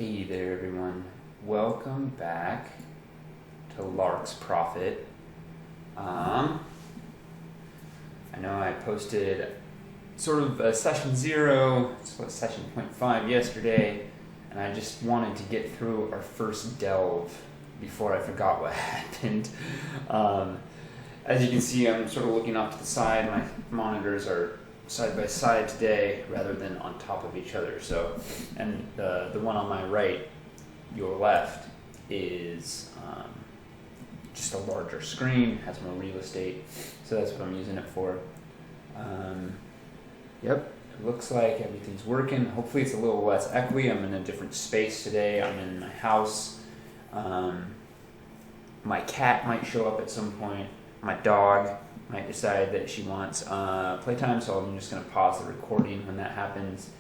Hey there, everyone. Welcome back to Lark's Profit. I know I posted sort of a session 0, session 0.5 yesterday, and I just wanted to get through our first delve before I forgot what happened. As you can see, I'm sort of looking off to the side. My monitors are side by side today rather than on top of each other. So, and the one on my right, your left, is just a larger screen, has more real estate. So that's what I'm using it for. Yep, it looks like everything's working. Hopefully it's a little less echoey. I'm in a different space today. I'm in my house. My cat might show up at some point. My dog might decide that she wants playtime, so I'm just going to pause the recording when that happens,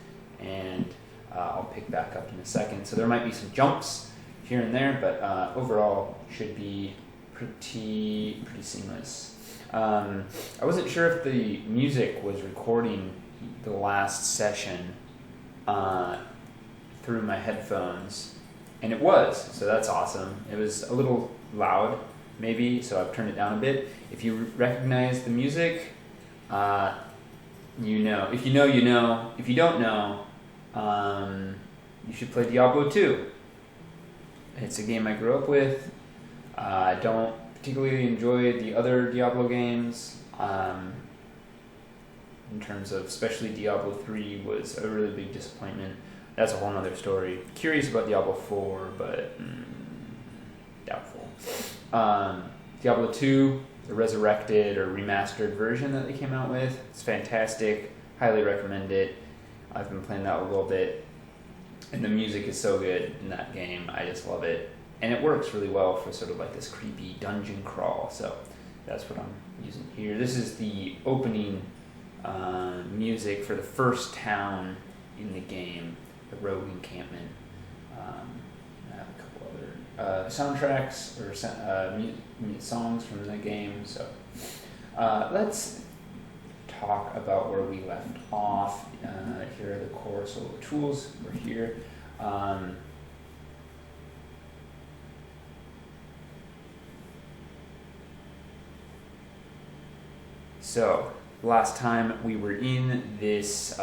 and I'll pick back up in a second. So there might be some jumps here and there, but overall should be pretty seamless. I wasn't sure if the music was recording the last session through my headphones, and it was, so that's awesome. It was a little loud, maybe, so I've turned it down a bit. If you recognize the music, you know. If you know, you know. If you don't know, you should play Diablo 2. It's a game I grew up with. I don't particularly enjoy the other Diablo games. In terms of, especially Diablo 3 was a really big disappointment. That's a whole other story. Curious about Diablo 4, but doubtful. Diablo 2, the resurrected or remastered version that they came out with, it's fantastic. Highly recommend it. I've been playing that a little bit, and the music is so good in that game. I just love it, and it works really well for sort of like this creepy dungeon crawl. So that's what I'm using here. This is the opening music for the first town in the game, the Rogue Encampment. I have a couple other soundtracks or songs from the game. So let's talk about where we left off. Here are the core solo tools. We're here. So last time we were in this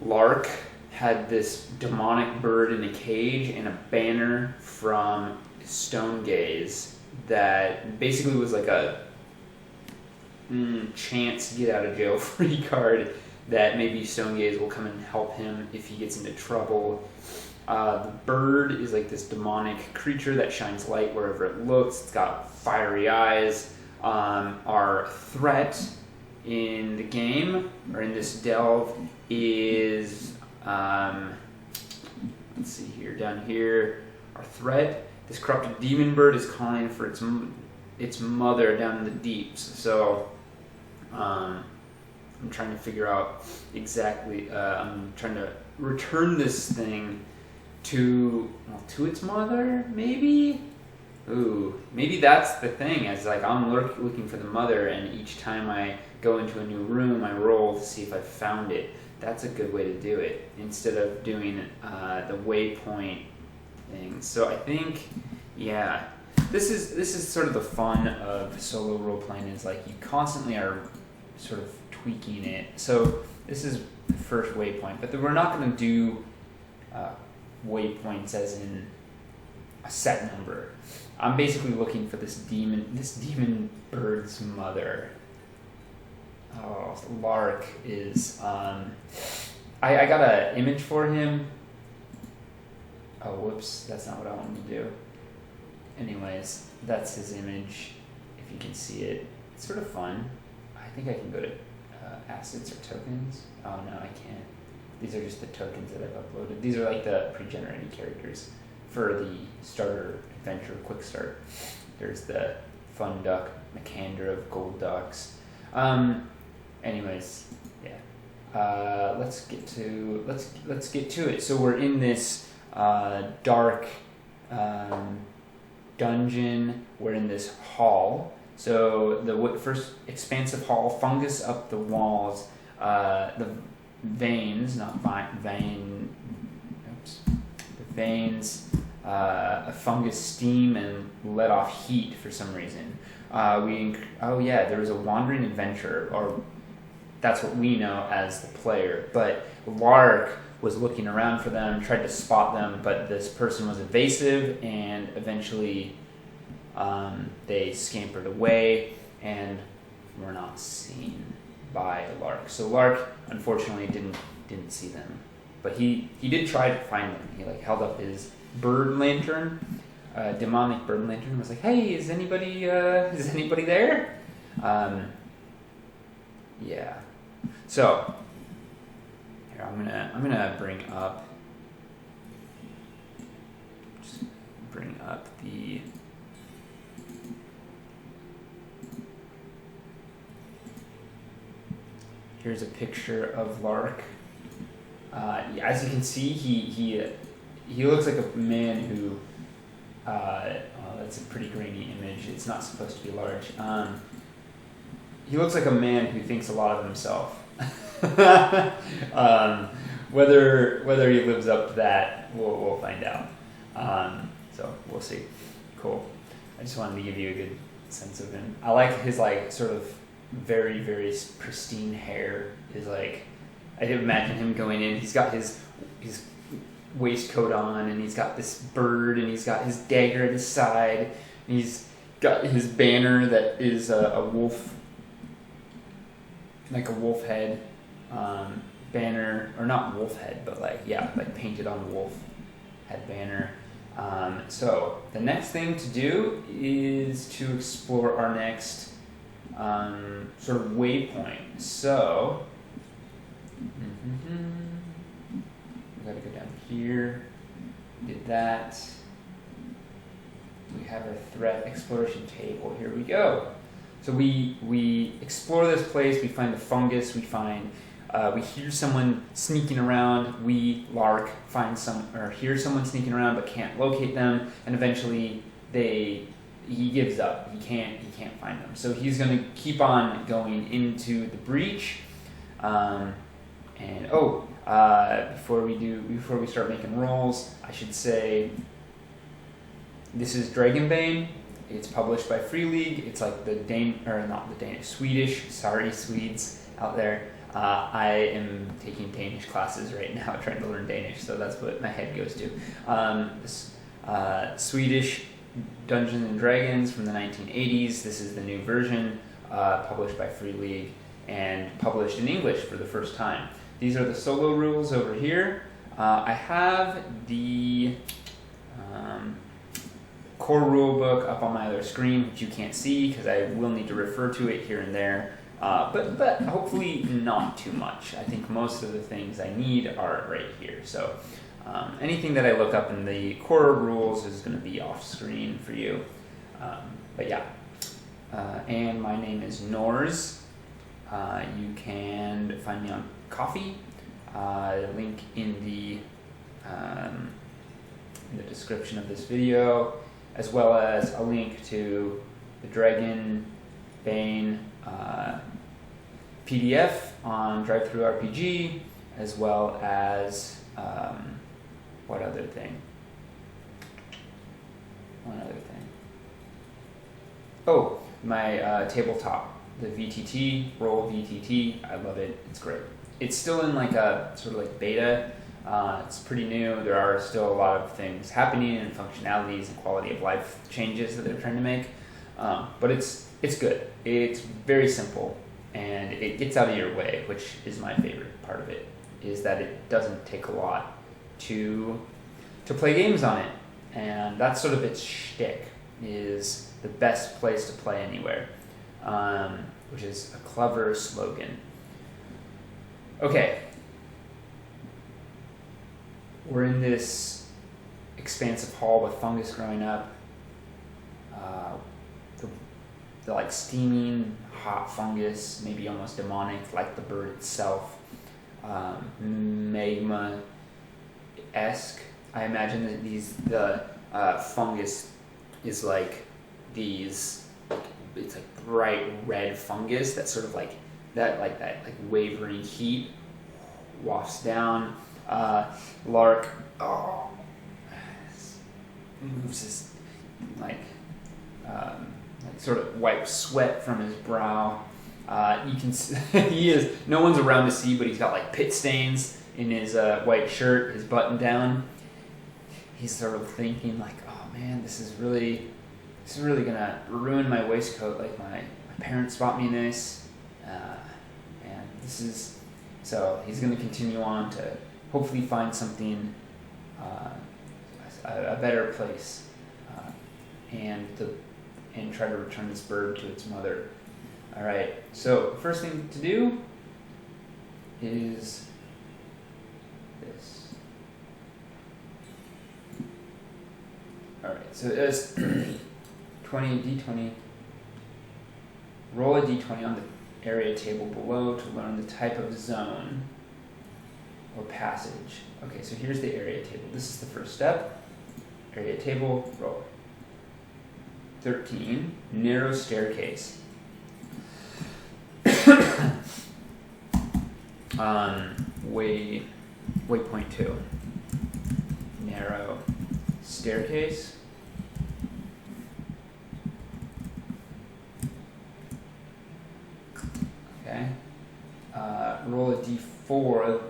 Lark had this demonic bird in a cage and a banner from Stone Gaze that basically was like a chance get out of jail free card that maybe Stone Gaze will come and help him if he gets into trouble. The bird is like this demonic creature that shines light wherever it looks. It's got fiery eyes. Our threat in the game, or in this delve, is let's see here, down here, our threat, this corrupted demon bird is calling for its mother down in the deeps. So I'm trying to figure out exactly, I'm trying to return this thing to its mother, maybe? Ooh, maybe that's the thing. It's like I'm looking for the mother, and each time I go into a new room, I roll to see if I found it. That's a good way to do it, instead of doing the waypoint thing. So I think, yeah, this is sort of the fun of solo role playing. Is like you constantly are sort of tweaking it. So this is the first waypoint, but we're not going to do waypoints as in a set number. I'm basically looking for this demon bird's mother. Oh, Lark is, I got an image for him. Oh, whoops, that's not what I wanted to do. Anyways, that's his image, if you can see it. It's sort of fun. I think I can go to assets or tokens. Oh no, I can't. These are just the tokens that I've uploaded. These are like the pre-generated characters for the starter adventure quick start. There's the fun duck, Makander of gold ducks. Anyways, yeah. Let's get to it. So we're in this dark dungeon. We're in this hall. So the first expansive hall, fungus up the walls. The veins, not vein. The veins, a fungus steam and let off heat for some reason. There was a wandering adventurer, or that's what we know as the player. But Lark was looking around for them, tried to spot them, but this person was evasive, and eventually they scampered away and were not seen by Lark. So Lark, unfortunately, didn't see them, but he did try to find them. He held up his bird lantern, demonic bird lantern, and was like, "Hey, is anybody there?" Yeah. So here I'm gonna bring up the. Here's a picture of Lark. As you can see, he looks like a man who. That's a pretty grainy image. It's not supposed to be large. He looks like a man who thinks a lot of himself. Whether he lives up to that, we'll find out. So we'll see. Cool. I just wanted to give you a good sense of him. I like his sort of very, very pristine hair. I did imagine him going in. He's got his waistcoat on, and he's got this bird, and he's got his dagger at his side, and he's got his banner that is a wolf, like a wolf head banner, or not wolf head, but painted on wolf head banner. So the next thing to do is to explore our next sort of waypoint. So we gotta go down here. Did that. We have our threat exploration table. Here we go. So we explore this place. We find the fungus. We hear someone sneaking around. We, Lark, hear someone sneaking around but can't locate them. And eventually he gives up. He can't find them. So he's going to keep on going into the breach. Before we start making rolls, I should say this is Dragonbane. It's published by Free League. It's like Swedish. Sorry, Swedes out there. I am taking Danish classes right now, trying to learn Danish, so that's what my head goes to. Swedish Dungeons and Dragons from the 1980s. This is the new version, published by Free League and published in English for the first time. These are the solo rules over here. I have the core rule book up on my other screen, which you can't see because I will need to refer to it here and there. But hopefully not too much. I think most of the things I need are right here. So anything that I look up in the core rules is going to be off screen for you. And my name is Nors. You can find me on Coffee. Link in the description of this video, as well as a link to the Dragonbane PDF on DriveThruRPG, as well as one other thing. Oh, my tabletop, the VTT, Roll VTT. I love it. It's great. It's still in a sort of beta. It's pretty new. There are still a lot of things happening and functionalities and quality of life changes that they're trying to make. But it's good. It's very simple, and it gets out of your way, which is my favorite part of it, is that it doesn't take a lot to play games on it. And that's sort of its shtick, is the best place to play anywhere, which is a clever slogan. Okay. We're in this expansive hall with fungus growing up. The steaming, hot fungus, maybe almost demonic, like the bird itself. Magma-esque. I imagine that the fungus is these. It's bright red fungus that sort of that wavering heat wafts down. Lark oh, moves his like sort of wipes sweat from his brow. You can no one's around to see, but he's got like pit stains in his white shirt, his button down. He's sort of thinking like, oh man, this is really gonna ruin my waistcoat. Like my parents bought me this, and this is, so he's gonna continue on to hopefully find something, a better place, and try to return this bird to its mother. All right. So the first thing to do is this. All right. So it's 20 d20. Roll a d20 on the area table below to learn the type of zone or passage. Okay. So here's the area table. This is the first step. Area table. Roll. 13. Narrow staircase. Waypoint 2. Narrow staircase. Okay. Roll a d4.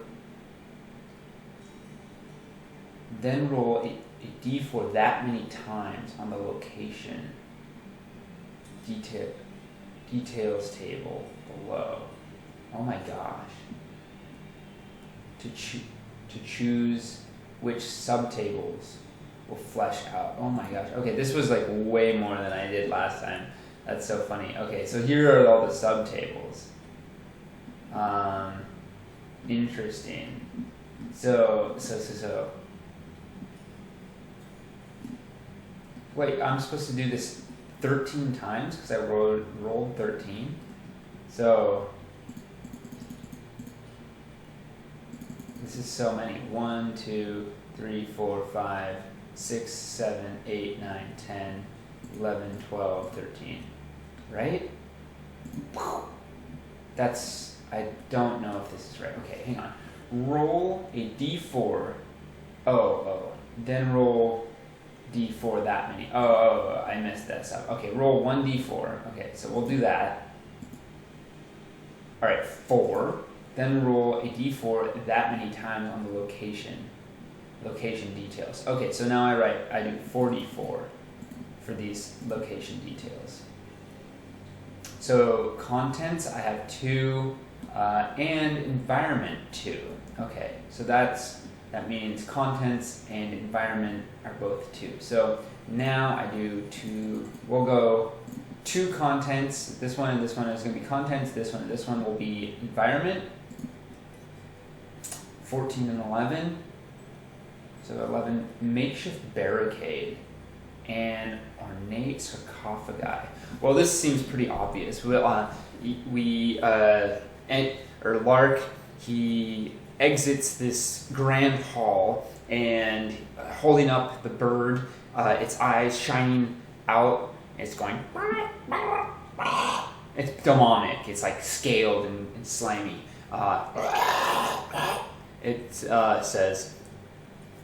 Then roll a d4 that many times on the location details table below. Oh my gosh. To choose which subtables will flesh out. Oh my gosh. Okay, this was like way more than I did last time. That's so funny. Okay, so here are all the subtables. Interesting. So. Wait, I'm supposed to do this 13 times because I rolled 13. So this is so many. 1, 2, 3, 4, 5, 6, 7, 8, 9, 10, 11, 12, 13. Right? That's, I don't know if this is right. Okay, hang on. Roll a d4. Then roll d4 that many. I messed that up. Okay, roll 1d4. Okay, so we'll do that. Alright, 4. Then roll a d4 that many times on the location details. Okay, so now I do 4d4 for these location details. So contents, I have 2, and environment 2. Okay, so that means contents and environment are both 2. So now I do 2, we'll go 2 contents. This one and this one is going to be contents. This one and this one will be environment. 14 and 11. So 11, makeshift barricade and ornate sarcophagi. Well, this seems pretty obvious. Lark, he exits this grand hall and holding up the bird, its eyes shining out. It's going. It's demonic. It's like scaled and slimy. It says,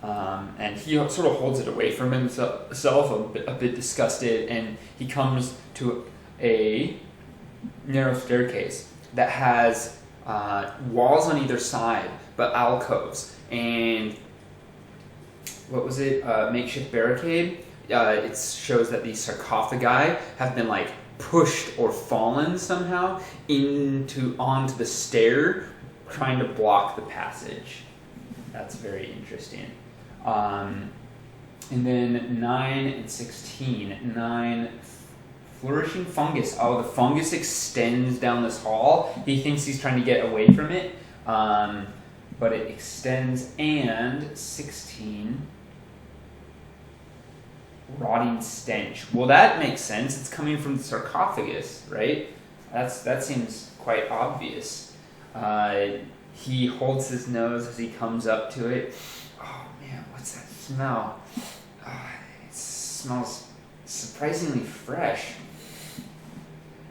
and he sort of holds it away from himself, a bit disgusted, and he comes to a narrow staircase that has walls on either side, but alcoves. And what was it? Makeshift barricade. It shows that these sarcophagi have been like pushed or fallen somehow onto the stair, trying to block the passage. That's very interesting. And then 9 and 16. 9, flourishing fungus. Oh, the fungus extends down this hall. He thinks he's trying to get away from it, but it extends. And 16, rotting stench. Well, that makes sense. It's coming from the sarcophagus, right? That seems quite obvious. He holds his nose as he comes up to it. Oh man, what's that smell? It smells surprisingly fresh.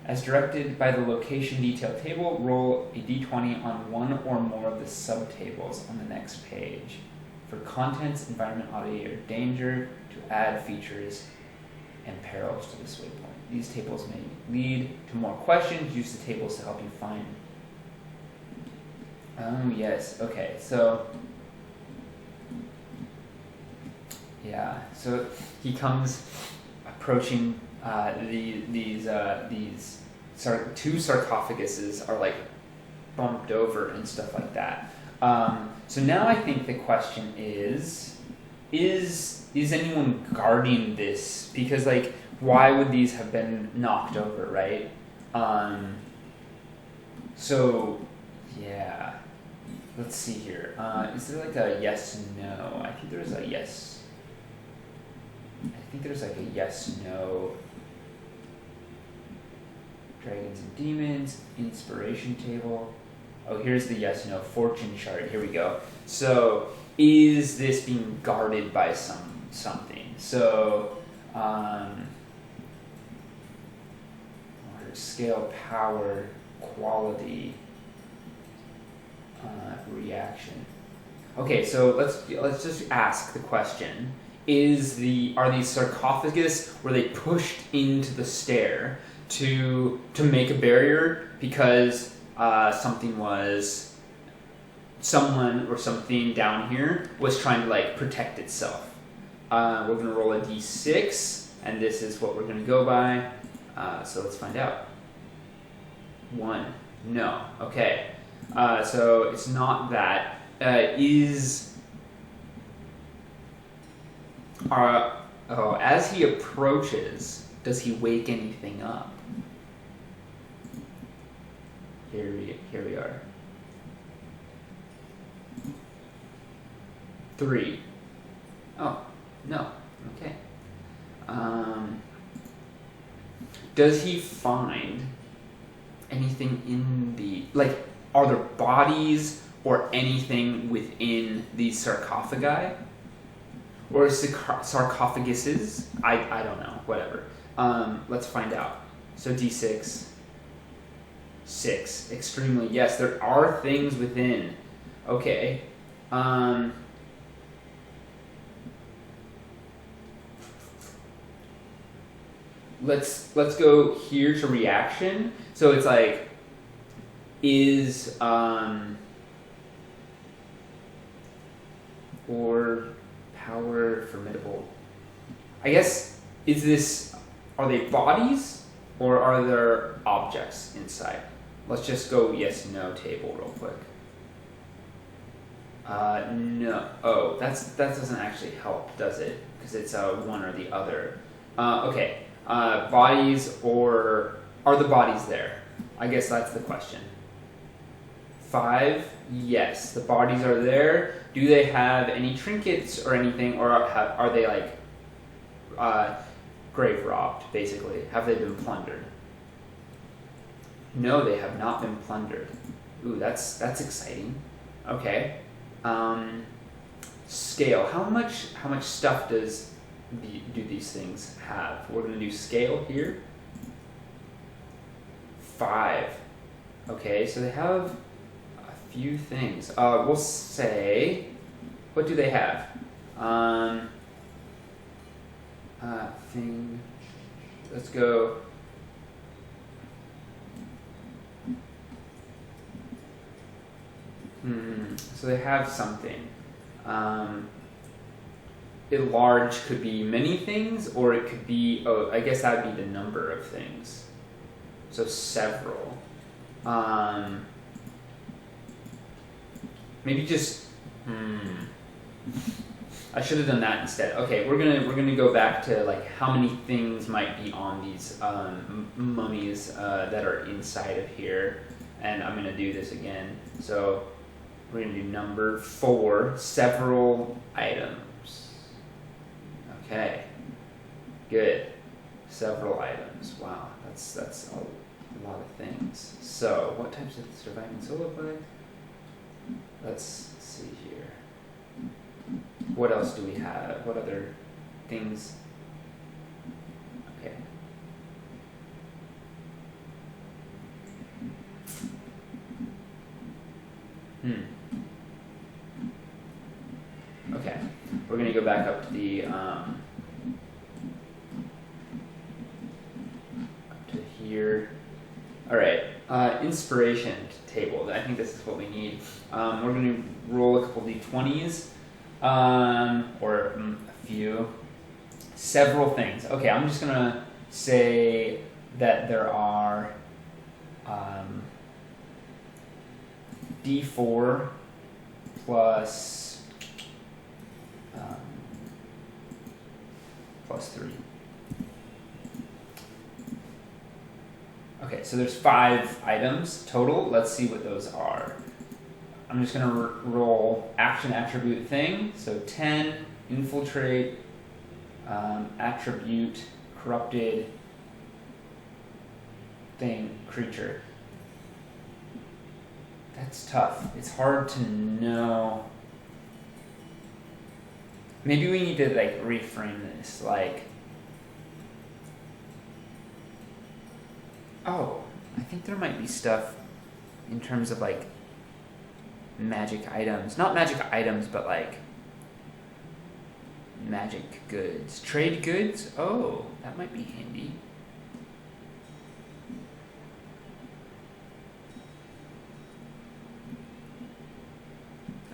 As directed by the location detail table, roll a d20 on one or more of the subtables on the next page. for contents, environment, oddity, or danger to add features and perils to this waypoint. These tables may lead to more questions. Use the tables to help you find. Oh, yes. Okay, so... yeah, so he comes approaching these two sarcophaguses are like bumped over and stuff like that. So now I think the question is anyone guarding this? Because like, why would these have been knocked over, right? So yeah, let's see here. Is there like a yes no? I think there's a yes. I think there's like a yes no. Dragons and demons, inspiration table. Oh, here's the yes no fortune chart. Here we go. So is this being guarded by something? So scale, power, quality, reaction. Okay, so let's just ask the question: are these sarcophagus, were they pushed into the stair to make a barrier because someone or something down here was trying to like protect itself? We're gonna roll a d6, and this is what we're gonna go by. So let's find out. 1. No. Okay. So it's not that. As he approaches, does he wake anything up? Here we are. 3. Oh, no. Okay. Does he find anything in the... like, are there bodies or anything within these sarcophagi? Or sarcophaguses? I don't know. Whatever. Let's find out. So d6. 6. Extremely. Yes, there are things within. Okay. Let's go here to reaction. So it's like, is or power formidable? I guess, are they bodies or are there objects inside? Let's just go yes no table real quick. No. Oh, that doesn't actually help, does it? Because it's one or the other. Okay. Bodies, or are the bodies there? I guess that's the question. 5, yes, the bodies are there. Do they have any trinkets or anything, or are they like grave robbed, basically? Have they been plundered? No, they have not been plundered. Ooh, that's exciting. Okay. Scale. How much stuff do these things have? We're going to do scale here. 5. Okay, so they have a few things. We'll say, what do they have? Thing. Let's go. So they have something. Large could be many things, or it could be, I guess that would be the number of things. So several. Maybe just, I should have done that instead. Okay, we're gonna go back to like how many things might be on these mummies that are inside of here, and I'm gonna do this again. So we're gonna do number 4, several items. Okay, good. Several items. Wow, that's a lot of things. So, what types of surviving solo play? Let's see here. What else do we have? What other things? Okay. Okay, we're gonna go back up to the up to here. All right, inspiration table. I think this is what we need. We're gonna roll a couple d20s, or a few, several things. Okay, I'm just gonna say that there are d4 plus 3. Okay, so there's 5 items total. Let's see what those are. I'm just going to roll action attribute thing. So 10, infiltrate, attribute, corrupted thing, creature. That's tough. It's hard to know. Maybe we need to like reframe this. Like, oh, I think there might be stuff in terms of like magic items. Not magic items, but like magic goods. Trade goods? Oh, that might be handy.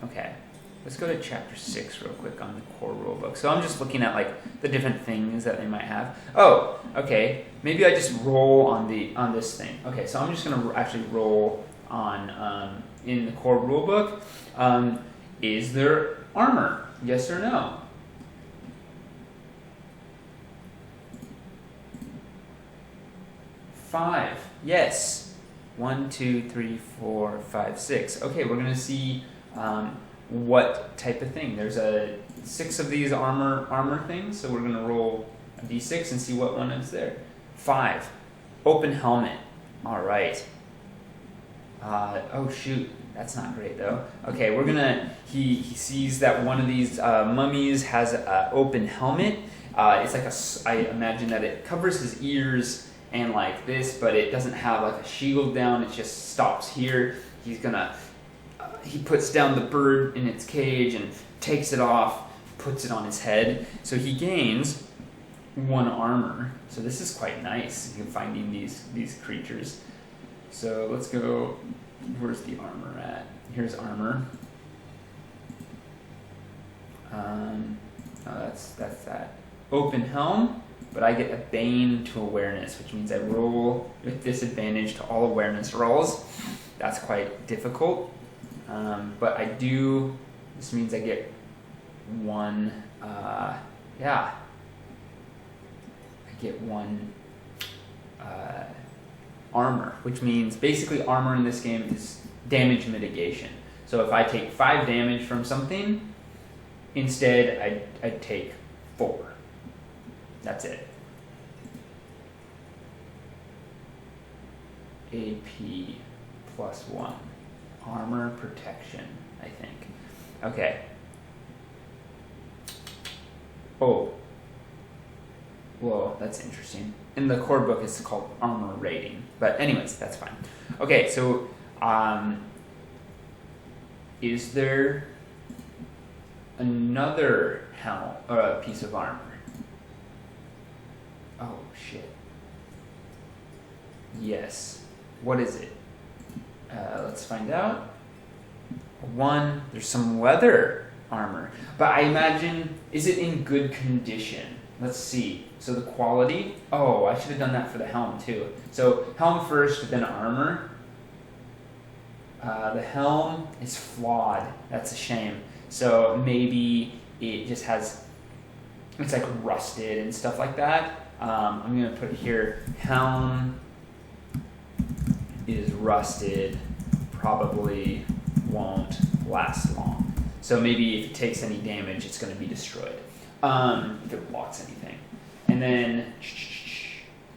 Okay, let's go to chapter 6 real quick on the core rulebook. So I'm just looking at like the different things that they might have. Oh, okay. Maybe I just roll on this thing. Okay, so I'm just gonna actually roll on in the core rulebook. Is there armor? Yes or no? Five. Yes. 1, 2, 3, 4, 5, 6. Okay, we're gonna see what type of thing. There's 6 of these armor things, so we're gonna roll a d6 and see what one is there. 5. Open helmet. All right. Oh shoot, that's not great though. Okay, we're gonna. He sees that one of these mummies has an open helmet. It's like I imagine that it covers his ears and like this, but it doesn't have like a shield down. It just stops here. He's gonna. He puts down the bird in its cage and takes it off, puts it on his head. So he gains 1 armor. So this is quite nice. You're finding these creatures. So let's go. Where's the armor at? Here's armor. Oh, that's that. Open helm, but I get a bane to awareness, which means I roll with disadvantage to all awareness rolls. That's quite difficult. But I do. This means I get 1. Yeah. I get 1 armor, which means basically armor in this game is damage mitigation. So if I take 5 damage from something, instead I'd take 4. That's it. AP plus 1. Armor protection, I think. Okay. Oh. Whoa, that's interesting. In the core book, it's called armor rating. But anyways, that's fine. Okay, so is there another helm or a piece of armor? Oh shit. Yes. What is it? Let's find out. 1. There's some leather armor, but I imagine, is it in good condition? Let's see. So the quality. Oh, I should have done that for the helm too. So helm first, then armor. The helm is flawed. That's a shame. So maybe it just has. It's like rusted and stuff like that. I'm gonna put here. Helm is rusted. Probably won't last long. So maybe if it takes any damage, it's going to be destroyed. If it blocks anything. And then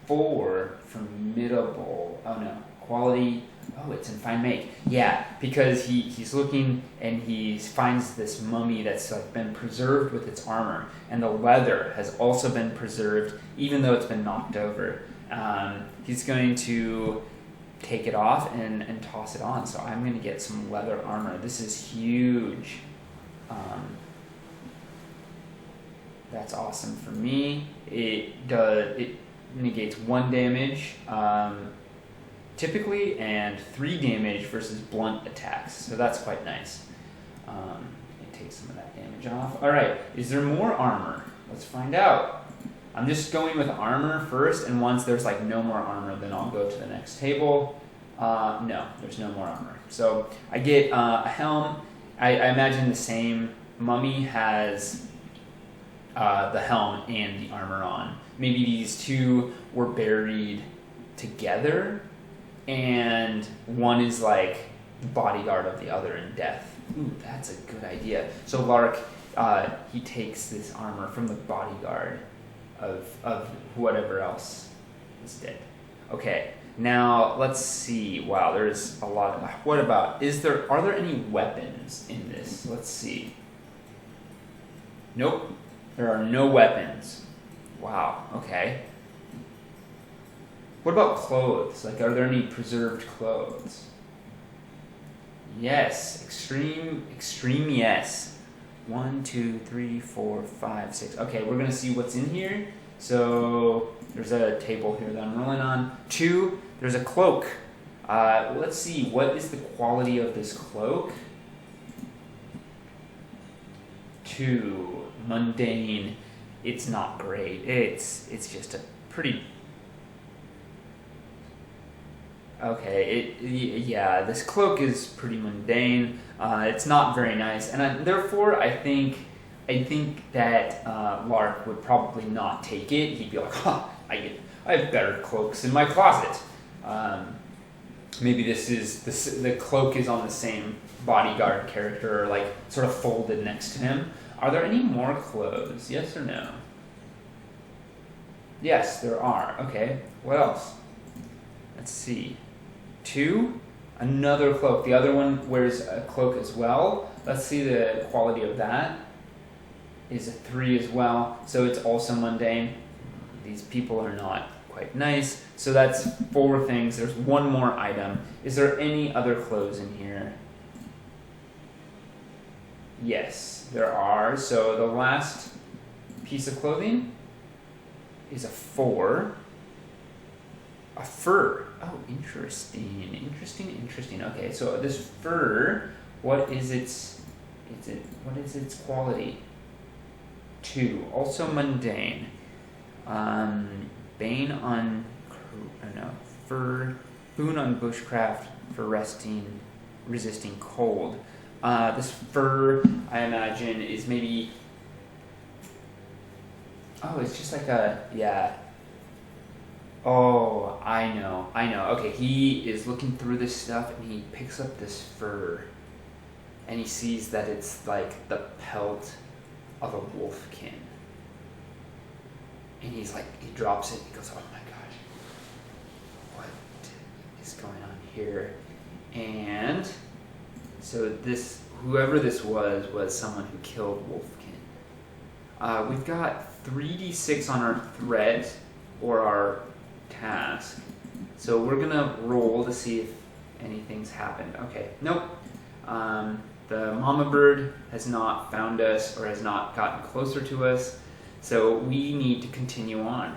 4, formidable. Oh no, quality. Oh, it's in fine make. Yeah, because he's looking and he finds this mummy that's like been preserved with its armor, and the leather has also been preserved, even though it's been knocked over. He's going to take it off and toss it on. So I'm going to get some leather armor. This is huge. That's awesome for me. It negates 1 damage, typically, and 3 damage versus blunt attacks. So that's quite nice. It takes some of that damage off. All right, is there more armor? Let's find out. I'm just going with armor first, and once there's like no more armor, then I'll go to the next table. No, there's no more armor. So I get a helm. I imagine the same mummy has the helm and the armor on. Maybe these two were buried together, and one is like the bodyguard of the other in death. Ooh, that's a good idea. So Lark, he takes this armor from the bodyguard of whatever else is dead. Okay, now let's see. Wow, there's a lot of. What about? Are there any weapons in this? Let's see. Nope, there are no weapons. Wow. Okay. What about clothes? Like, are there any preserved clothes? Yes, extreme yes. 1, 2, 3, 4, 5, 6. Okay, we're gonna see what's in here. So there's a table here that I'm rolling on. 2, there's a cloak. Let's see, what is the quality of this cloak? 2, mundane. It's not great. It's just a pretty. Okay, yeah, this cloak is pretty mundane. It's not very nice, and therefore I think that Lark would probably not take it. He'd be like, I have better cloaks in my closet. Maybe the cloak is on the same bodyguard character, or like sort of folded next to him. Are there any more clothes? Yes or no? Yes, there are. Okay, what else? Let's see. 2, another cloak. The other one wears a cloak as well. Let's see the quality of that. Is a 3 as well. So it's also mundane. These people are not quite nice. So that's 4 things. There's 1 more item. Is there any other clothes in here? Yes, there are. So the last piece of clothing is a 4. A fur. Oh, interesting. Okay, so this fur, what is its quality? 2, also mundane. Bane on, fur, boon on bushcraft for resisting cold. This fur, I imagine, is maybe. Oh, it's just like yeah. Oh, I know. Okay, he is looking through this stuff and he picks up this fur and he sees that it's like the pelt of a wolfkin. And he drops it and he goes, oh my gosh, what is going on here? And so whoever this was someone who killed Wolfkin. We've got 3d6 on our threat or our task. So we're gonna roll to see if anything's happened. Okay, nope. The mama bird has not found us or has not gotten closer to us, so we need to continue on.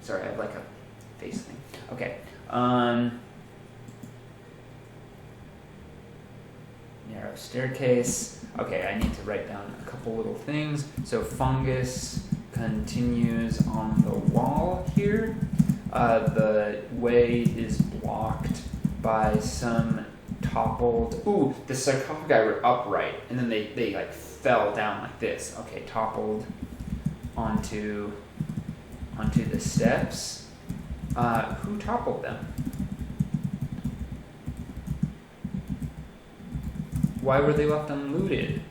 Sorry, I have like a face thing. Okay. Narrow staircase. Okay, I need to write down a couple little things. So fungus continues on the wall here. The way is blocked by some toppled. Ooh, the sarcophagi were upright, and then they like fell down like this. Okay, toppled onto the steps. Who toppled them? Why were they left unlooted?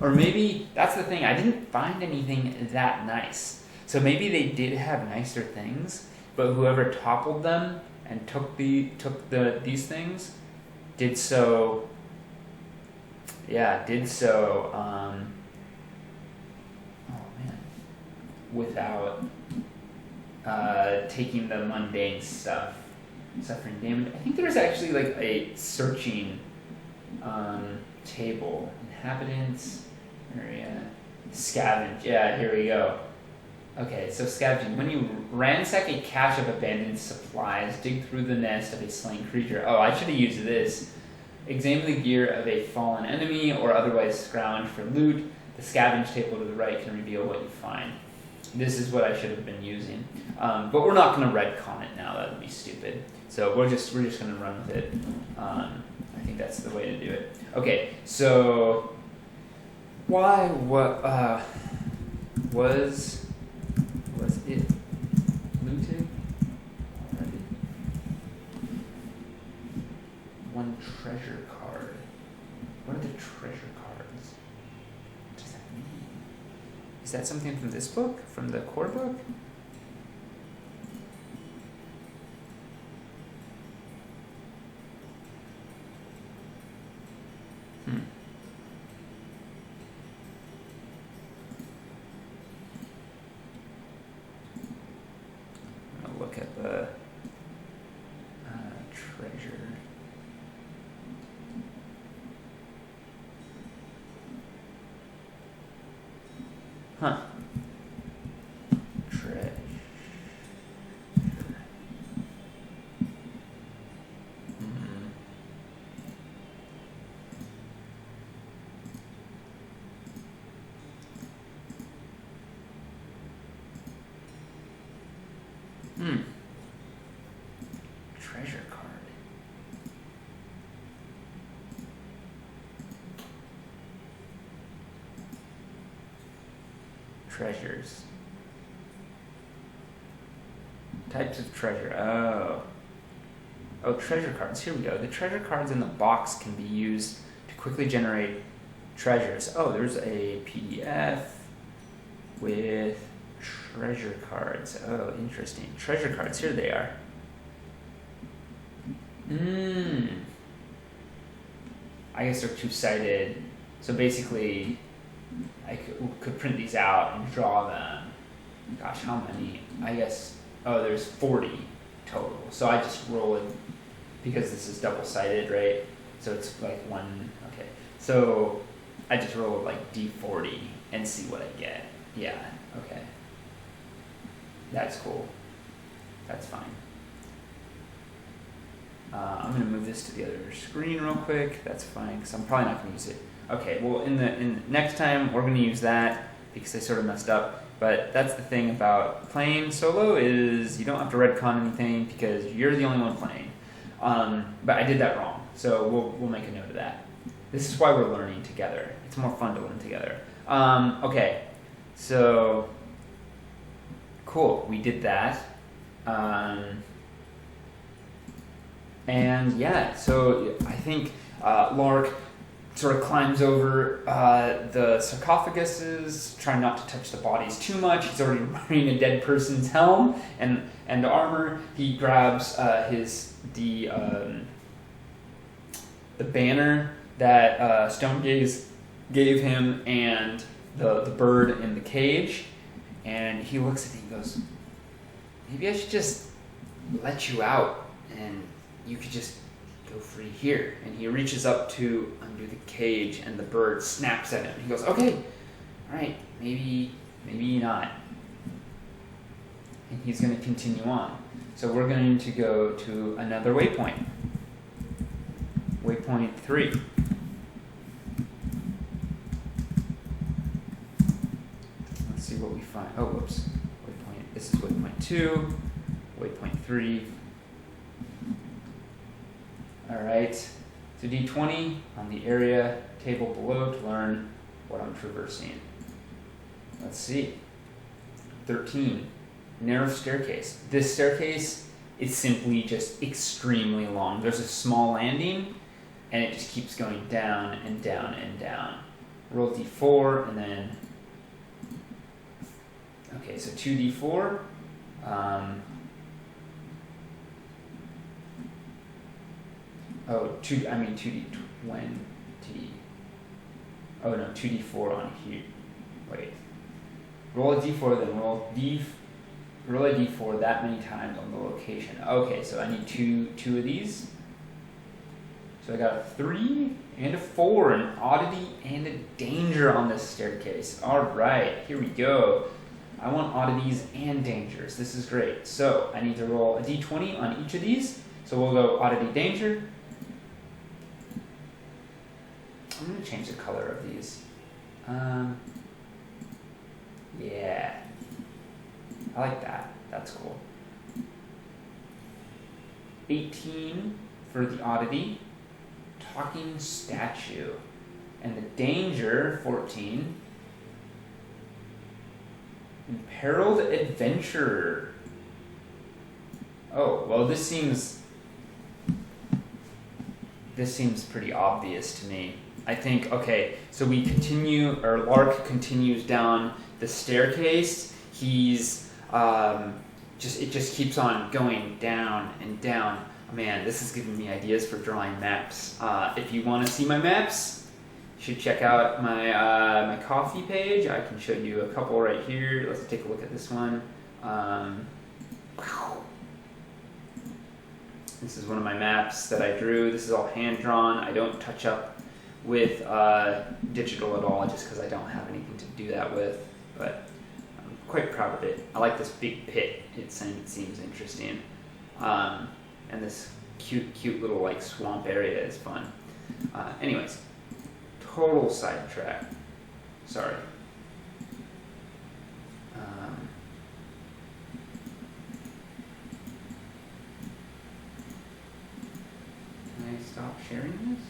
Or maybe, that's the thing, I didn't find anything that nice. So maybe they did have nicer things, but whoever toppled them and took these things did so, without taking the mundane stuff, suffering damage. I think there's actually like a searching table. Inhabitants, area, Scavenge. Yeah, here we go. Okay, so scavenging. When you ransack a cache of abandoned supplies, dig through the nest of a slain creature. Oh, I should have used this. Examine the gear of a fallen enemy or otherwise scrounge for loot. The scavenge table to the right can reveal what you find. This is what I should have been using. But we're not going to retcon it now. That would be stupid. So we're just going to run with it. I think that's the way to do it. Okay, so why was it looted already? One treasure card. What are the treasure cards? What does that mean? Is that something from this book? From the core book? Look at the treasure. Huh. Treasure. Treasure card. Treasures. Types of treasure. Oh, treasure cards. Here we go. The treasure cards in the box can be used to quickly generate treasures. Oh, there's a PDF with treasure cards. Oh, interesting. Treasure cards. Here they are. I guess they're two-sided. So basically, I could print these out and draw them. Gosh, how many? I guess, there's 40 total. So I just roll it, because this is double-sided, right? So it's like one, okay. So I just roll like D40 and see what I get. Yeah, okay. That's cool. That's fine. I'm going to move this to the other screen real quick. That's fine, because I'm probably not going to use it. Okay, well, in the next time, we're going to use that, because I sort of messed up. But that's the thing about playing solo, is you don't have to retcon anything, because you're the only one playing. But I did that wrong, so we'll make a note of that. This is why we're learning together. It's more fun to learn together. Okay, so cool, we did that. And yeah, so I think Lark sort of climbs over the sarcophaguses, trying not to touch the bodies too much. He's already wearing a dead person's helm and armor. He grabs the banner that Stonegaze gave him and the bird in the cage, and he looks at it and goes, maybe I should just let you out and you could just go free here. And he reaches up to undo the cage, and the bird snaps at him. He goes, okay, all right, maybe not. And he's going to continue on. So we're going to go to another waypoint. Waypoint 3. Let's see what we find. Oh, whoops. This is waypoint 2, waypoint 3. Alright, so D20 on the area table below to learn what I'm traversing. Let's see. 13, narrow staircase. This staircase is simply just extremely long. There's a small landing, and it just keeps going down and down and down. Roll D4, and then, okay, so 2D4. 2D20. Oh no, 2D4 on here. Wait. Roll a D4, then roll a D4 that many times on the location. Okay, so I need two of these. So I got a 3 and a 4, an oddity and a danger on this staircase. All right, here we go. I want oddities and dangers. This is great. So I need to roll a d20 on each of these. So we'll go oddity, danger. I'm going to change the color of these. Yeah. I like that. That's cool. 18 for the oddity. Talking statue. And the danger, 14. Imperiled adventurer. Oh, well, this seems pretty obvious to me. I think, okay, so we continue, or Lark continues down the staircase. He's, it just keeps on going down and down. Man, this is giving me ideas for drawing maps. If you want to see my maps, you should check out my my coffee page. I can show you a couple right here. Let's take a look at this one. This is one of my maps that I drew. This is all hand-drawn. I don't touch up with digital at all, just because I don't have anything to do that with. But I'm quite proud of it. I like this big pit. It seems interesting. And this cute little like swamp area is fun. Anyways, total sidetrack. Sorry. Can I stop sharing this?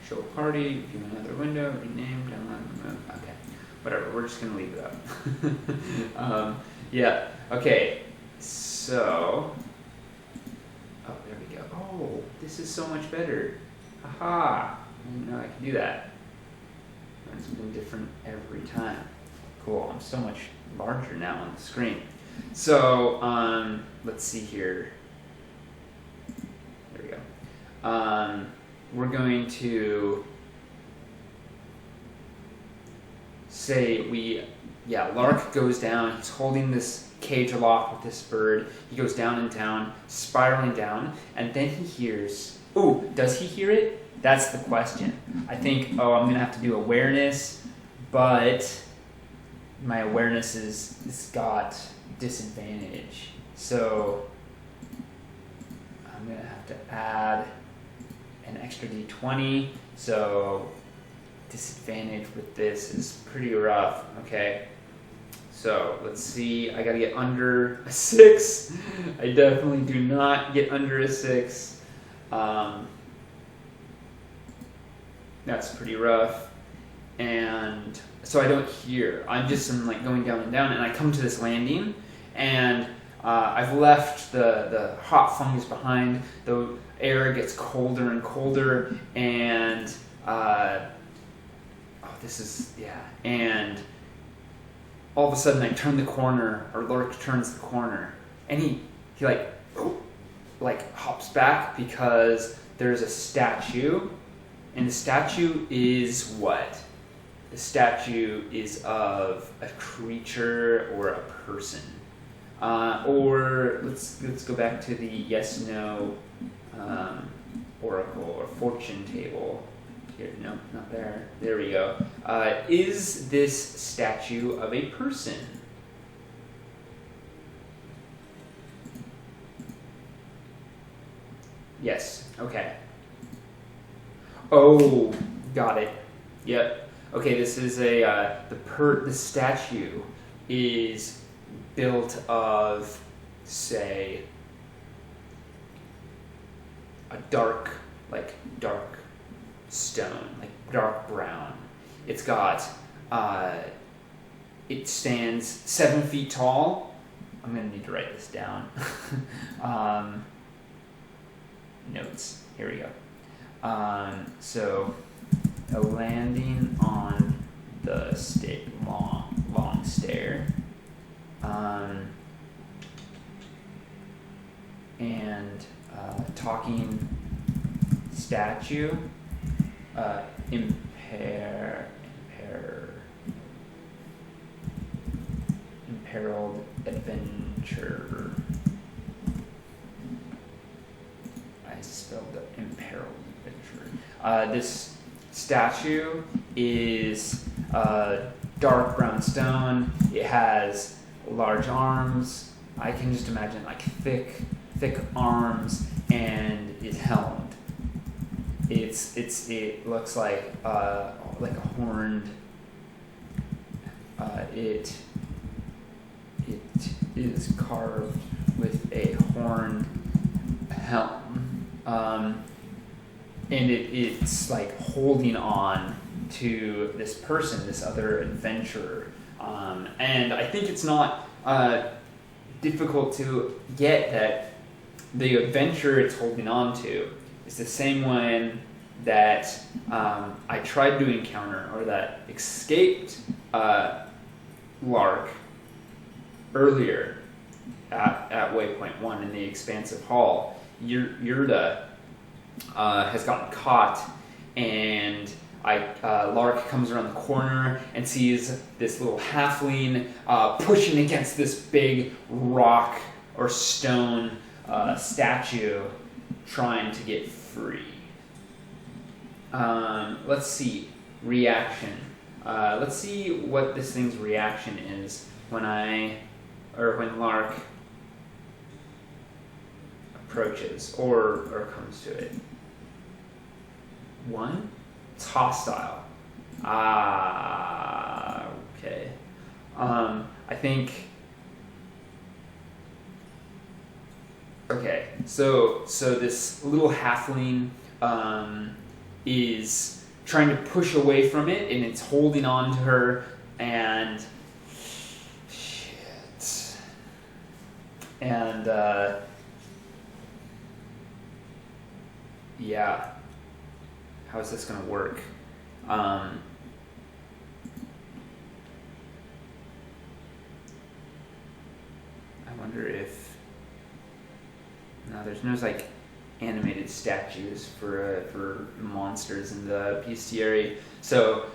Show a party, view another window, rename, download, remove. Okay, whatever. We're just gonna leave it up. Yeah. Okay. So. Oh, there we go. Oh, this is so much better. Aha! I didn't know I could do that. It's been different every time. Cool. I'm so much larger now on the screen. So, let's see here. There we go. We're going to say Lark goes down. He's holding this cage aloft with this bird. He goes down and down, spiraling down, and then he hears. Ooh, does he hear it? That's the question. I think, I'm going to have to do awareness, but my awareness is got disadvantage. So I'm going to have to add an extra d20. So disadvantage with this is pretty rough. Okay. So let's see. I got to get under a 6. I definitely do not get under a 6. That's pretty rough. And so I don't hear. I'm just going down and down, and I come to this landing, and I've left the hot fungus behind. The air gets colder and colder, and and all of a sudden I turn the corner, or Lark turns the corner, and he hops back because there's a statue. And the statue is what? The statue is of a creature or a person. Or let's go back to the yes/no oracle or fortune table. Here, no, not there. There we go. Is this statue of a person? Yes. Okay. Oh, got it. Yep. Okay, this is the statue is built of, say, a dark stone, dark brown. It's got, it stands 7 feet tall. I'm gonna need to write this down. Notes. Here we go. So a landing on the long stair, and talking statue, imperiled adventurer. I This statue is dark brown stone. It has large arms. I can just imagine like thick arms, and is helmed. It looks like a horned. It is carved with a horned helm, and it's like holding on to this person, this other adventurer, and I think it's not difficult to get that the adventurer it's holding on to is the same one that I tried to encounter, or that escaped Lark earlier at Waypoint 1 in the Expansive Hall. Yurda has gotten caught, and Lark comes around the corner and sees this little halfling pushing against this big rock or stone statue, trying to get free. Let's see. Reaction. Let's see what this thing's reaction is when Lark approaches or comes to it. 1, it's hostile. Okay. I think. Okay, so this little halfling is trying to push away from it, and it's holding on to her, and shit. And yeah, how is this gonna work? I wonder if. No, there's no like animated statues for monsters in the bestiary. So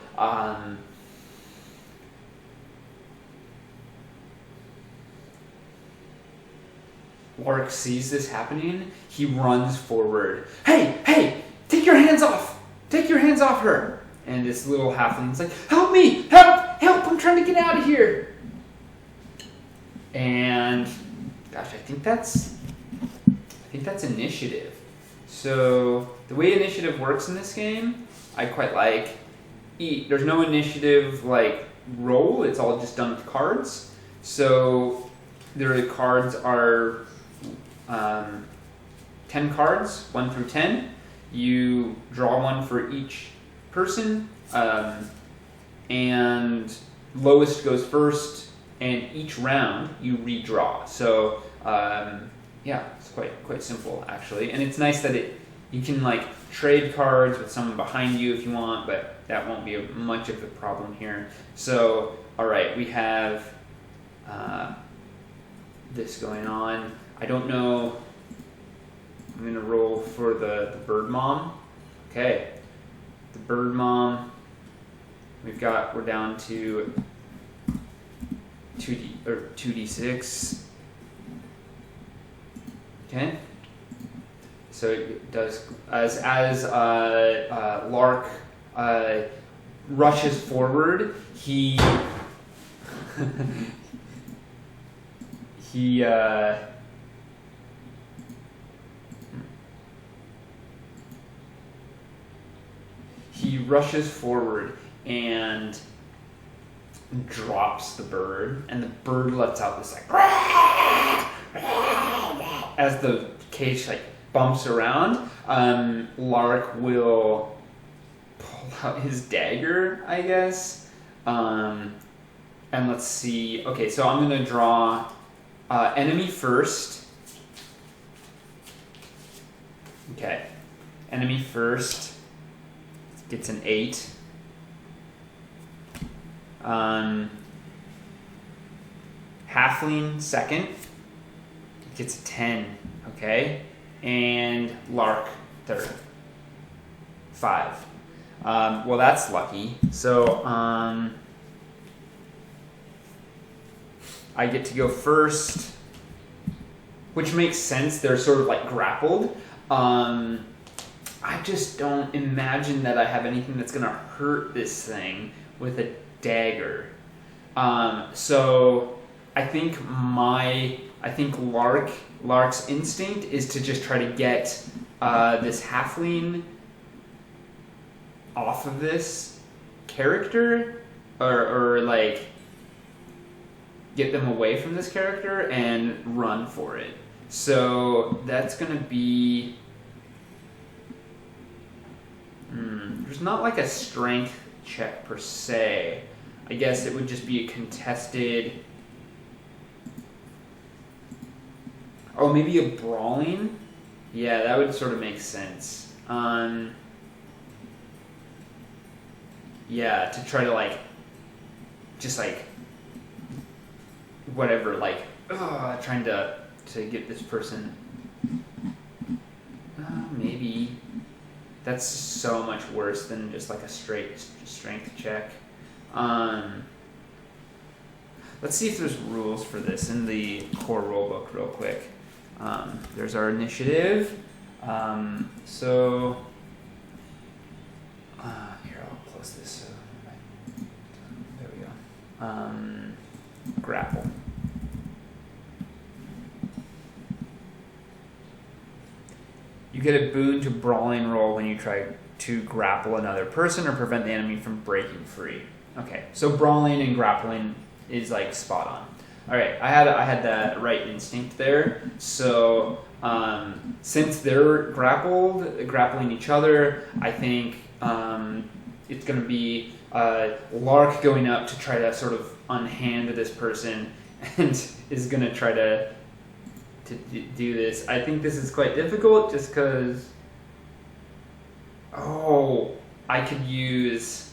Lark sees this happening. He runs forward. Hey! Take your hands off! Take your hands off her! And this little halfling's like, help me! Help! I'm trying to get out of here! And gosh, I think that's initiative. So the way initiative works in this game, I quite like. There's no initiative like roll. It's all just done with cards. So the cards are 10 cards, 1 through 10. You draw one for each person, and lowest goes first. And each round you redraw. So yeah, it's quite simple actually, and it's nice that you can like trade cards with someone behind you if you want, but that won't be much of a problem here. So all right, we have this going on. I don't know. I'm gonna roll for the bird mom. Okay, the bird mom. We're down to 2d6. Okay. So it does as Lark rushes forward. He rushes forward and drops the bird, and the bird lets out this like as the cage like bumps around. Lark will pull out his dagger, I guess, and let's see. Okay, so I'm gonna draw enemy first. Okay, enemy first gets an 8. Halfling second gets a 10, okay? And Lark third, 5. Well, that's lucky. So I get to go first, which makes sense. They're sort of like grappled. I just don't imagine that I have anything that's gonna hurt this thing with a dagger. So I think Lark's instinct is to just try to get this halfling off of this character, or like get them away from this character and run for it. So that's gonna be. There's not like a strength check per se. I guess it would just be a contested. Oh, maybe a brawling? Yeah, that would sort of make sense. Yeah, to try to like, just like, whatever, like, trying to get this person. Maybe. That's so much worse than just like a straight strength check. Let's see if there's rules for this in the core rulebook real quick. There's our initiative. So here, I'll close this. There we go. Grapple. You get a boon to brawling roll when you try to grapple another person or prevent the enemy from breaking free. Okay, so brawling and grappling is like spot on. All right, I had that right instinct there. So since they're grappling each other, I think it's going to be Lark going up to try to sort of unhand this person and is going to try to do this. I think this is quite difficult just because I can use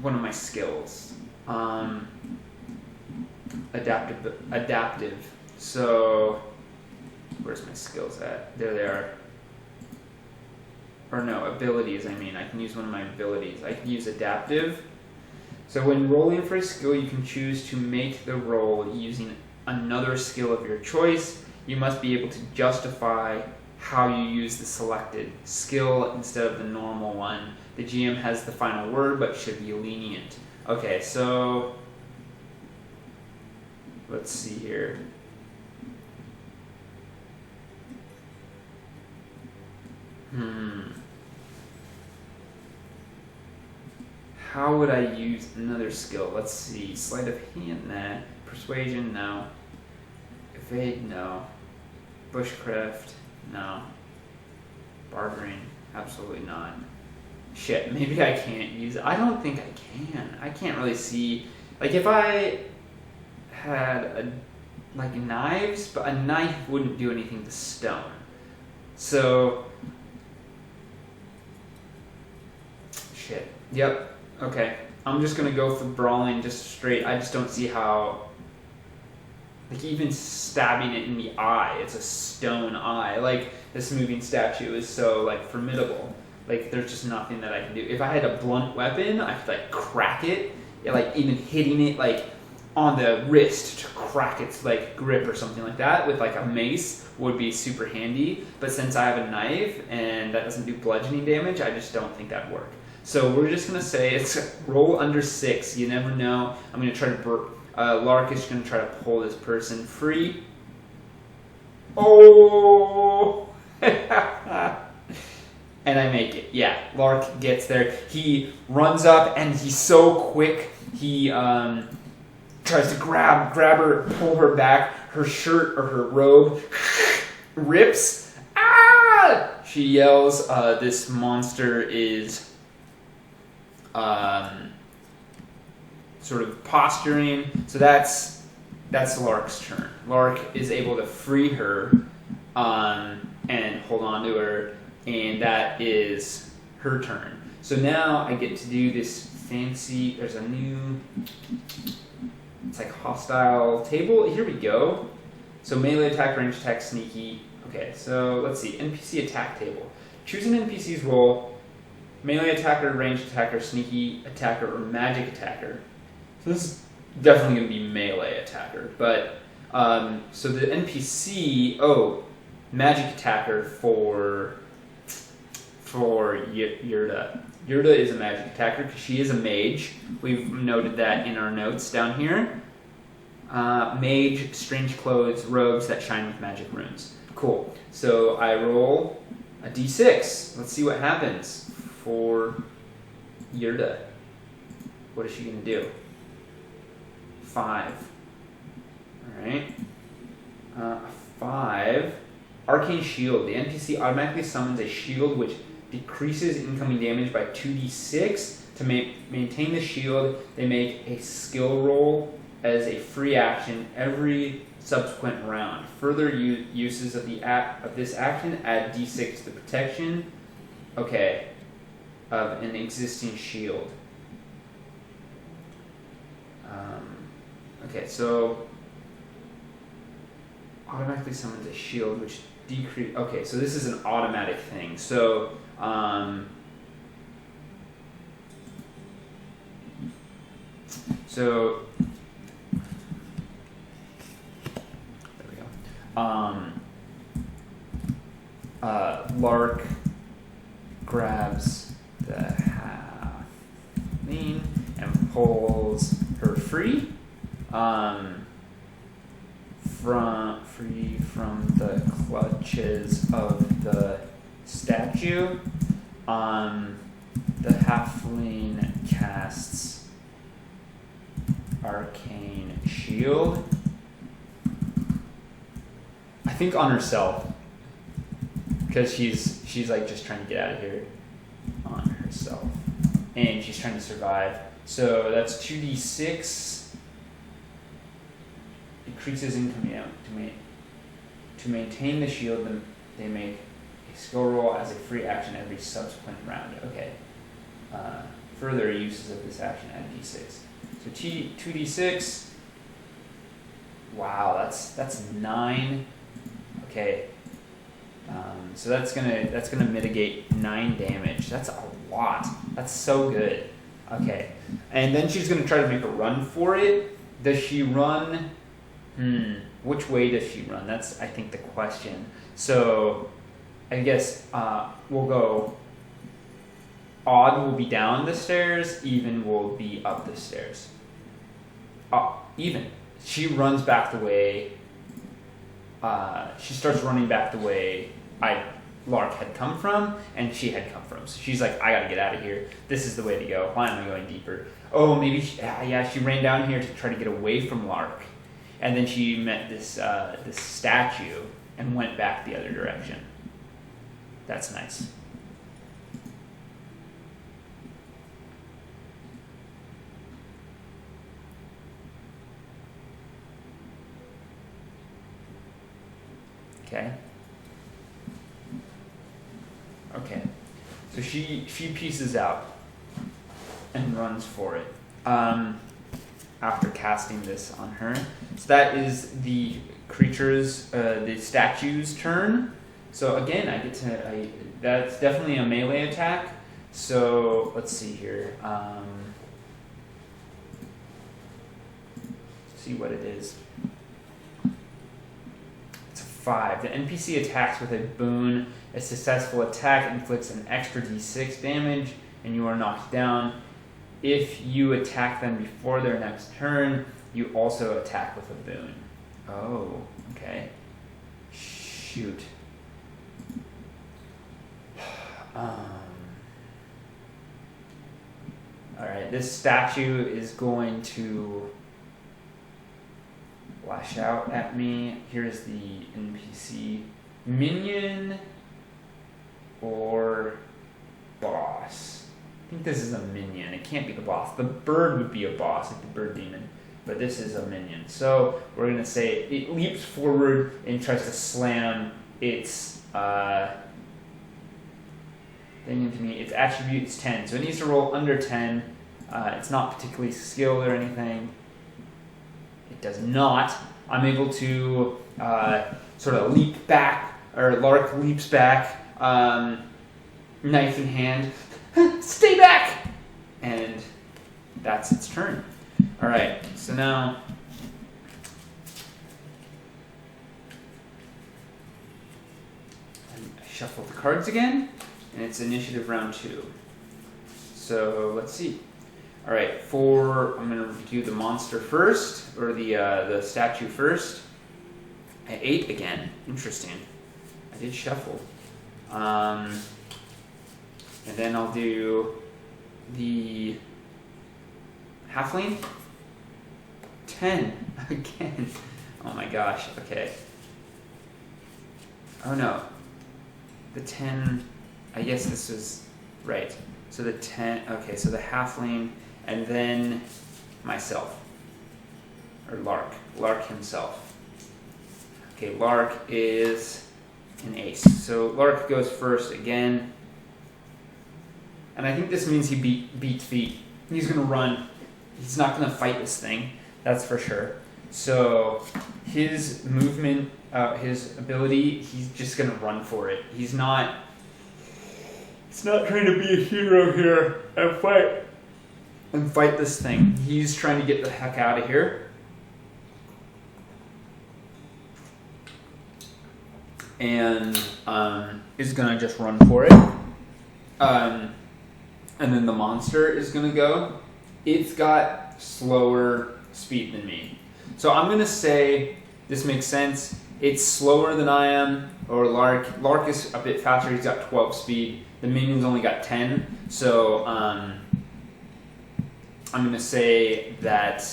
one of my skills, adaptive. So where's my skills at? There they are. Or no, abilities. I can use one of my abilities. I can use adaptive. So when rolling for a skill, you can choose to make the roll using another skill of your choice. You must be able to justify how you use the selected skill instead of the normal one. The GM has the final word, but should be lenient. Okay, so let's see here. How would I use another skill? Let's see. Sleight of hand, nah. Persuasion, no. Evade, no. Bushcraft, no. Bartering, absolutely not. Shit, maybe I can't use it. I don't think I can. I can't really see. Like if I had knives, but a knife wouldn't do anything to stone. So, shit. Yep. Okay. I'm just gonna go for brawling just straight. I just don't see how. Like even stabbing it in the eye, it's a stone eye. Like this moving statue is so like formidable. Like there's just nothing that I can do. If I had a blunt weapon, I could like crack it. Yeah, like even hitting it like on the wrist to crack its like grip or something like that with like a mace would be super handy. But since I have a knife and that doesn't do bludgeoning damage, I just don't think that'd work. So we're just gonna say it's roll under 6. You never know. I'm gonna try to. Lark is gonna try to pull this person free. Oh! And I make it. Yeah, Lark gets there. He runs up and he's so quick. He tries to grab her, pull her back. Her shirt or her robe rips. Ah! She yells. This monster is sort of posturing. So that's Lark's turn. Lark is able to free her and hold on to her. And that is her turn. So now I get to do this fancy, there's a new, it's like hostile table. Here we go. So melee attack, range attack, sneaky. Okay, so let's see, NPC attack table. Choose an NPC's role, melee attacker, ranged attacker, sneaky attacker, or magic attacker. So this is definitely going to be melee attacker, but So the NPC, magic attacker for Yurda. Yurda is a magic attacker because she is a mage. We've noted that in our notes down here. Mage, strange clothes, robes that shine with magic runes. Cool. So I roll a d6. Let's see what happens for Yurda. What is she going to do? 5. Alright. 5. Arcane Shield. The NPC automatically summons a shield which decreases incoming damage by 2d6. To maintain the shield, they make a skill roll as a free action every subsequent round. Further uses of this action add d6 to the protection of an existing shield. So automatically summons a shield which decrease. Okay, so this is an automatic thing. So there we go. Lark grabs the Halfling and pulls her free. Free from the clutches of the statue. The Halfling casts Arcane Shield. I think on herself, because she's like just trying to get out of here on herself, and she's trying to survive. So that's 2d6. Decreases incoming damage. To maintain the shield, they make a skill roll as a free action every subsequent round. Okay. Further uses of this action add d6. So 2d6. Wow, that's 9. Okay. So that's gonna mitigate 9 damage. That's a lot. That's so good. Okay. And then she's gonna try to make a run for it. Does she run? Which way does she run? That's, I think, the question. So, I guess we'll go odd will be down the stairs, even will be up the stairs. Even. She runs back the way, she starts running back the way Lark had come from, and she had come from. So she's like, I gotta get out of here. This is the way to go. Why am I going deeper? Oh, maybe, she ran down here to try to get away from Lark. And then she met this statue and went back the other direction. That's nice. Okay. So she pieces out and runs for it. After casting this on her. So that is the creature's, the statue's turn. So again, that's definitely a melee attack. So let's see here. See what it is. It's a 5. The NPC attacks with a boon. A successful attack inflicts an extra d6 damage, and you are knocked down. If you attack them before their next turn, you also attack with a boon. Oh, okay. Shoot. Alright, this statue is going to lash out at me. Here's the NPC. Minion or boss? I think this is a minion. It can't be the boss. The bird would be a boss, like the bird demon. But this is a minion. So we're going to say it leaps forward and tries to slam its thing into me. Its attribute is 10. So it needs to roll under 10. It's not particularly skilled or anything. It does not. I'm able to sort of leap back, or Lark leaps back, knife in hand. Stay back! And that's its turn. Alright, so now shuffle the cards again, and it's initiative round 2. So let's see. All right, I'm gonna do the monster first, or the statue first. At 8 again. Interesting. I did shuffle. And then I'll do the halfling. 10 again. Oh my gosh. Okay. Oh no. The 10. I guess this was right. So the 10. Okay. So the halfling, and then myself, or Lark. Lark himself. Okay, Lark is an ace. So Lark goes first again. And I think this means he beats feet. He's going to run. He's not going to fight this thing. That's for sure. So his movement, his ability, he's just going to run for it. He's not trying to be a hero here and fight this thing. He's trying to get the heck out of here. And is going to just run for it. And then the monster is going to go. It's got slower speed than me. So I'm going to say, this makes sense, it's slower than I am, or Lark. Lark is a bit faster, he's got 12 speed. The minion's only got 10. So I'm going to say that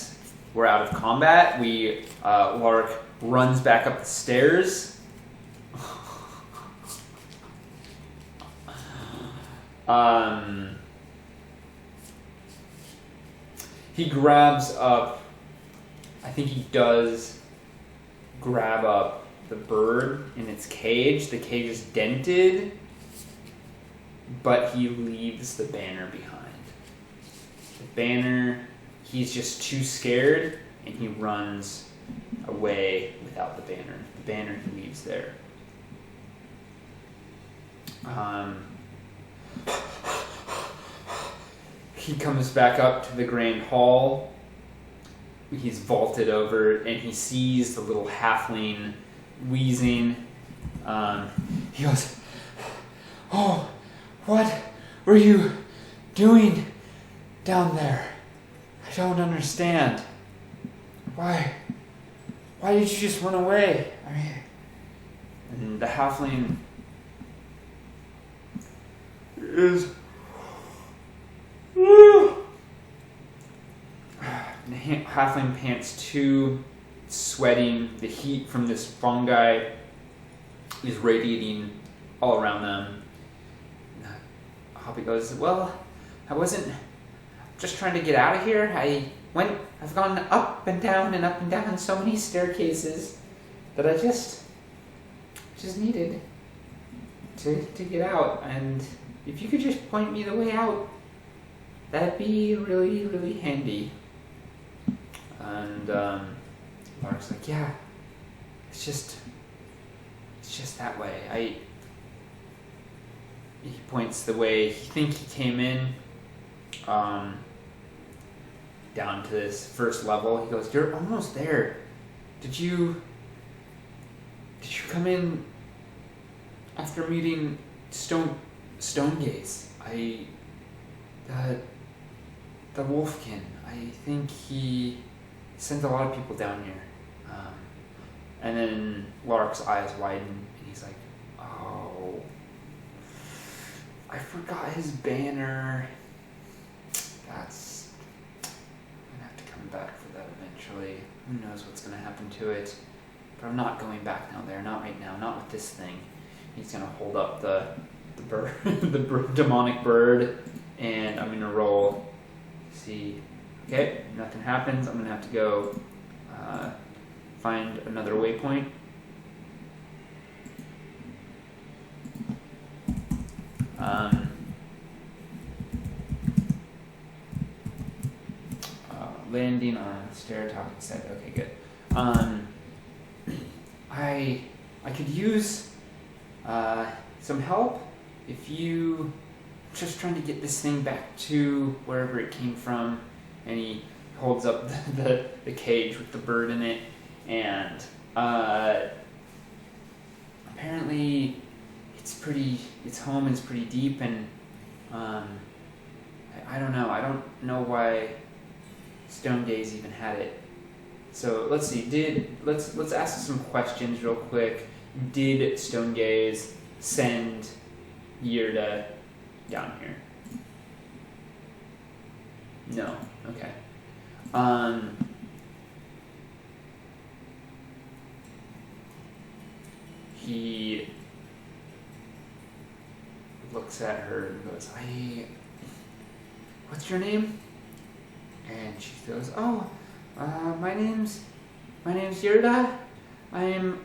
we're out of combat. Lark runs back up the stairs. He grabs up, I think he does grab up the bird in its cage. The cage is dented, but he leaves the banner behind. The banner, he's just too scared, and he runs away without the banner. The banner he leaves there. He comes back up to the Grand Hall. He's vaulted over, and he sees the little halfling wheezing. He goes, "Oh, what were you doing down there? I don't understand. Why did you just run away?" And the halfling is halfling pants too, sweating. The heat from this fungi is radiating all around them. Hoppy goes, "Well, I wasn't just trying to get out of here. I've gone up and down so many staircases that I just needed to get out. And if you could just point me the way out, that'd be really, really handy." And Lark's like, "Yeah, it's just that way." He points the way he thinks he came in, down to this first level. He goes, "You're almost there. Did you come in after meeting Stonegaze? The Wolfkin. I think he sent a lot of people down here." And then Lark's eyes widen, and he's like, "Oh, I forgot his banner. I'm gonna have to come back for that eventually. Who knows what's gonna happen to it? But I'm not going back down there. Not right now. Not with this thing." He's gonna hold up the bird, demonic bird, and I'm gonna roll. See, okay, nothing happens. I'm gonna have to go find another waypoint. Landing on a stair top instead. Okay, good. I could use some help if you just trying to get this thing back to wherever it came from. And he holds up the cage with the bird in it, and apparently its home is pretty deep, and I don't know. I don't know why Stone Gaze even had it. So let's see. Let's ask some questions real quick. Did Stone Gaze send Yirda down here? No. Okay. He looks at her and goes, what's your name? And she goes, my name's Yirda. I'm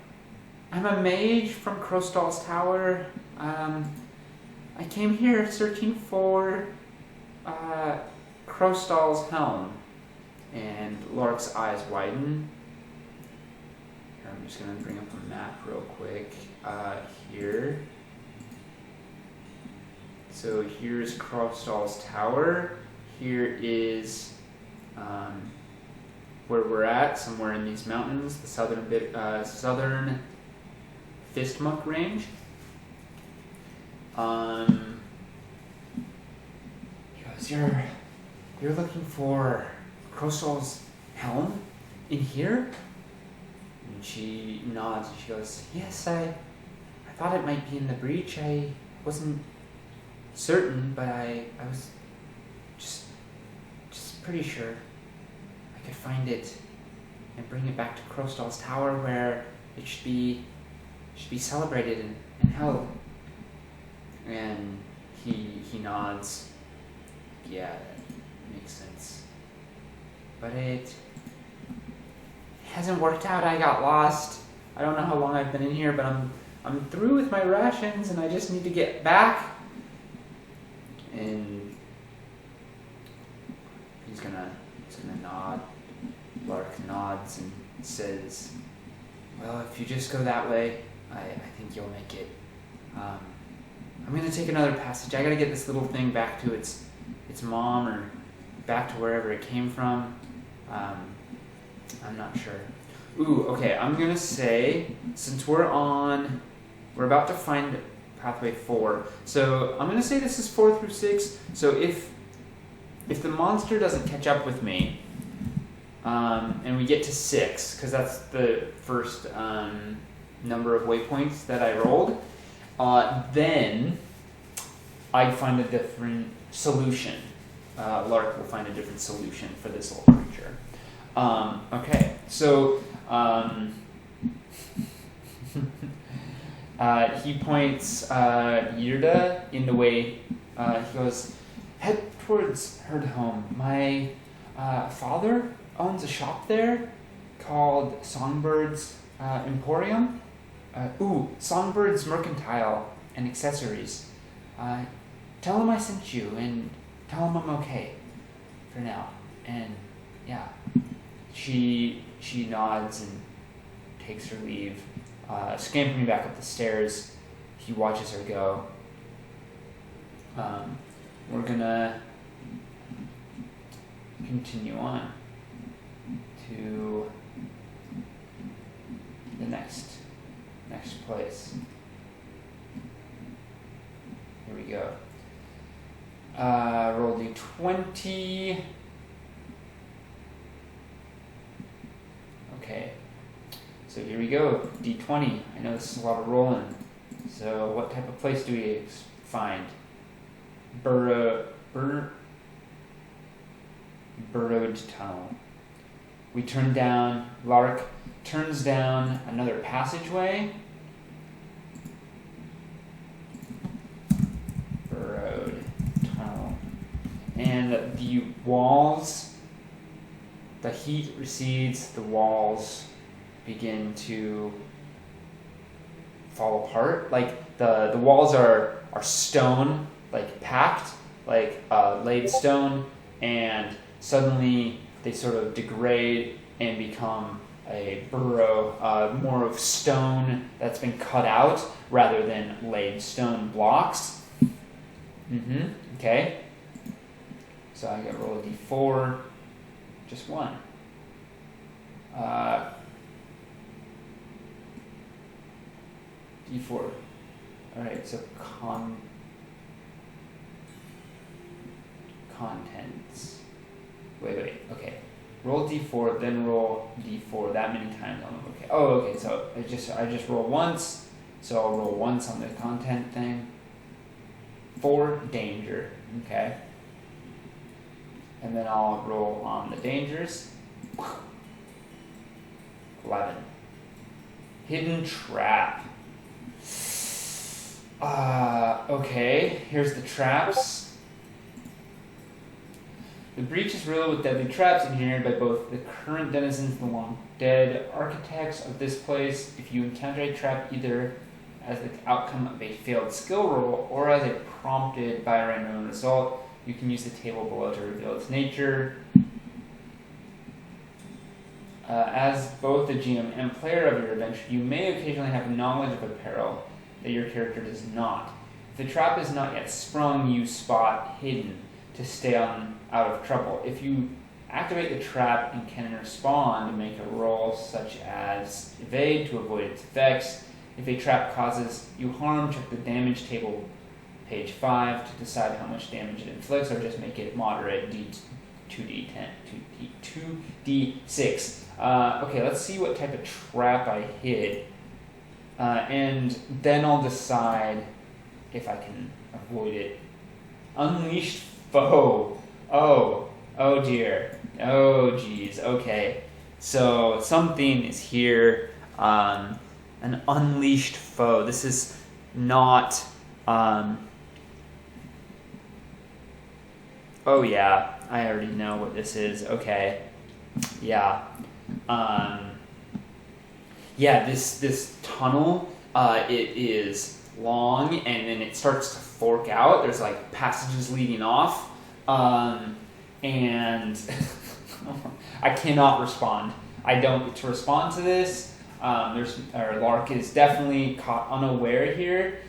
a mage from Crowstall's Tower. I came here searching for Crowstall's helm. And Lark's eyes widen. Here, I'm just gonna bring up a map real quick. Here. So here's Crowstall's Tower. Here is where we're at, somewhere in these mountains, the southern Fistmuck range. He goes, you're looking for Crowstall's helm in here? And she nods and she goes, yes, I thought it might be in the breach. I wasn't certain, but I was just pretty sure I could find it and bring it back to Crowstall's Tower, where it should be celebrated and held. And he nods. Yeah, that makes sense. But it hasn't worked out. I got lost. I don't know how long I've been in here, but I'm through with my rations and I just need to get back. And he's gonna nod. Lark nods and says, well, if you just go that way, I think you'll make it. I'm gonna take another passage. I gotta get this little thing back to its mom, or back to wherever it came from. I'm not sure. Ooh, okay, I'm gonna say, since we're about to find pathway 4, so I'm gonna say this is 4 through 6, so if the monster doesn't catch up with me, and we get to 6, because that's the first number of waypoints that I rolled, then I'd find a different solution. Lark will find a different solution for this little creature. Okay, so he points Yirda in the way. He goes, head towards her home. My father owns a shop there called Songbird's Emporium. Songbird's Mercantile and Accessories. Tell him I sent you, and tell him I'm okay for now. And yeah, she nods and takes her leave. Scampering back up the stairs, he watches her go. We're gonna continue on to the next place. Here we go. Roll D20. Okay. So here we go. D20. I know this is a lot of rolling. So what type of place do we find? Burrowed tunnel. We turn down. Lark turns down another passageway. Burrowed tunnel. And the walls, the heat recedes, the walls begin to fall apart. Like the walls are stone, like packed, like laid stone, and suddenly they sort of degrade and become a burrow, more of stone that's been cut out rather than laid stone blocks. Okay. So I got to roll a d4, just one. D4. Alright, so contents. Wait, okay. Roll d4, then roll d4 that many times. Okay. Oh, okay, so I just roll once, so I'll roll once on the content thing. 4 danger, okay. And then I'll roll on the dangers. 11. Hidden trap. Okay, here's the traps. The breach is riddled with deadly traps engineered by both the current denizens and the long dead architects of this place. If you encounter a trap either as the outcome of a failed skill roll or as a prompted by a random result, you can use the table below to reveal its nature. As both the GM and player of your adventure, you may occasionally have knowledge of a peril that your character does not. If the trap is not yet sprung, you spot hidden to stay out of trouble. If you activate the trap and can respond, make a roll such as evade to avoid its effects. If a trap causes you harm, check the damage table, page 5, to decide how much damage it inflicts, or just make it moderate, 2d10, 2d6. Okay, let's see what type of trap I hid. And then I'll decide if I can avoid it. Unleashed foe. Oh dear. Oh geez. Okay. So something is here. An unleashed foe. This is not. Oh yeah. I already know what this is. Okay. Yeah. Yeah. This tunnel. It is long, and then it starts to fork out. There's like passages leading off. And I cannot respond. I don't get to respond to this. Lark is definitely caught unaware here.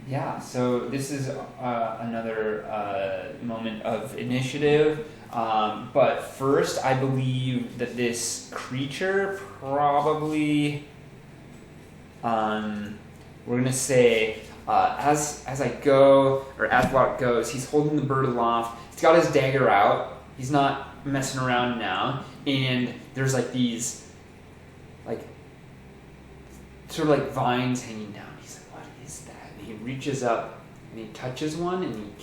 Yeah, so this is another moment of initiative. But first, I believe that this creature probably, we're going to say, as I go, or as Lark goes, he's holding the bird aloft. He's got his dagger out. He's not messing around now. And there's like these, like, sort of like vines hanging down. He's like, what is that? And he reaches up and he touches one, and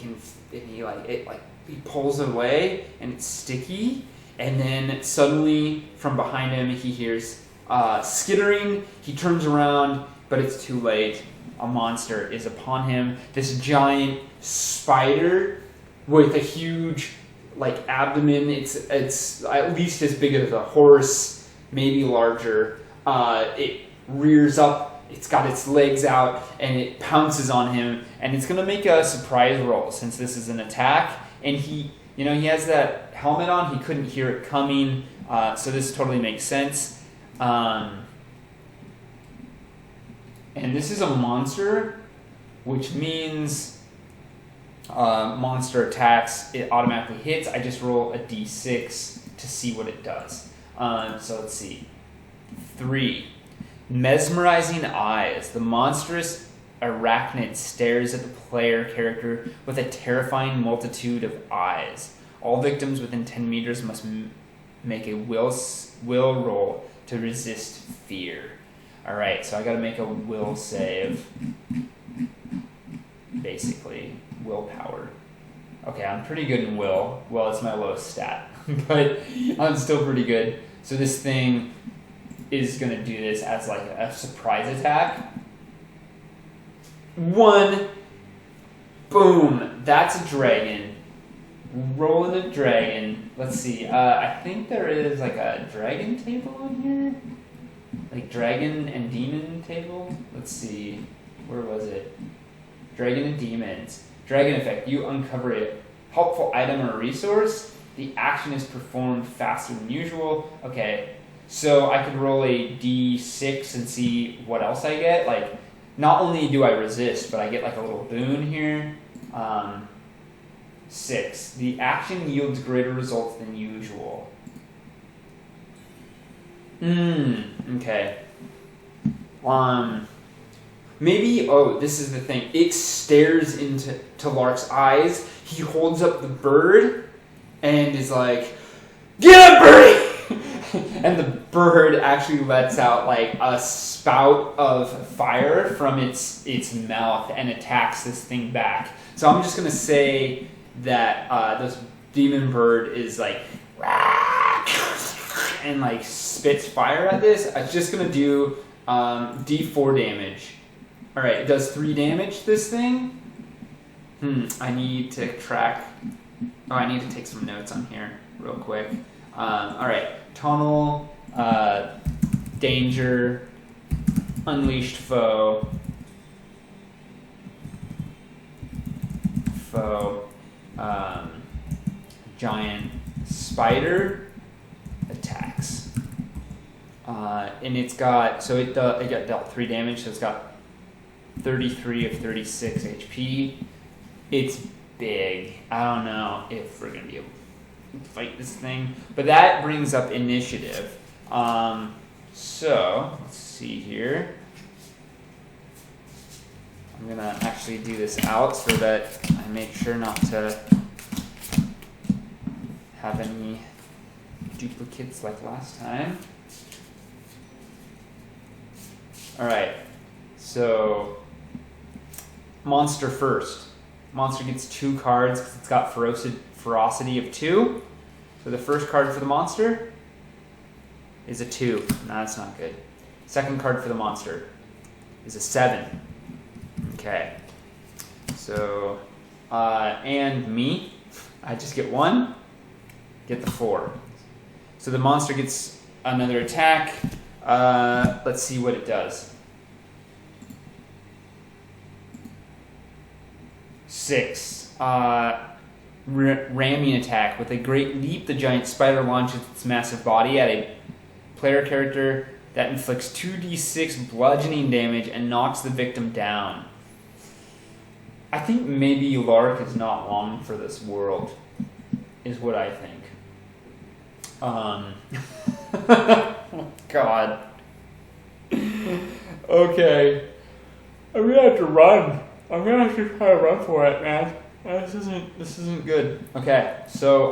he pulls it away, and it's sticky. And then suddenly from behind him he hears skittering. He turns around, but it's too late. A monster is upon him. This giant spider with a huge, like, abdomen. It's at least as big as a horse, maybe larger. It rears up. It's got its legs out, and it pounces on him. And it's gonna make a surprise roll since this is an attack. And he has that helmet on. He couldn't hear it coming, so this totally makes sense. And this is a monster, which means monster attacks, it automatically hits. I just roll a d6 to see what it does. So let's see. 3. Mesmerizing eyes. The monstrous arachnid stares at the player character with a terrifying multitude of eyes. All victims within 10 meters must make a will roll to resist fear. Alright, so I gotta make a will save. Basically, willpower. Okay, I'm pretty good in will. Well, it's my lowest stat, but I'm still pretty good. So this thing is gonna do this as like a surprise attack. 1. Boom. That's a dragon. Rolling a dragon. Let's see. I think there is like a dragon table in here. Like dragon and demon table. Let's see. Where was it? Dragon and demons. Dragon effect. You uncover a helpful item or resource. The action is performed faster than usual. Okay. So I could roll a d6 and see what else I get. Like, not only do I resist, but I get like a little boon here. 6. The action yields greater results than usual. Okay. Maybe, this is the thing. It stares into Lark's eyes. He holds up the bird and is like, "Get up, birdie!" And the bird actually lets out like a spout of fire from its mouth and attacks this thing back. So I'm just going to say that this demon bird is like, and like spits fire at this. It's just going to do D4 damage. All right, it does 3 damage, this thing. I need to track. Oh, I need to take some notes on here real quick. All right, tunnel, danger, unleashed foe, giant spider attacks. And it's got, so it got dealt 3 damage, so it's got 33 of 36 HP. It's big. I don't know if we're going to be able to fight this thing. But that brings up initiative. So, let's see here. I'm going to actually do this out so that I make sure not to have any duplicates like last time. Alright, so monster first. Monster gets 2 cards because it's got ferocity of 2. So the first card for the monster is a 2. No, that's not good. Second card for the monster is a 7. Okay. So, and me, I just get 1, get the 4. So the monster gets another attack. Let's see what it does. 6. Ramming attack. With a great leap, the giant spider launches its massive body at a player character that inflicts 2d6 bludgeoning damage and knocks the victim down. I think maybe Lark is not long for this world, is what I think. Oh, God. Okay. I'm gonna have to run. I'm gonna have to try to run for it, man. This isn't good. Okay, so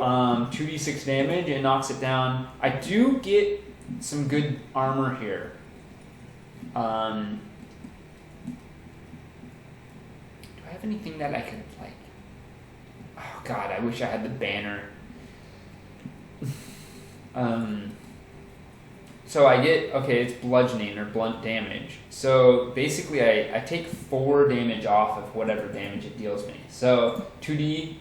2d6 damage, it knocks it down. I do get some good armor here. Do I have anything that I could like? Oh God, I wish I had the banner. So I get, okay, it's bludgeoning or blunt damage. So basically I take 4 damage off of whatever damage it deals me. So 2d,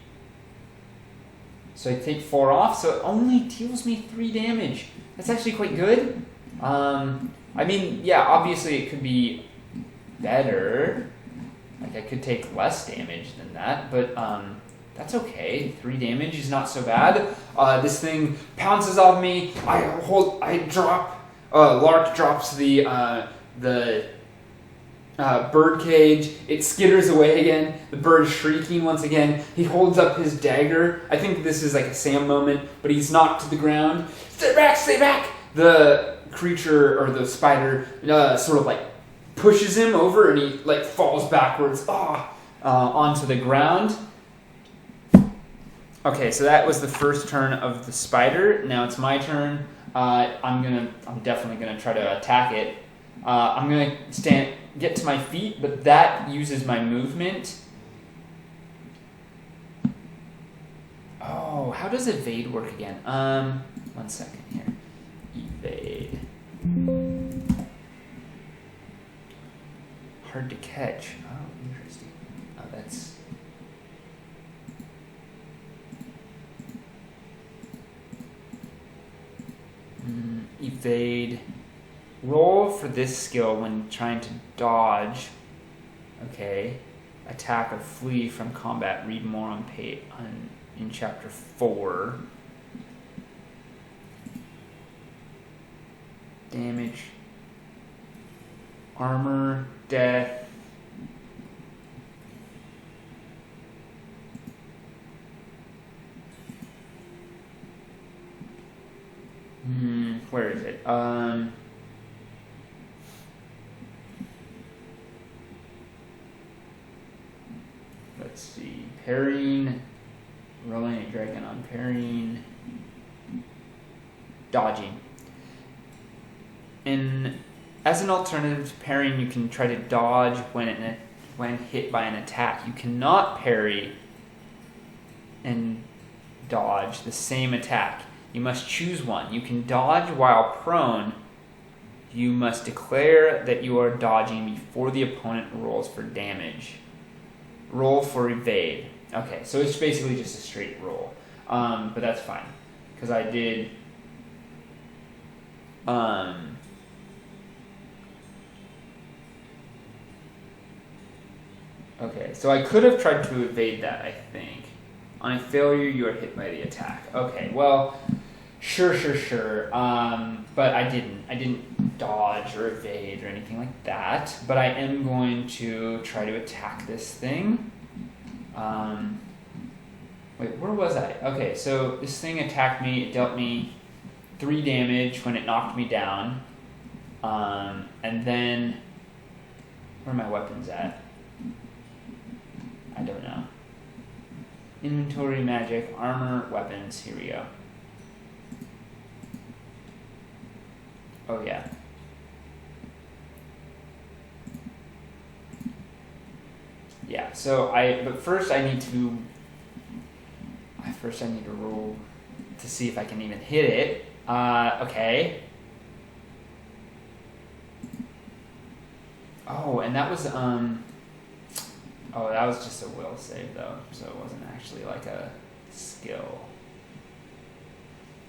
so I take 4 off, so it only deals me 3 damage. That's actually quite good. I mean, yeah, obviously it could be better. Like I could take less damage than that, but that's okay. 3 damage is not so bad. This thing pounces off me. I drop. Lark drops the bird cage. It skitters away again. The bird is shrieking once again. He holds up his dagger. I think this is like a Sam moment, but he's knocked to the ground. Stay back! Stay back! The creature or the spider sort of like pushes him over, and he like falls backwards onto the ground. Okay, so that was the first turn of the spider. Now it's my turn. I'm definitely gonna try to attack it. I'm gonna get to my feet, but that uses my movement. Oh, how does evade work again? 1 second here. Evade. Hard to catch. Oh, interesting. Oh, that's. Evade. Roll for this skill when trying to dodge. Okay. Attack or flee from combat. Read more in chapter 4. Damage. Armor. Death. Where is it? Let's see. Parrying. Rolling a dragon on parrying. Dodging. As an alternative to parrying, you can try to dodge when hit by an attack. You cannot parry and dodge the same attack. You must choose one. You can dodge while prone. You must declare that you are dodging before the opponent rolls for damage. Roll for evade. Okay, so it's basically just a straight roll. But that's fine. Because I did... Okay, so I could have tried to evade that, I think. On a failure, you are hit by the attack. Okay, well, sure. But I didn't dodge or evade or anything like that. But I am going to try to attack this thing. Wait, where was I? Okay, so this thing attacked me. It dealt me 3 damage when it knocked me down. And then, where are my weapons at? I don't know. Inventory, magic, armor, weapons. Here we go. Oh yeah. Yeah. So but first I need to roll to see if I can even hit it. Okay. Oh, and that was Oh, that was just a will save, though, so it wasn't actually like a skill.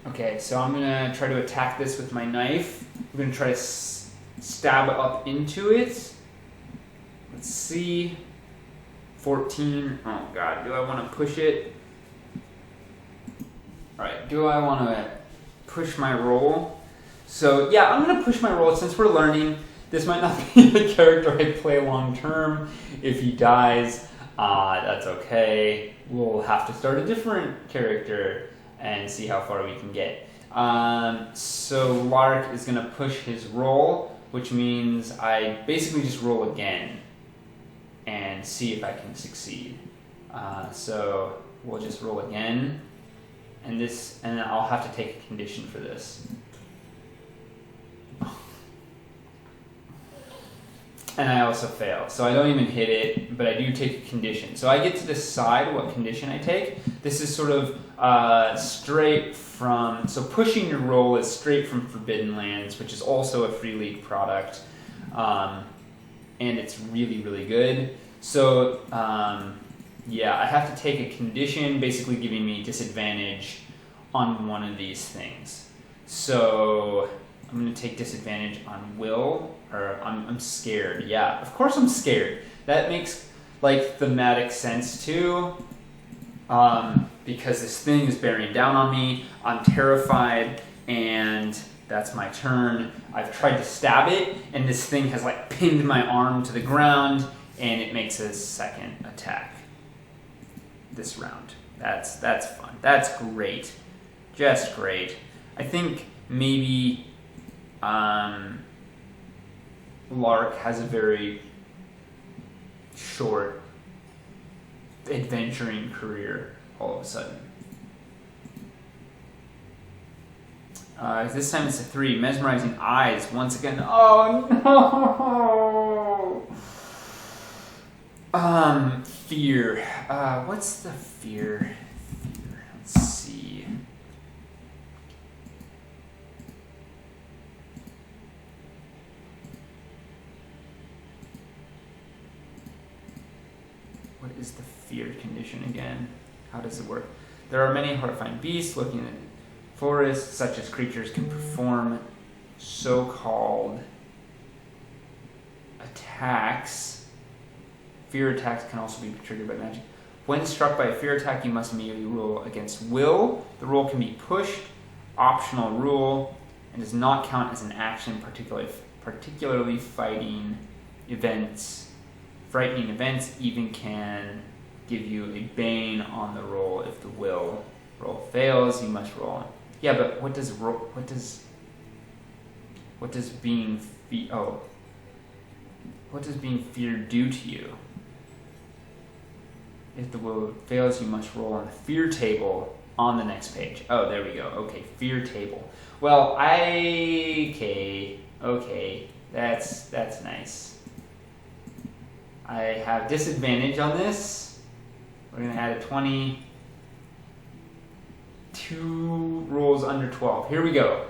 Okay, so I'm going to try to attack this with my knife. I'm going to try to stab up into it. Let's see. 14. Oh, God. Do I want to push it? Alright, do I want to push my roll? So, yeah, I'm going to push my roll since we're learning. This might not be the character I play long term. If he dies, that's okay. We'll have to start a different character and see how far we can get. So Lark is going to push his roll, which means I basically just roll again and see if I can succeed. So we'll just roll again, and I'll have to take a condition for this. And I also fail. So I don't even hit it, but I do take a condition. So I get to decide what condition I take. This is sort of straight from... So pushing your roll is straight from Forbidden Lands, which is also a Free League product. And it's really, really good. So, yeah, I have to take a condition, basically giving me disadvantage on one of these things. So I'm going to take disadvantage on will... Or I'm scared. Yeah, of course I'm scared. That makes like thematic sense too. Because this thing is bearing down on me. I'm terrified, and that's my turn. I've tried to stab it, and this thing has like pinned my arm to the ground, and it makes a second attack this round. That's fun. That's great. Just great. I think maybe Lark has a very short adventuring career all of a sudden. This time it's a 3. Mesmerizing eyes once again. Oh no! Fear. What's the fear? Let's see. What is the fear condition again? How does it work? There are many horrifying beasts looking in forests, such as creatures can perform so-called attacks. Fear attacks can also be triggered by magic. When struck by a fear attack, you must immediately roll against will. The roll can be pushed, optional rule, and does not count as an action, particularly frightening events even can give you a bane on the roll. If the will roll fails, you must roll. Yeah, but what does What does being what does being feared do to you? If the will fails, you must roll on the fear table on the next page. Oh, there we go. Okay, fear table. Well, okay, that's nice. I have disadvantage on this. We're gonna add a 20. 2 rolls under 12. Here we go.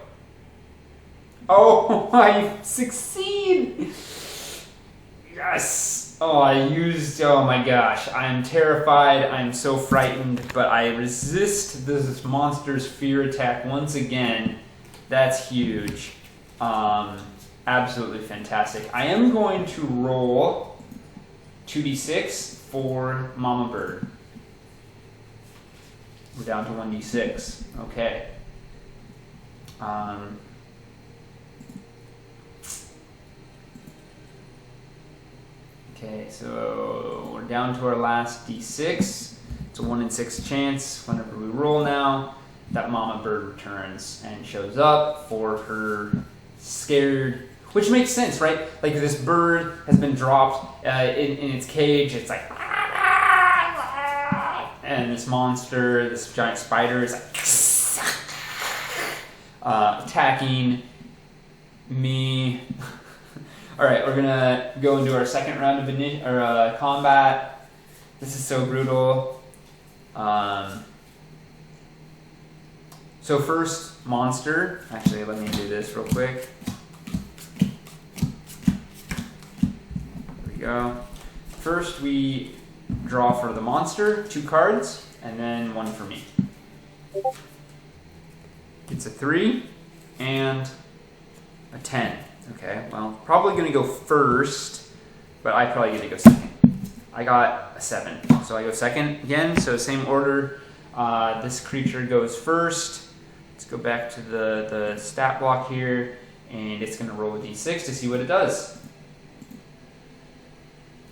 Oh, I succeed! Yes! Oh, oh my gosh. I'm terrified. I'm so frightened, but I resist this monster's fear attack once again. That's huge. Absolutely fantastic. I am going to roll 2d6 for Mama Bird. We're down to 1d6. Okay. Okay, so we're down to our last d6. It's a 1 in 6 chance. Whenever we roll now, that Mama Bird returns and shows up for her scared, which makes sense, right? Like this bird has been dropped in its cage. It's like, and this monster, this giant spider is like attacking me. All right, we're gonna go into our second round of combat. This is so brutal. So first, monster. Actually, let me do this real quick. There we go. First, we draw for the monster 2 cards, and then 1 for me. It's a 3 and a 10. Okay, well, probably going to go first, but I probably get to go second. I got a 7, so I go second again, so same order. This creature goes first. Let's go back to the stat block here, and it's going to roll a d6 to see what it does.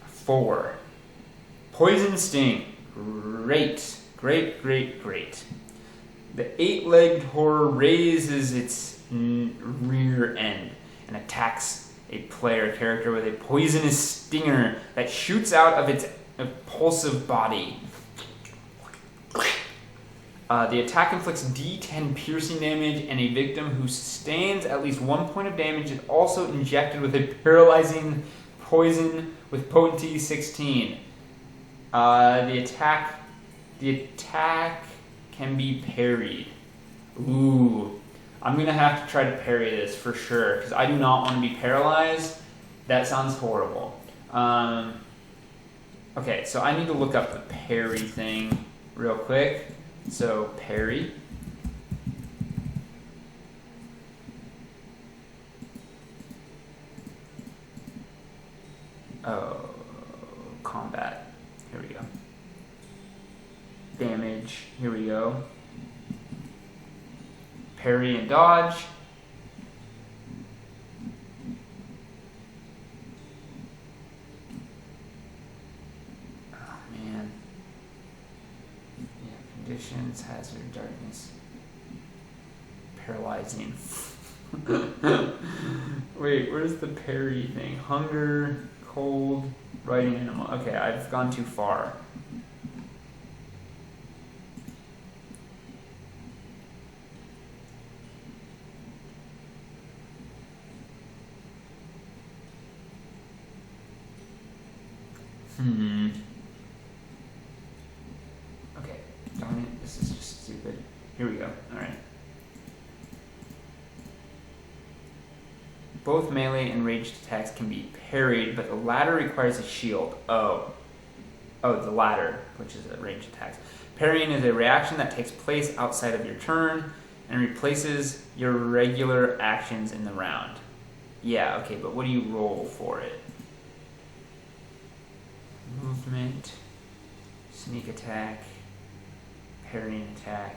4. Poison Sting. Great. Great. The 8-legged horror raises its rear end and attacks a player character with a poisonous stinger that shoots out of its impulsive body. The attack inflicts d10 piercing damage, and a victim who sustains at least 1 point of damage is also injected with a paralyzing poison with potency 16. The attack can be parried. Ooh. I'm going to have to try to parry this for sure, because I do not want to be paralyzed. That sounds horrible. Okay, so I need to look up the parry thing real quick. So, parry. Oh, combat. Here we go. Damage. Here we go. Parry and dodge. Oh man. Yeah, conditions, hazard, darkness. Paralyzing. Wait, where's the parry thing? Hunger, cold, riding animal. Okay, I've gone too far. Okay, darn it, this is just stupid. Here we go, alright. Both melee and ranged attacks can be parried, but the latter requires a shield. Oh, the latter, which is a ranged attack. Parrying is a reaction that takes place outside of your turn and replaces your regular actions in the round. Yeah, okay, but what do you roll for it? Movement, sneak attack, parrying attack,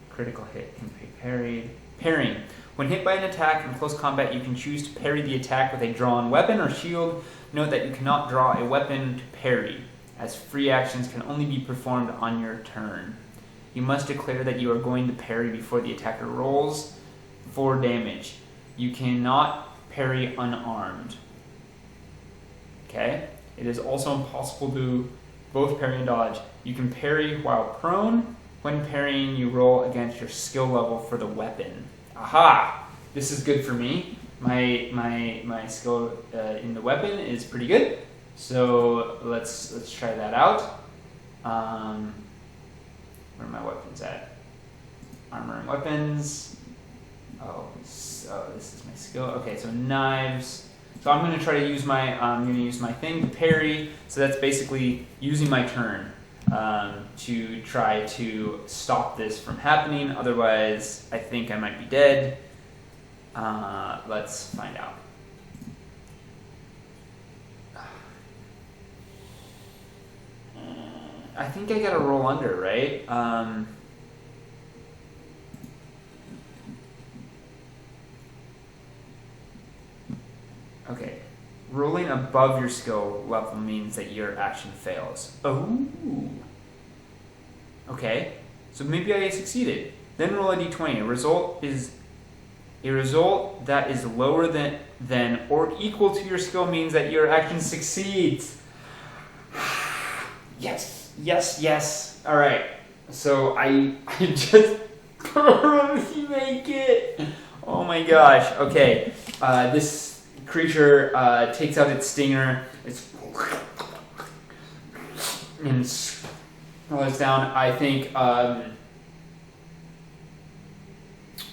critical hit can be parried. Parrying. When hit by an attack in close combat, you can choose to parry the attack with a drawn weapon or shield. Note that you cannot draw a weapon to parry, as free actions can only be performed on your turn. You must declare that you are going to parry before the attacker rolls. 4 damage. You cannot parry unarmed. Okay? It is also impossible to both parry and dodge. You can parry while prone. When parrying, you roll against your skill level for the weapon. Aha! This is good for me. My skill in the weapon is pretty good. So let's try that out. Where are my weapons at? Armor and weapons. Oh, this is my skill. Okay, so knives. So I'm gonna try to use my thing to parry. So that's basically using my turn to try to stop this from happening. Otherwise, I think I might be dead. Let's find out. I think I gotta roll under, right? Okay. Rolling above your skill level means that your action fails. Oh. Okay. So maybe I succeeded. Then roll a d20. A result that is lower than or equal to your skill means that your action succeeds. Yes. All right. So I just barely make it. Oh my gosh. Okay. This creature takes out its stinger. And slows down. I think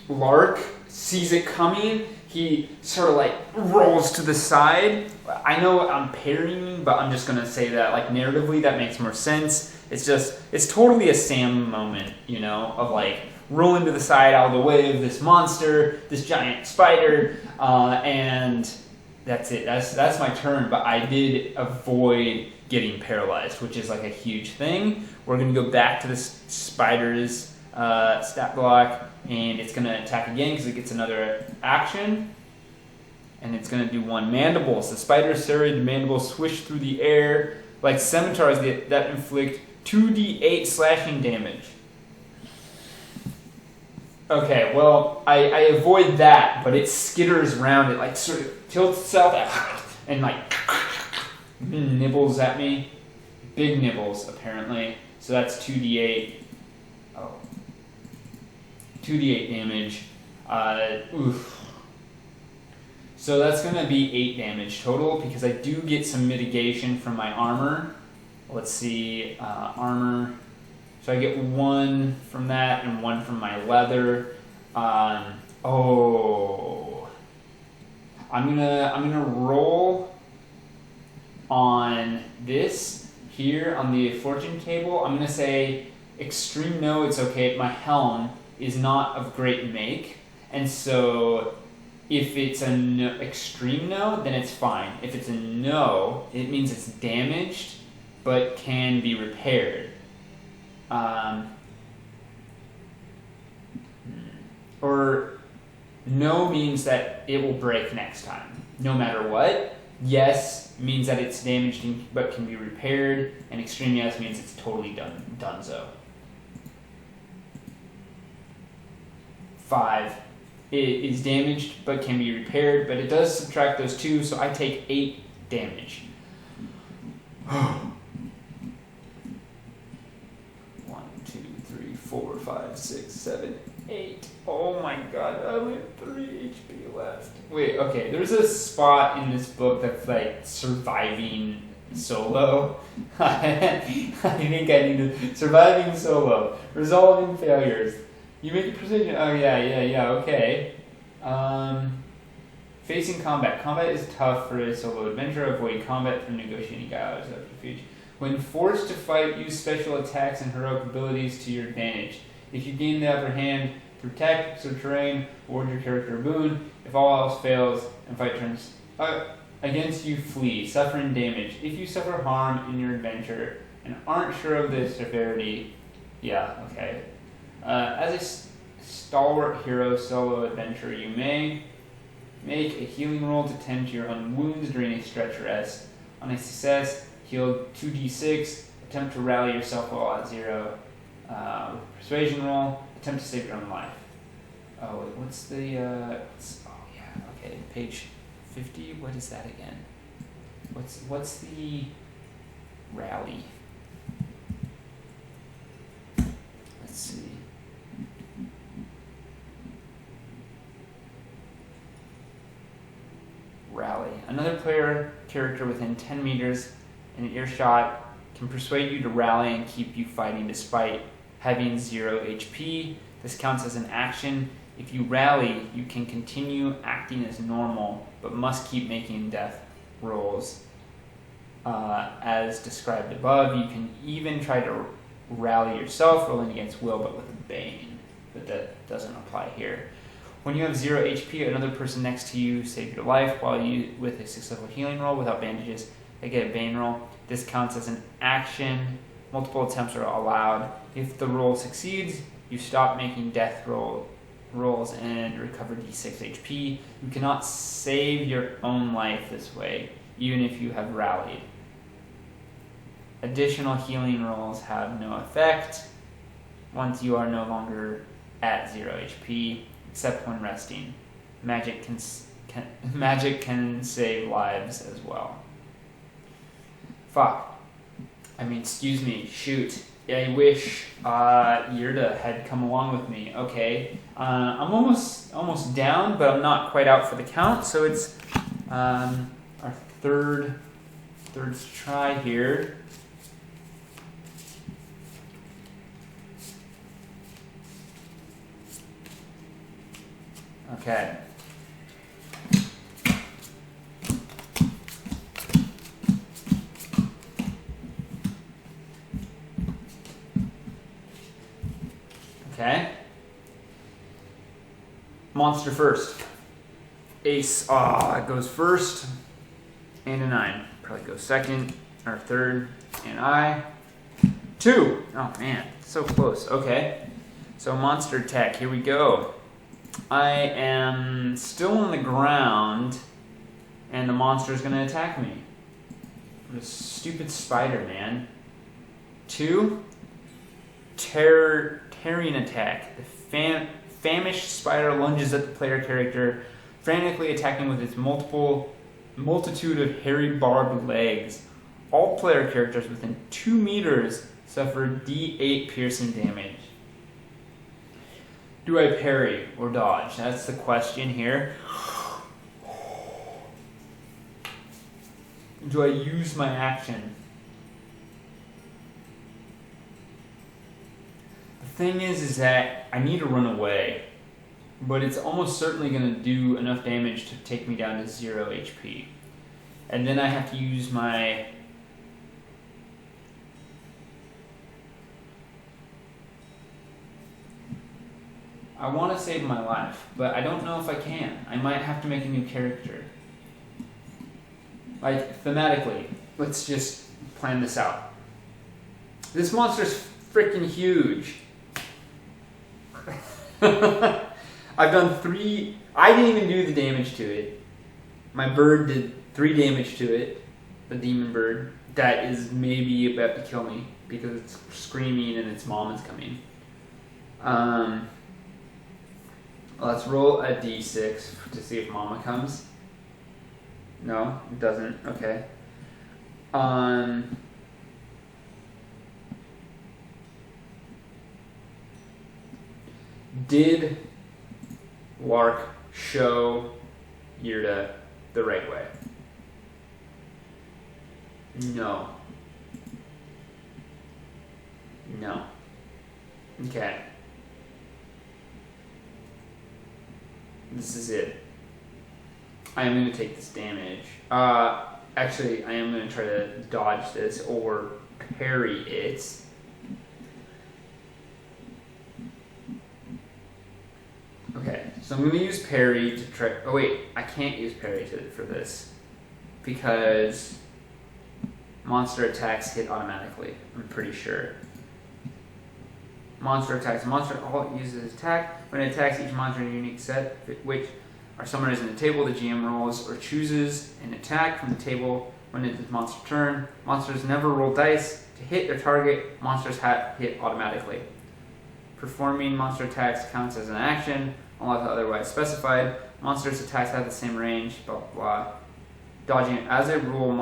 Lark sees it coming. He sort of like rolls to the side. I know I'm parrying, but I'm just gonna say that like narratively that makes more sense. It's totally a Sam moment, you know, of like rolling to the side out of the way of this monster, this giant spider, and that's it. That's my turn. But I did avoid getting paralyzed, which is like a huge thing. We're gonna go back to this spider's stat block, and it's going to attack again because it gets another action, and it's going to do 1 mandibles. The spider's serrated mandibles swish through the air like scimitars that inflict 2d8 slashing damage. Okay, well, I avoid that, but it skitters around. It like sort of tilts itself and like nibbles at me. Big nibbles, apparently. So that's 2d8. 2d8 damage. Oof. So that's going to be 8 damage total because I do get some mitigation from my armor. Let's see, armor. So I get 1 from that and 1 from my leather. I'm gonna roll on this here on the fortune table. I'm gonna say extreme no, it's okay. My helm is not of great make, and so if it's an extreme no, then it's fine. If it's a no, it means it's damaged but can be repaired. Or no means that it will break next time, no matter what. Yes means that it's damaged but can be repaired, and extreme yes means it's totally donezo. 5. It is damaged but can be repaired, but it does subtract those 2, so I take 8 damage. 1, 2, 3, 4, 5, 6, 7, 8. Oh my god, I only have 3 HP left. Wait, okay, there's a spot in this book that's like surviving solo. I think I need to surviving solo, resolving failures. You make a precision. Oh yeah. Okay. Facing combat. Combat is tough for a solo adventurer. Avoid combat through negotiating guides of refuge. When forced to fight, use special attacks and heroic abilities to your advantage. If you gain the upper hand through tactics or terrain, award your character a boon. If all else fails and fight turns against you, flee, suffering damage. If you suffer harm in your adventure and aren't sure of the severity, yeah, okay. As a stalwart hero solo adventure, you may make a healing roll to tend to your own wounds during a stretch rest. On a success, heal 2d6. Attempt to rally yourself while at 0. Persuasion roll. Attempt to save your own life. Oh, what's the, oh yeah, okay, page 50, what is that again? What's the rally? Let's see. Rally. Another player character within 10 meters in earshot can persuade you to rally and keep you fighting despite having 0 HP. This counts as an action. If you rally, you can continue acting as normal, but must keep making death rolls. As described above, you can even try to rally yourself, rolling against will, but with a Bane. But that doesn't apply here. When you have 0 HP, another person next to you saved your life while you with a successful healing roll without bandages. They get a Bane roll. This counts as an action. Multiple attempts are allowed. If the roll succeeds, you stop making death rolls and recover d6 HP. You cannot save your own life this way, even if you have rallied. Additional healing rolls have no effect once you are no longer at 0 HP, except when resting. Magic can save lives as well. Fuck. I mean, excuse me, shoot. I wish Yurda had come along with me. Okay, I'm almost down, but I'm not quite out for the count. So it's our third try here. Okay. Okay. Monster first. Ace goes first. And a 9. Probably goes second or third. And I. 2. Oh man, so close. Okay. So monster attack. Here we go. I am still on the ground, and the monster is going to attack me. This stupid spider, man. 2. Tearing attack. The famished spider lunges at the player character, frantically attacking with its multitude of hairy barbed legs. All player characters within 2 meters suffer d8 piercing damage. Do I parry or dodge? That's the question here. Do I use my action? The thing is that I need to run away, but it's almost certainly going to do enough damage to take me down to 0 HP. And then I have to use my... I want to save my life, but I don't know if I can. I might have to make a new character. Like, thematically, let's just plan this out. This monster's freaking huge. I've done 3... I didn't even do the damage to it. My bird did 3 damage to it. The demon bird. That is maybe about to kill me because it's screaming and its mom is coming. Let's roll a d6 to see if mama comes. No, it doesn't. Okay. Did Lark show Yurda the right way? No. No. Okay. This is it. I am going to take this damage. Actually, I am going to try to dodge this or parry it. Okay, so I'm going to use parry to try... Oh wait, I can't use parry for this because monster attacks hit automatically, I'm pretty sure. Monster attacks. Monster all uses attack. When it attacks each monster in a unique set, which are summoned in the table, the GM rolls or chooses an attack from the table when it is monster turn. Monsters never roll dice to hit their target. Monsters hit automatically. Performing monster attacks counts as an action. unless otherwise specified. Monsters' attacks have the same range, blah blah blah. Dodging. As a rule, a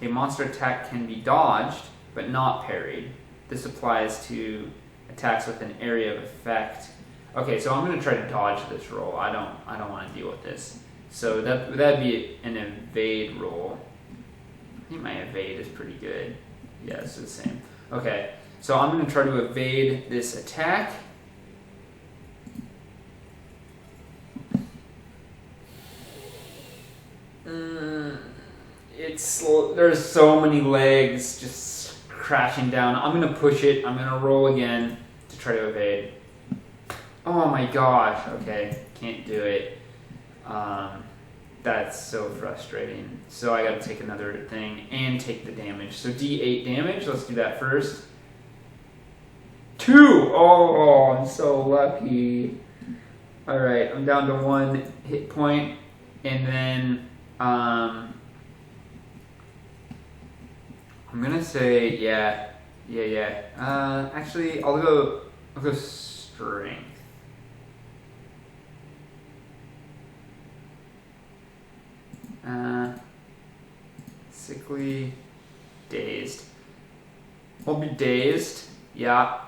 monster attack can be dodged, but not parried. This applies to attacks with an area of effect. Okay, so I'm gonna try to dodge this roll. I don't want to deal with this. So that'd be an evade roll. I think my evade is pretty good. Yeah, it's the same. Okay, so I'm gonna try to evade this attack. There's so many legs just crashing down. I'm gonna push it. I'm gonna roll again to try to evade. Oh my gosh. Okay, can't do it. That's so frustrating. So I gotta take another thing and take the damage. So D8 damage. Let's do that first. 2. Oh, I'm so lucky. All right, I'm down to 1 hit point, and then I'm gonna say yeah. Actually, I'll go strength. Sickly, dazed. I'll be dazed. Yeah,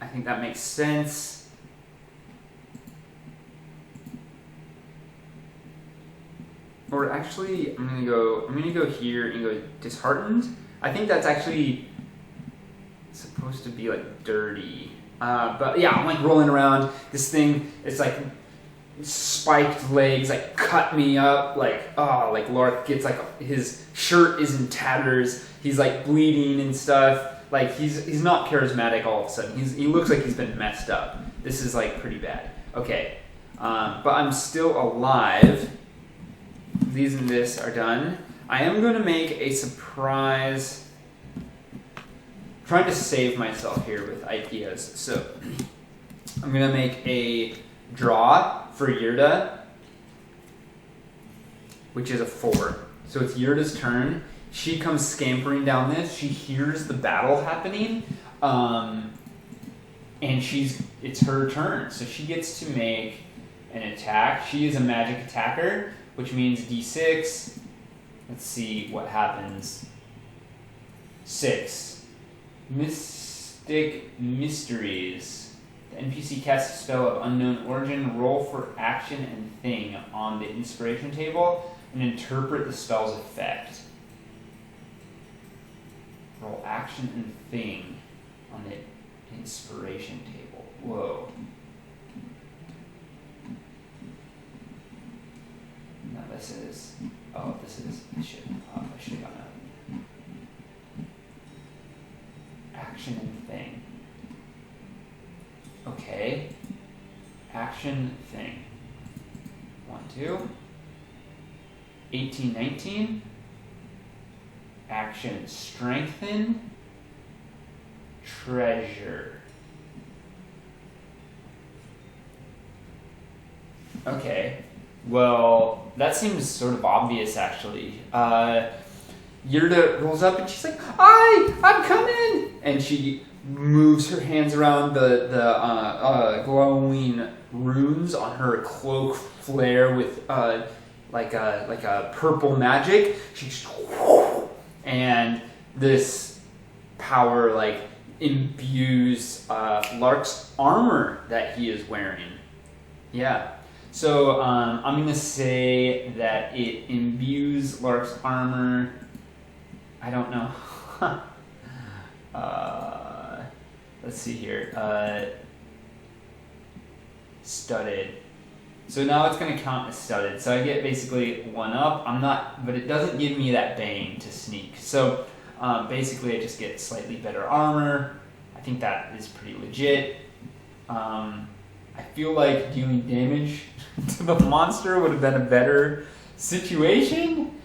I think that makes sense. Or actually, I'm gonna go here and go disheartened. I think that's actually supposed to be like dirty. But yeah, I'm like rolling around. This thing, it's like spiked legs, like cut me up. Like Lark gets like his shirt is in tatters. He's like bleeding and stuff. Like he's not charismatic all of a sudden. He looks like he's been messed up. This is like pretty bad. Okay, but I'm still alive. These and this are done. I am going to make a surprise. I'm trying to save myself here with ideas. So I'm going to make a draw for Yurda, which is a 4. So it's Yurda's turn. She comes scampering down this. She hears the battle happening, and it's her turn. So she gets to make an attack. She is a magic attacker, which means D6. Let's see what happens. 6. Mystic Mysteries. The NPC casts a spell of unknown origin. Roll for action and thing on the inspiration table and interpret the spell's effect. Roll action and thing on the inspiration table. Whoa. No, this is. I should have gotten that. Action and thing. Okay. Action thing. 1, 2. 18, 19. Action strengthen. Treasure. Okay. Well, that seems sort of obvious, actually. Yurda rolls up and she's like, I'm coming! And she moves her hands around the glowing runes on her cloak flare with like a purple magic. She's and this power like imbues Lark's armor that he is wearing. Yeah. So I'm going to say that it imbues Lark's armor. I don't know. Let's see here. Studded. So now it's going to count as studded. So I get basically 1 up. But it doesn't give me that bane to sneak. So basically I just get slightly better armor. I think that is pretty legit. I feel like dealing damage to the monster would have been a better situation,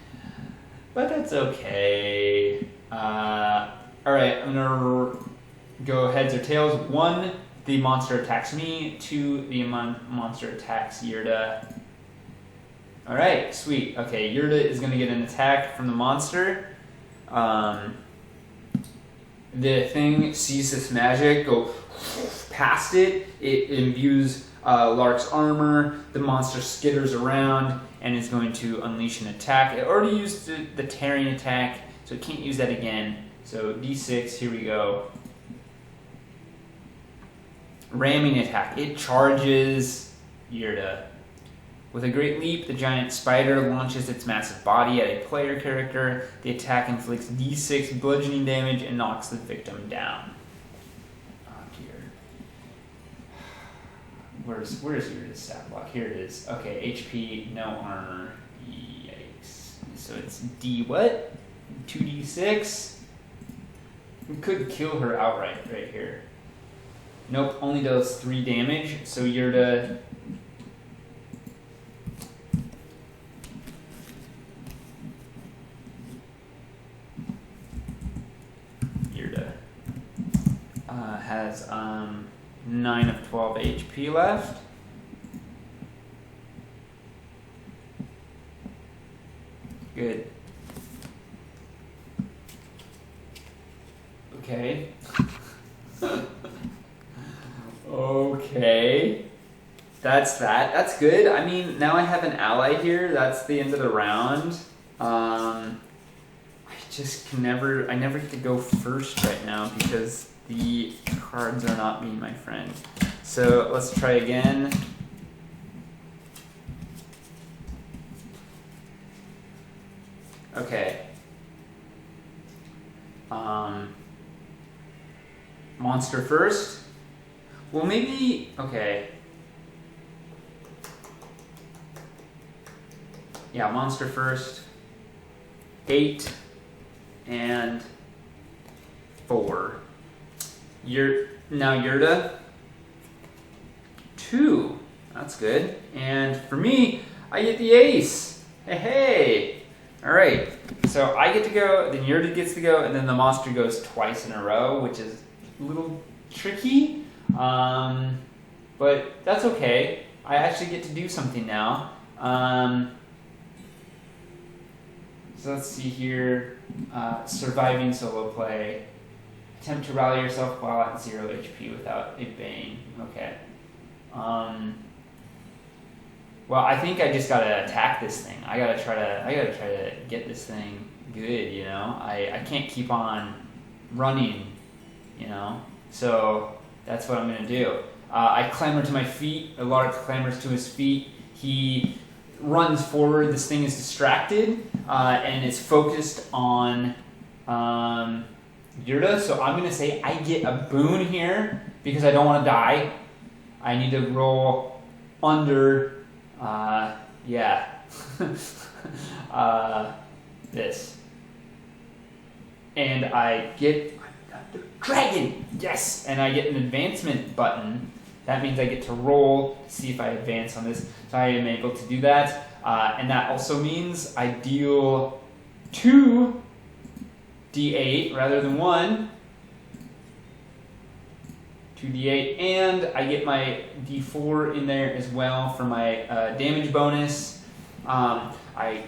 but that's okay. Alright, I'm gonna go heads or tails. 1, the monster attacks me. 2, the monster attacks Yurda. Alright, sweet. Okay, Yurda is gonna get an attack from the monster. The thing sees this magic go past it. It imbues Lark's armor. The monster skitters around and is going to unleash an attack. It already used the tearing attack, so it can't use that again. So D6, here we go. Ramming attack. It charges Yurda. With a great leap, the giant spider launches its massive body at a player character. The attack inflicts D6 bludgeoning damage and knocks the victim down. Oh dear. Where's Yurda's stat block? Here it is. Okay, HP, no armor. Yikes. So it's D what? 2D6? We could kill her outright right here. Nope, only does 3 damage. So Yurda... has 9 of 12 HP left. Good. Okay. Okay. That's that. That's good. I mean, now I have an ally here. That's the end of the round. I just can never... I never get to go first right now because the cards are not being my friend. So let's try again. Okay. Monster first. Well, maybe... Okay. Yeah, monster first. 8 and 4. Now Yurda. 2. That's good. And for me, I get the ace. Hey. All right. So I get to go, then Yurda gets to go, and then the monster goes twice in a row, which is a little tricky. But that's okay. I actually get to do something now. So let's see here. Surviving solo play. Attempt to rally yourself while at 0 HP without a bane. Okay. Well, I think I just gotta attack this thing. I gotta try to get this thing good. You know, I can't keep on running. You know, so that's what I'm gonna do. I clamber to my feet. Lark clambers to his feet. He runs forward. This thing is distracted and is focused on Yurda. So I'm going to say I get a boon here because I don't want to die. I need to roll under, this. And I get dragon, yes! And I get an advancement button. That means I get to roll, see if I advance on this. So I am able to do that. And that also means I deal 2 D8 rather than 1. 2d8, and I get my d4 in there as well for my damage bonus. I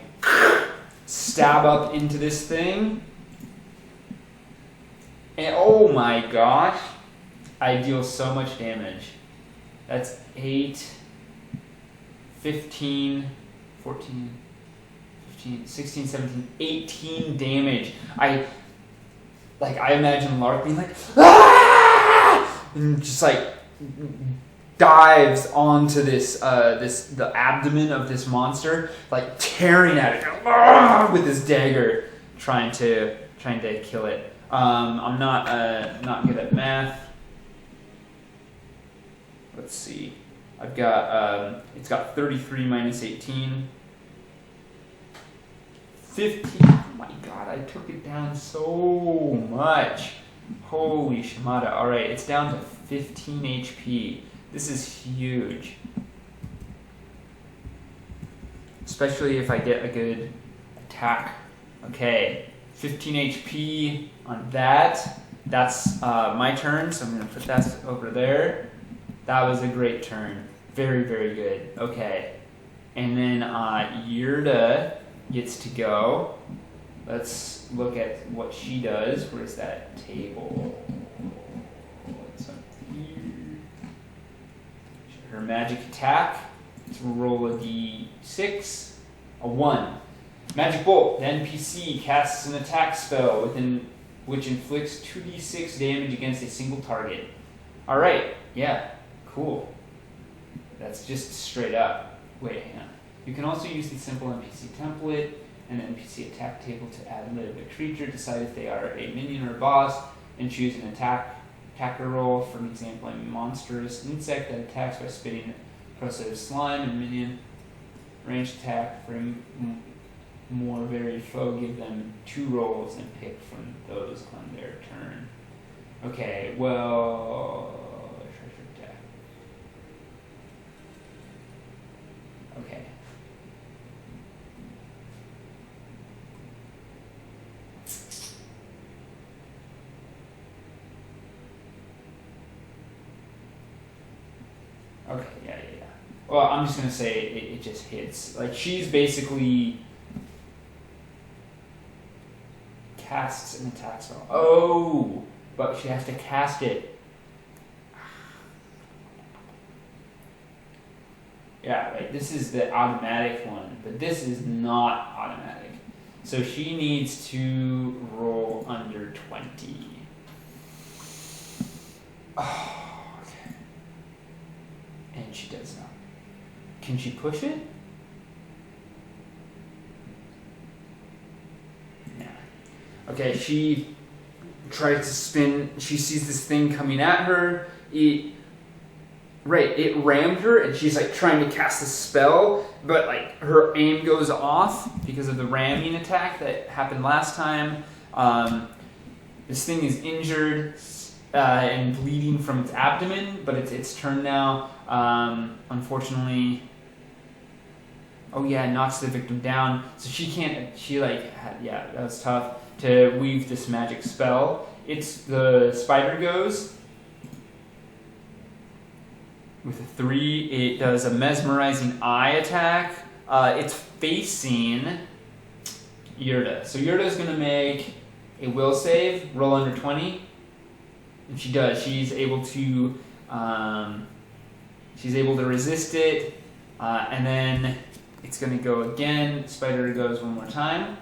stab up into this thing, and oh my gosh, I deal so much damage. That's 8, 15, 14, 15, 16, 17, 18 damage. I imagine Lark being like, ah! And just like dives onto the abdomen of this monster, like tearing at it with his dagger, trying to kill it. I'm not good at math. Let's see. I've got it's got 33 minus 18. 15. Oh my god, I took it down so much. Holy shimada. Alright, it's down to 15 HP. This is huge. Especially if I get a good attack. Okay, 15 HP on that. That's my turn, so I'm going to put that over there. That was a great turn. Very, very good. Okay. And then Yurda gets to go. Let's look at what she does. Where's that table? What's up here? her magic attack. So we'll roll a d6, a 1. Magic Bolt. The NPC casts an attack spell which inflicts 2d6 damage against a single target. Alright, yeah, cool. That's just straight up. Wait, hang on. You can also use the simple NPC template and the NPC attack table to add a creature, decide if they are a minion or a boss, and choose an attacker role. For example, a monstrous insect that attacks by spitting corrosive slime, and minion ranged attack. For a more varied foe, give them 2 rolls and pick from those on their turn. Okay, well, treasure deck. Okay. Okay, yeah. Well, I'm just gonna say it just hits. Like, she's basically casts an attack spell. Oh, but she has to cast it. Yeah, right. This is the automatic one, but this is not automatic. So she needs to roll under 20. Oh, okay. And she does not. Can she push it? Nah. Okay, she tries to spin. She sees this thing coming at her. It rammed her, and she's like trying to cast a spell, but like her aim goes off because of the ramming attack that happened last time. This thing is injured and bleeding from its abdomen, but it's its turn now. Unfortunately, knocks the victim down. So she can't. That was tough to weave this magic spell. The spider goes. With a 3, it does a mesmerizing eye attack. It's facing Yurda. So Yurda's going to make a will save, roll under 20. And she does. She's able to resist it. And then it's going to go again. Spider goes one more time.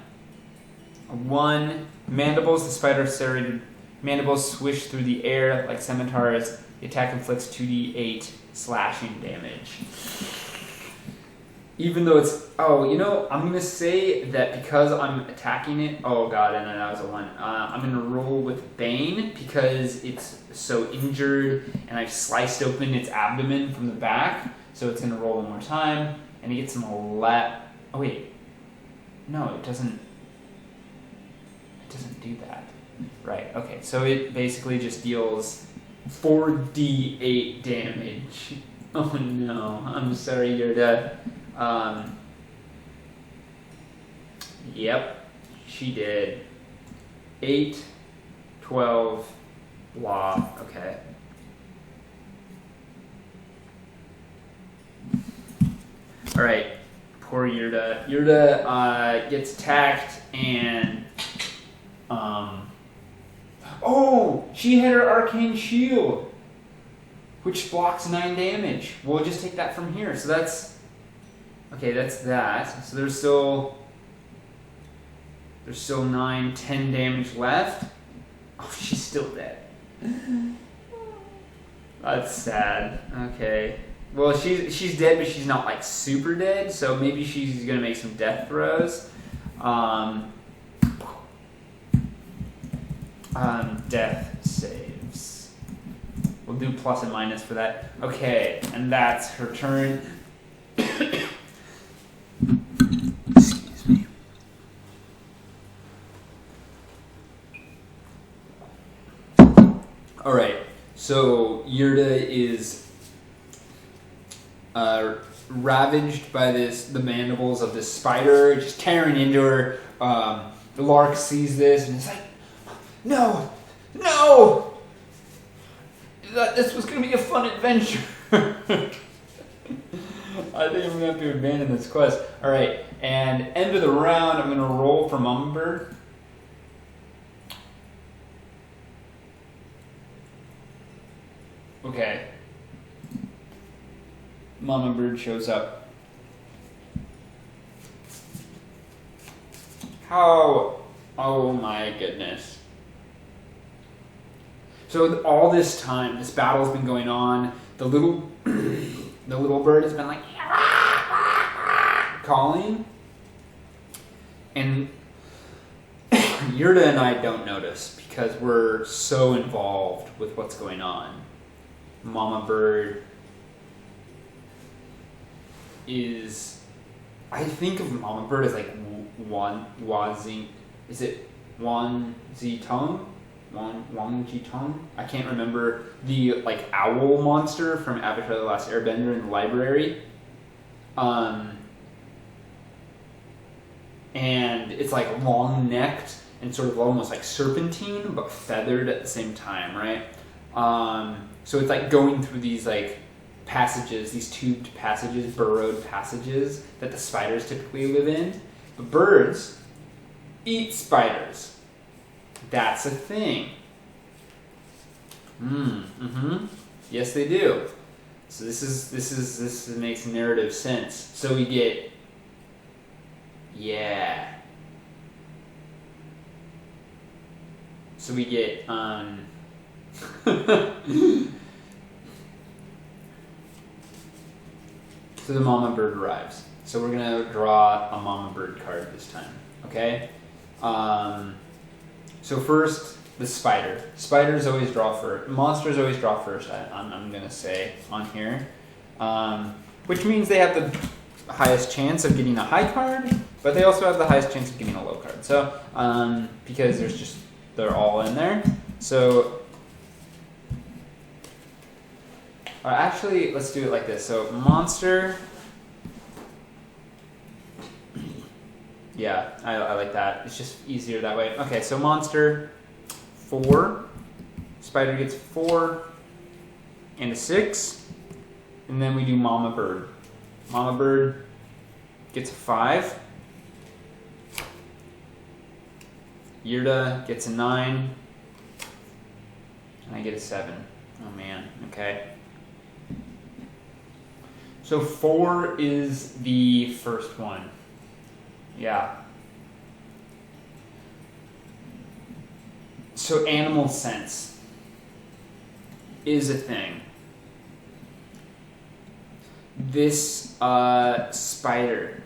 A 1. Mandibles. The spider serrated mandibles swish through the air like scimitars. The attack inflicts 2d8 slashing damage. Even though it's... I'm going to say that because I'm attacking it... Oh, God, and then that was a 1. I'm going to roll with Bane because it's so injured, and I've sliced open its abdomen from the back, so it's going to roll one more time, and it gets an 11... Oh, wait. No, it doesn't... It doesn't do that. Right, okay. So it basically just deals 4d8 damage. Oh, no. I'm sorry, you're dead. Yep, she did. 8, 12, blah. Okay. All right. Poor Yurda. Yurda gets attacked and she had her arcane shield, which blocks 9 damage. We'll just take that from here. So that's that. So there's still 9, 10 damage left. Oh, she's still dead. That's sad. Okay. Well, she's dead, but she's not like super dead. So maybe she's gonna make some death throws. Death saves. We'll do plus and minus for that. Okay, and that's her turn. Excuse me. Alright, so Yurda is ravaged by the mandibles of this spider, just tearing into her. The Lark sees this and is like, No! This was going to be a fun adventure. I think I'm going to have to abandon this quest. Alright, and end of the round, I'm going to roll for Mumber. Okay. Mama bird shows up. How? Oh my goodness. So all this time, this battle's been going on. The little bird has been like calling, and Yurda and I don't notice because we're so involved with what's going on. Mama bird is, I think of Mama bird as like Wang Zitong? Wang Jitong? I can't remember the like owl monster from Avatar: The Last Airbender in the library. And it's like long-necked and sort of almost like serpentine, but feathered at the same time, right? So it's like going through these like passages, these tubed passages, burrowed passages that the spiders typically live in. But birds eat spiders. That's a thing. Yes, they do. So this makes narrative sense. So we get, So we get So the mama bird arrives. So we're gonna draw a mama bird card this time. Okay. So first, the spider. Spiders always draw first. Monsters always draw first, I'm going to say on here. Which means they have the highest chance of getting a high card, but they also have the highest chance of getting a low card. So, because they're all in there. So, actually, let's do it like this. So, monster. Yeah, I like that. It's just easier that way. Okay, so monster, 4. Spider gets 4 and a 6. And then we do mama bird. Mama bird gets a 5. Yurda gets a 9. And I get a 7. Oh man, okay. So 4 is the first one. Yeah. So animal sense is a thing. This spider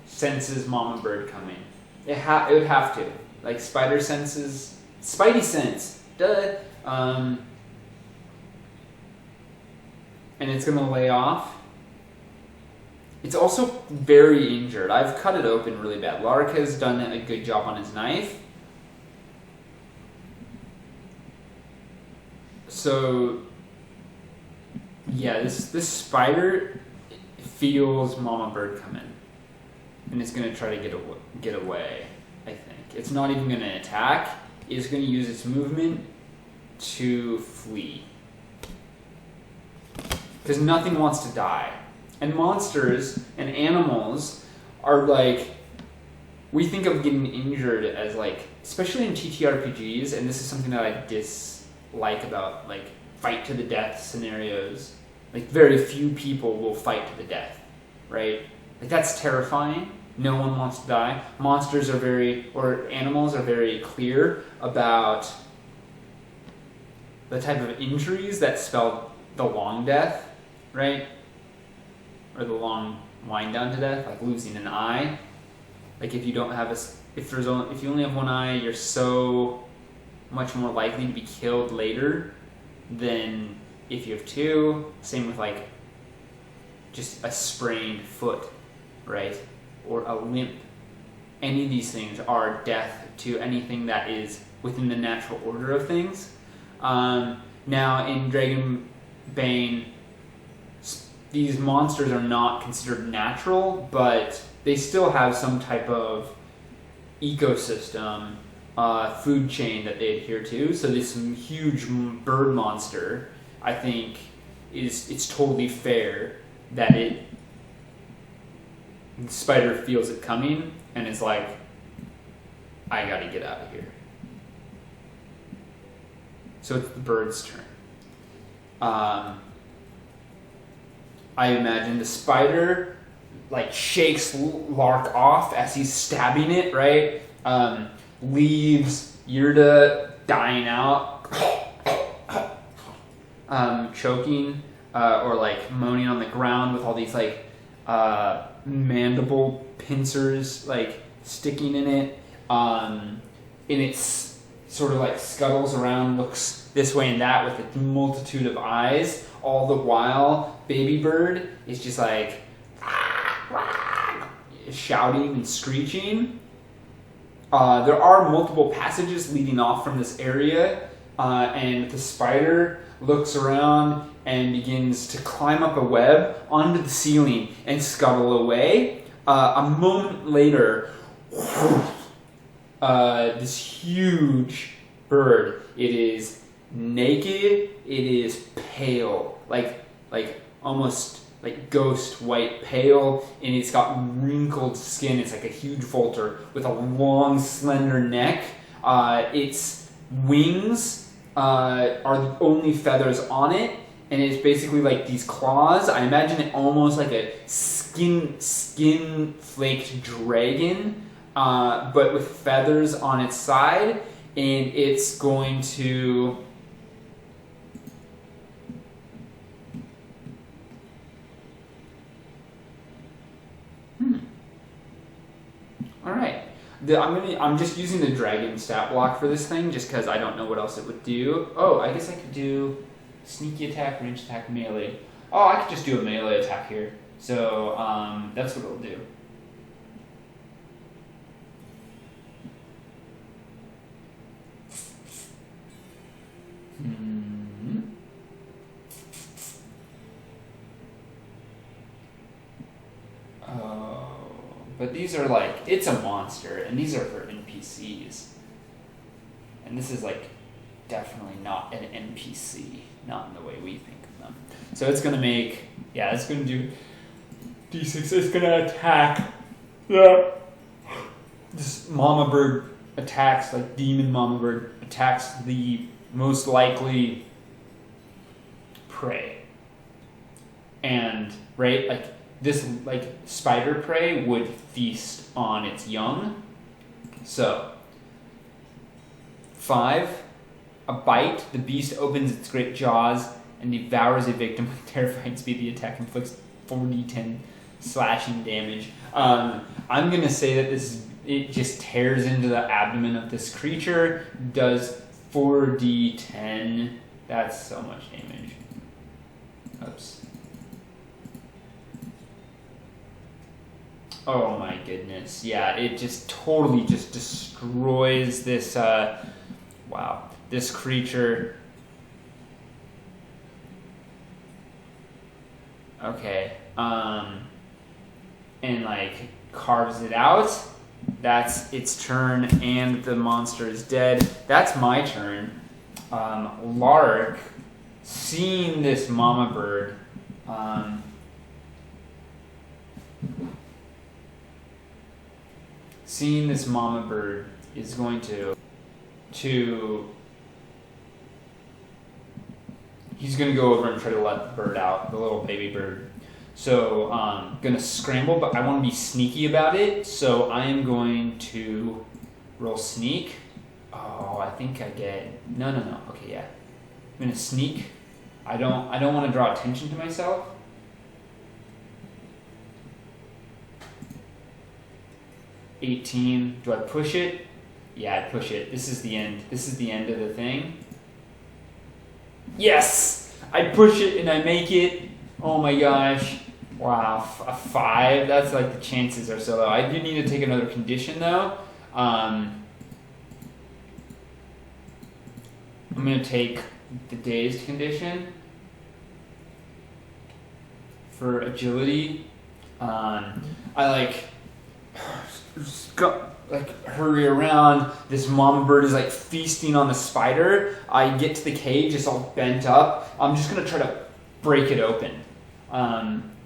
senses mama bird coming. It would have to. Like spider senses, spidey sense, duh. And it's gonna lay off. It's also very injured. I've cut it open really bad. Lark has done a good job on his knife. So, yeah, this spider feels mama bird coming. And it's going to try to get away, I think. It's not even going to attack. It's going to use its movement to flee. Because nothing wants to die. And monsters and animals are like, we think of getting injured as like, especially in TTRPGs, and this is something that I dislike about like fight to the death scenarios. Like very few people will fight to the death, right? Like that's terrifying. No one wants to die. Monsters or animals are very clear about the type of injuries that spell the long death, right? Or the long wind down to death, like losing an eye. Like if you don't have if you only have one eye, you're so much more likely to be killed later than if you have two. Same with like just a sprained foot, right? Or a limp. Any of these things are death to anything that is within the natural order of things. Now in Dragonbane, these monsters are not considered natural, but they still have some type of ecosystem, food chain that they adhere to. So this huge bird monster, I think, it's totally fair that it The spider feels it coming and is like, I gotta get out of here. So it's the bird's turn. I imagine the spider like shakes Lark off as he's stabbing it, right? Leaves Yurda dying out, choking, or like moaning on the ground with all these like mandible pincers like sticking in it. And it's sort of like scuttles around, looks this way and that with a multitude of eyes. All the while, baby bird is just like shouting and screeching. There are multiple passages leading off from this area, and the spider looks around and begins to climb up a web onto the ceiling and scuttle away. A moment later, this huge bird, it is naked, it is pale, like almost like ghost white pale, and it's got wrinkled skin. It's like a huge vulture with a long slender neck. Its wings are the only feathers on it, and it's basically like these claws. I imagine it almost like a skin flaked dragon, but with feathers on its side, and it's going to all right. I'm just using the dragon stat block for this thing just because I don't know what else it would do. Oh, I guess I could do sneaky attack, range attack, melee. Oh, I could just do a melee attack here. So that's what it'll do. Oh, but these are like, it's a monster, and these are for NPCs. And this is like definitely not an NPC, not in the way we think of them. So it's gonna make, yeah, it's gonna do D6, it's gonna attack. Yeah. This mama bird attacks, like demon mama bird attacks the most likely prey. And, right, like this, like spider prey would feast on its young. So, 5, a bite, the beast opens its great jaws and devours a victim with terrifying speed. The attack inflicts 4d10 slashing damage. I'm gonna say that it just tears into the abdomen of this creature, does 4d10. That's so much damage. Oops. Oh my goodness. Yeah, it just totally just destroys this, wow, this creature. Okay, and like carves it out. That's its turn, and the monster is dead. That's my turn. Lark, seeing this mama bird, is going to he's going to go over and try to let the bird out, the little baby bird. So going to scramble, but I want to be sneaky about it, so I am going to roll sneak. Oh, I think I get, no. Okay, yeah. I'm going to sneak. I don't want to draw attention to myself. $18. Do I push it? Yeah, I push it. This is the end. This is the end of the thing. Yes! I push it and I make it. Oh my gosh. Wow, a 5. That's like the chances are so low. I do need to take another condition though. I'm going to take the dazed condition for agility. I hurry around. This mama bird is like feasting on the spider. I get to the cage, it's all bent up. I'm just gonna try to break it open.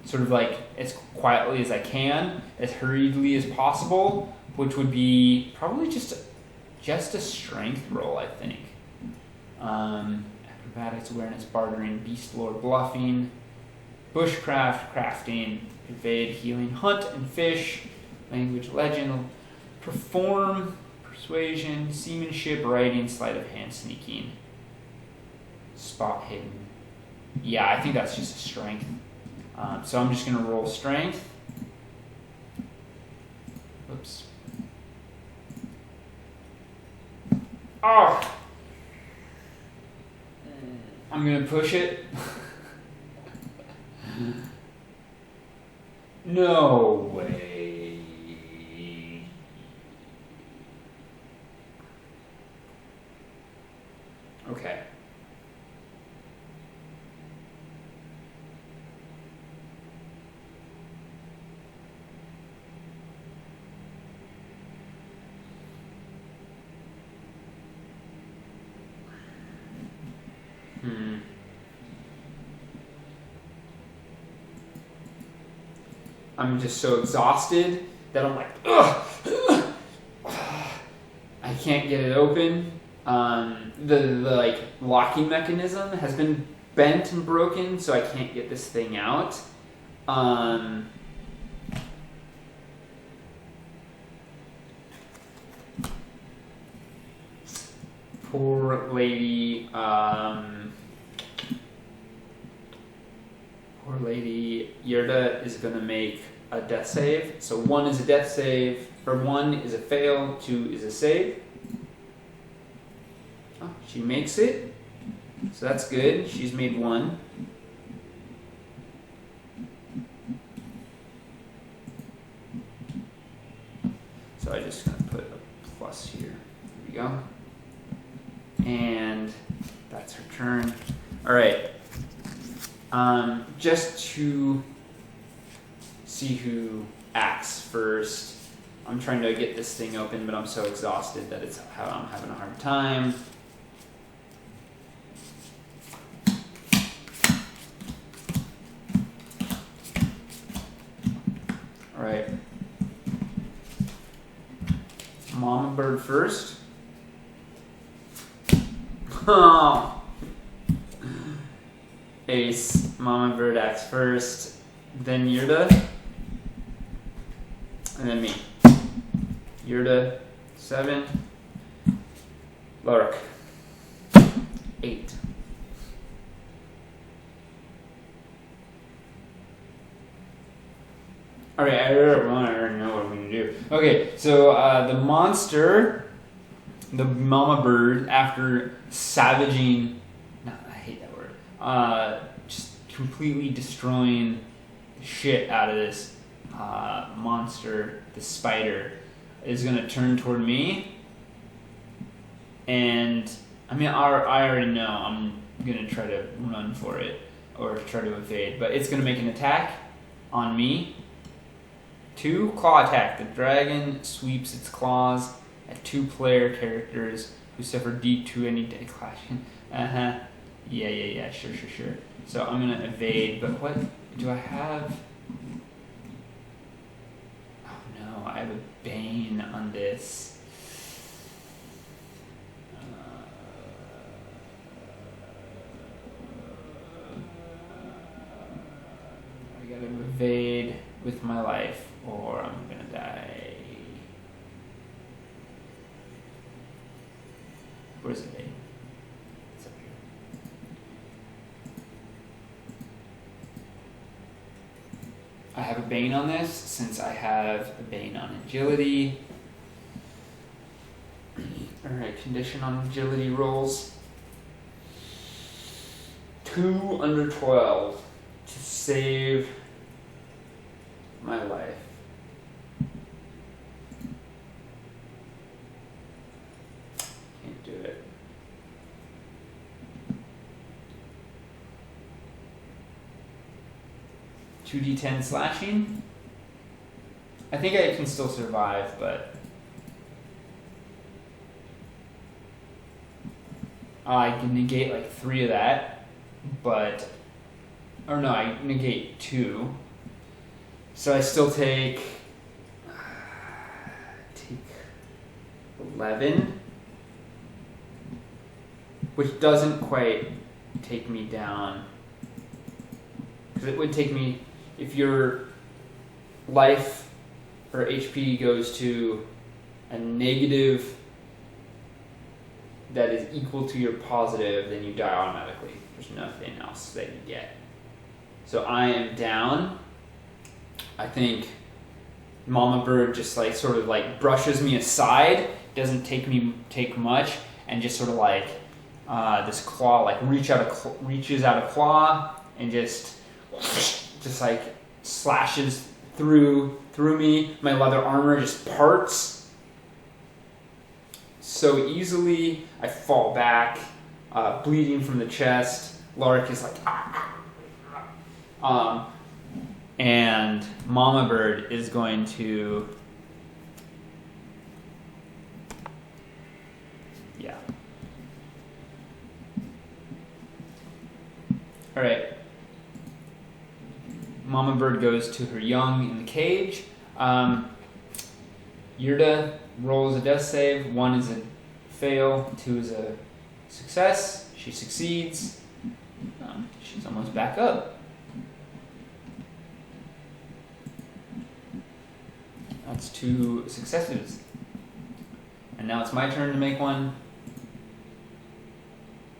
sort of like as quietly as I can, as hurriedly as possible, which would be probably just a strength roll, I think. Acrobatics, awareness, bartering, beast lore, bluffing, bushcraft, crafting, evade, healing, hunt and fish, language, legend, perform, persuasion, seamanship, writing, sleight of hand, sneaking, spot hidden. Yeah, I think that's just a strength. So I'm just going to roll strength. Oops. Oh! I'm going to push it. No way. Okay. I'm just so exhausted that I'm like, ugh, I can't get it open. The like locking mechanism has been bent and broken, so I can't get this thing out. Poor lady. Poor lady Yerda is going to make a death save. So 1 is a death save, or 1 is a fail, 2 is a save. Oh, she makes it. So that's good. She's made 1. So I just going to put a plus here. There we go. And that's her turn. All right. Just to see who acts first. I'm trying to get this thing open, but I'm so exhausted that I'm having a hard time. All right. Mama bird first. Oh. Ace, Mama Bird acts first, then Yerda, and then me. Yerda, 7, Lark, 8. Alright, I already know what I'm going to do. Okay, so the monster, the Mama Bird, after savaging, just completely destroying the shit out of this monster, the spider, is going to turn toward me. And, I mean, I already know I'm going to try to run for it or try to evade, but it's going to make an attack on me. 2, claw attack. The dragon sweeps its claws at 2 player characters who suffer D2 any dead clashing. Yeah, sure. So I'm going to evade, but what do I have? Oh no, I have a Bane on this. I got to evade with my life or I'm going to die. Where's the Bane? I have a Bane on this, since I have a Bane on agility. Alright, condition on agility rolls. 2 under 12 to save my life. Can't do it. $2d10 slashing. I think I can still survive, but I can negate like 3 of that, but, or no, I negate 2, So I still take 11, which doesn't quite take me down. Because it would take me, if your life or HP goes to a negative that is equal to your positive, then you die automatically. There's nothing else that you get. So I am down. I think Mama Bird just like sort of like brushes me aside, doesn't take much, and just sort of like this claw like reaches out a claw and just like slashes through me. My leather armor just parts so easily. I fall back, bleeding from the chest. Lark is like, and Mama Bird is going to, yeah. All right. Mama Bird goes to her young in the cage. Yurda rolls a death save. 1 is a fail, 2 is a success. She succeeds. She's almost back up. That's 2 successes. And now it's my turn to make one.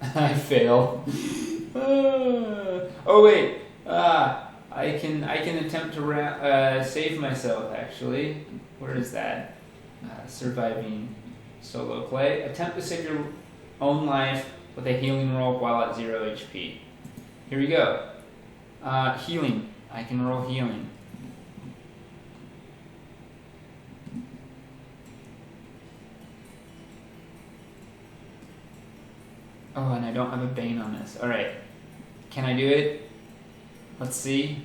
I fail. Oh wait. I can attempt to save myself actually. Where is that? Surviving solo play. Attempt to save your own life with a healing roll while at 0 HP. Here we go. Healing. I can roll healing. Oh, and I don't have a Bane on this. Alright. Can I do it? Let's see.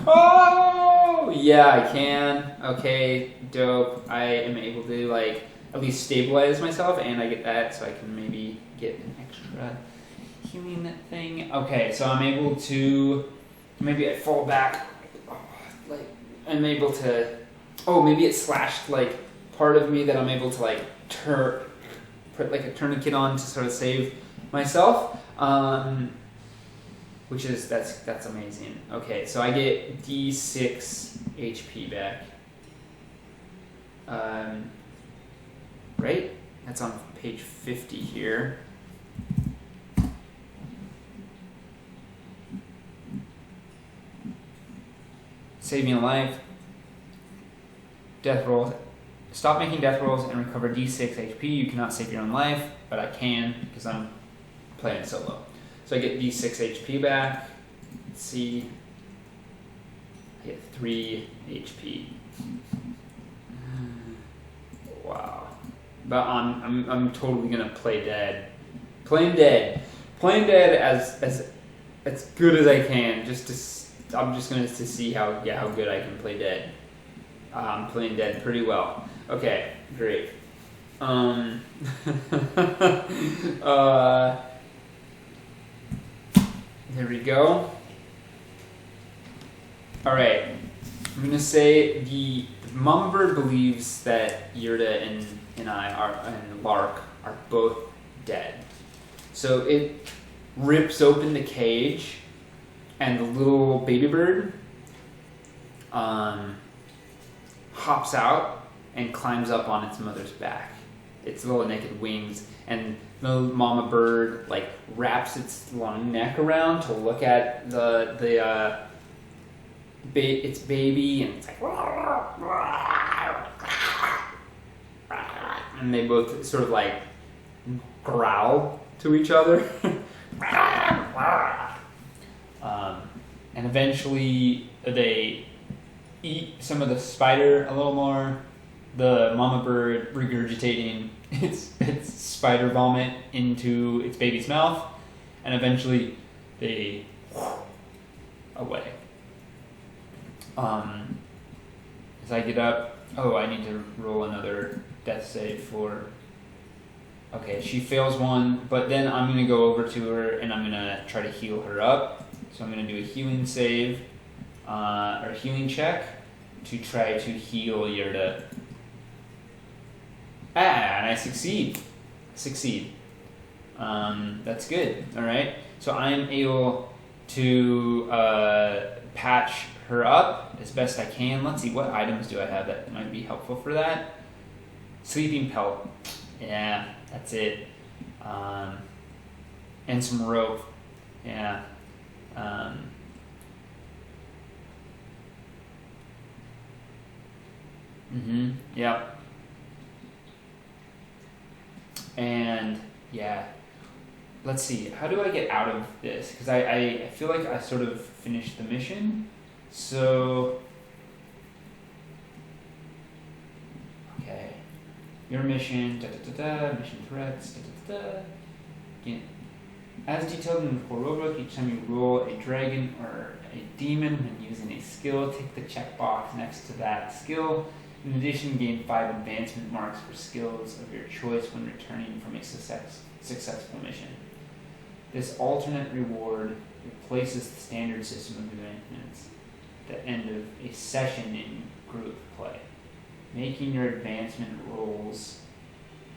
Oh! Yeah, I can. Okay, dope. I am able to, like, at least stabilize myself, and I get that, so I can maybe get an extra healing thing. Okay, so I'm able to... Maybe I fall back. Like, I'm able to... Oh, maybe it slashed, like, part of me that I'm able to, like, put like a tourniquet on to sort of save myself, which is that's amazing. Okay, so I get D6 HP back. Right? That's on page 50 here. Saving a life. Death rolls. Stop making death rolls and recover D6 HP. You cannot save your own life, but I can because I'm playing solo. So I get D6 HP back. Let's see. I get 3 HP. Wow. But I'm totally gonna play dead. Playing dead as good as I can. I'm just gonna to see how good I can play dead. I'm playing dead pretty well. Okay, great. There we go. All right, I'm gonna say the Mama Bird believes that Yurda and Lark are both dead. So it rips open the cage, and the little baby bird hops out and climbs up on its mother's back, its little naked wings, and the Mama Bird like wraps its long neck around to look at its baby, and it's like, and they both sort of like growl to each other. And eventually they eat some of the spider a little more. The Mama Bird regurgitating its spider vomit into its baby's mouth, and eventually they away. As I get up, I need to roll another death save for. Okay, she fails one, but then I'm gonna go over to her and I'm gonna try to heal her up. So I'm gonna do a healing save. or healing check to try to heal Yurda. And I succeed. That's good. All right. So I am able to patch her up as best I can. Let's see, what items do I have that might be helpful for that? Sleeping pelt. Yeah, that's it. And some rope. Yeah. Yep. And yeah, let's see. How do I get out of this? Because I feel like I sort of finished the mission. So, okay. Your mission, mission threats, Again, as detailed in the core rulebook, each time you roll a dragon or a demon when using a skill, tick the checkbox next to that skill. In addition, gain 5 advancement marks for skills of your choice when returning from a successful mission. This alternate reward replaces the standard system of advancements at the end of a session in group play. Making your advancement rolls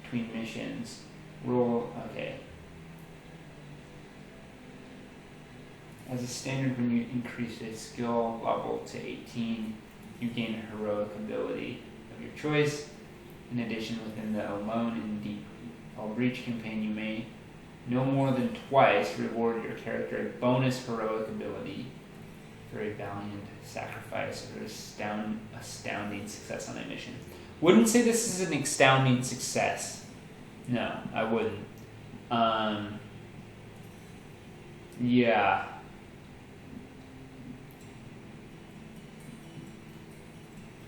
between missions. Okay. As a standard, when you increase a skill level to 18, you gain a heroic ability of your choice. In addition, within the Alone in Deep Breach campaign, you may no more than twice reward your character a bonus heroic ability for a valiant sacrifice or astounding success on a mission. Wouldn't say this is an astounding success. No, I wouldn't. Yeah.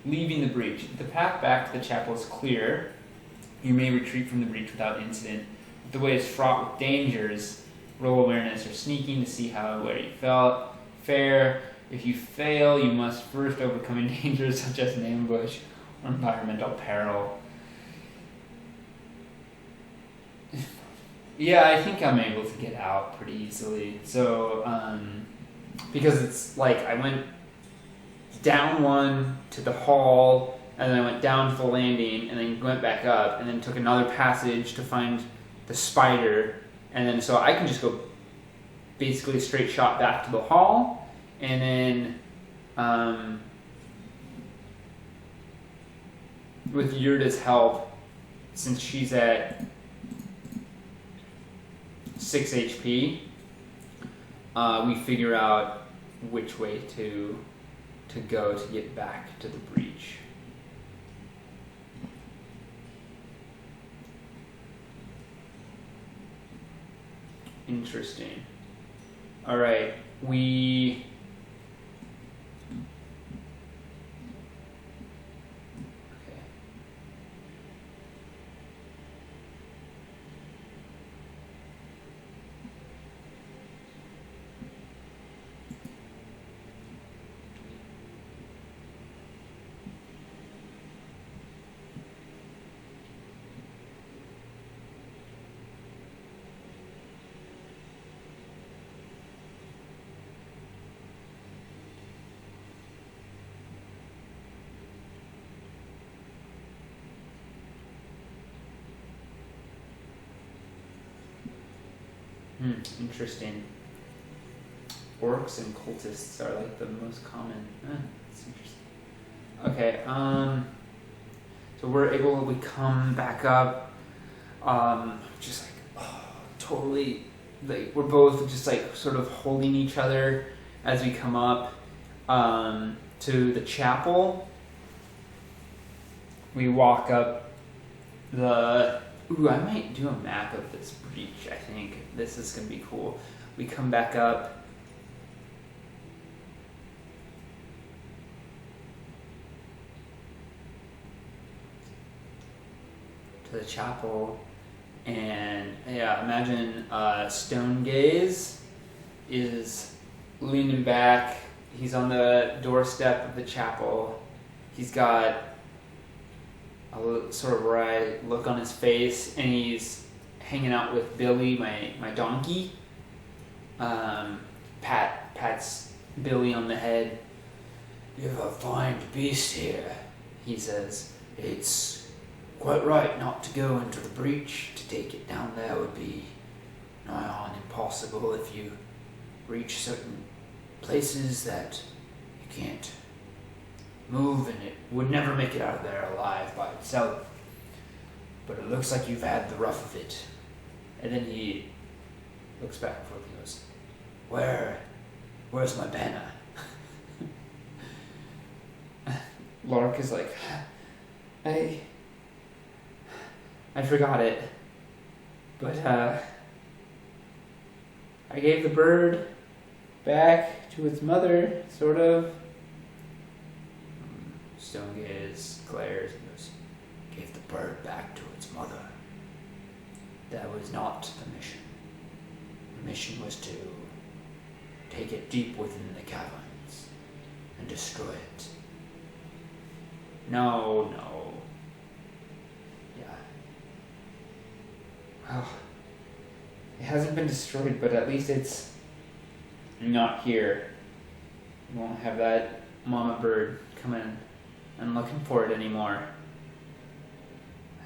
Leaving the breach. If the path back to the chapel is clear, you may retreat from the breach without incident. If the way is fraught with dangers, roll awareness or sneaking to see where you felt. Fair. If you fail, you must first overcome dangers such as an ambush or environmental peril. Yeah, I think I'm able to get out pretty easily. So, because it's like I went down one to the hall, and then I went down to the landing, and then went back up, and then took another passage to find the spider, and then so I can just go basically straight shot back to the hall, and then with Yurda's help, since she's at 6 HP, we figure out which way to go to get back to the breach. Interesting. All right, we... Okay. Interesting. Orcs and cultists are like the most common. That's interesting. Okay, so we come back up, just like, totally, like, we're both just like sort of holding each other as we come up, to the chapel. We walk up I might do a map of this breach, I think. This is going to be cool. We come back up. To the chapel. And, yeah, imagine Stone Gaze is leaning back. He's on the doorstep of the chapel. He's got a sort of wry look on his face, and he's hanging out with Billy, my donkey. Pats Billy on the head, "You've a fine beast here," he says. "It's quite right not to go into the breach. To take it down there would be nigh on impossible if you reach certain places that you can't move, and it would never make it out of there alive by itself. But it looks like you've had the rough of it." And then he looks back and forth and goes, Where's my banner?" Lark is like, I forgot it. But I gave the bird back to its mother, sort of. Stonegaze glares and goes, "Gave the bird back to its mother? That was not the mission. The mission was to take it deep within the caverns and destroy it." No. Yeah. Well, it hasn't been destroyed, but at least it's not here. We won't have that mama bird come in and looking for it anymore.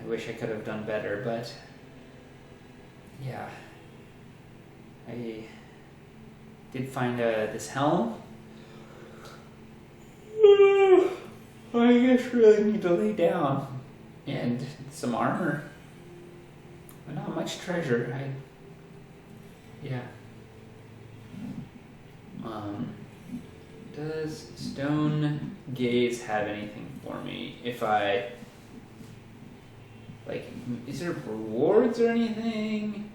I wish I could have done better, but yeah. I did find this helm. I guess really need to lay down. And some armor. But not much treasure. Yeah. Does Stone Gaze have anything for me? If I... Like, is there rewards or anything?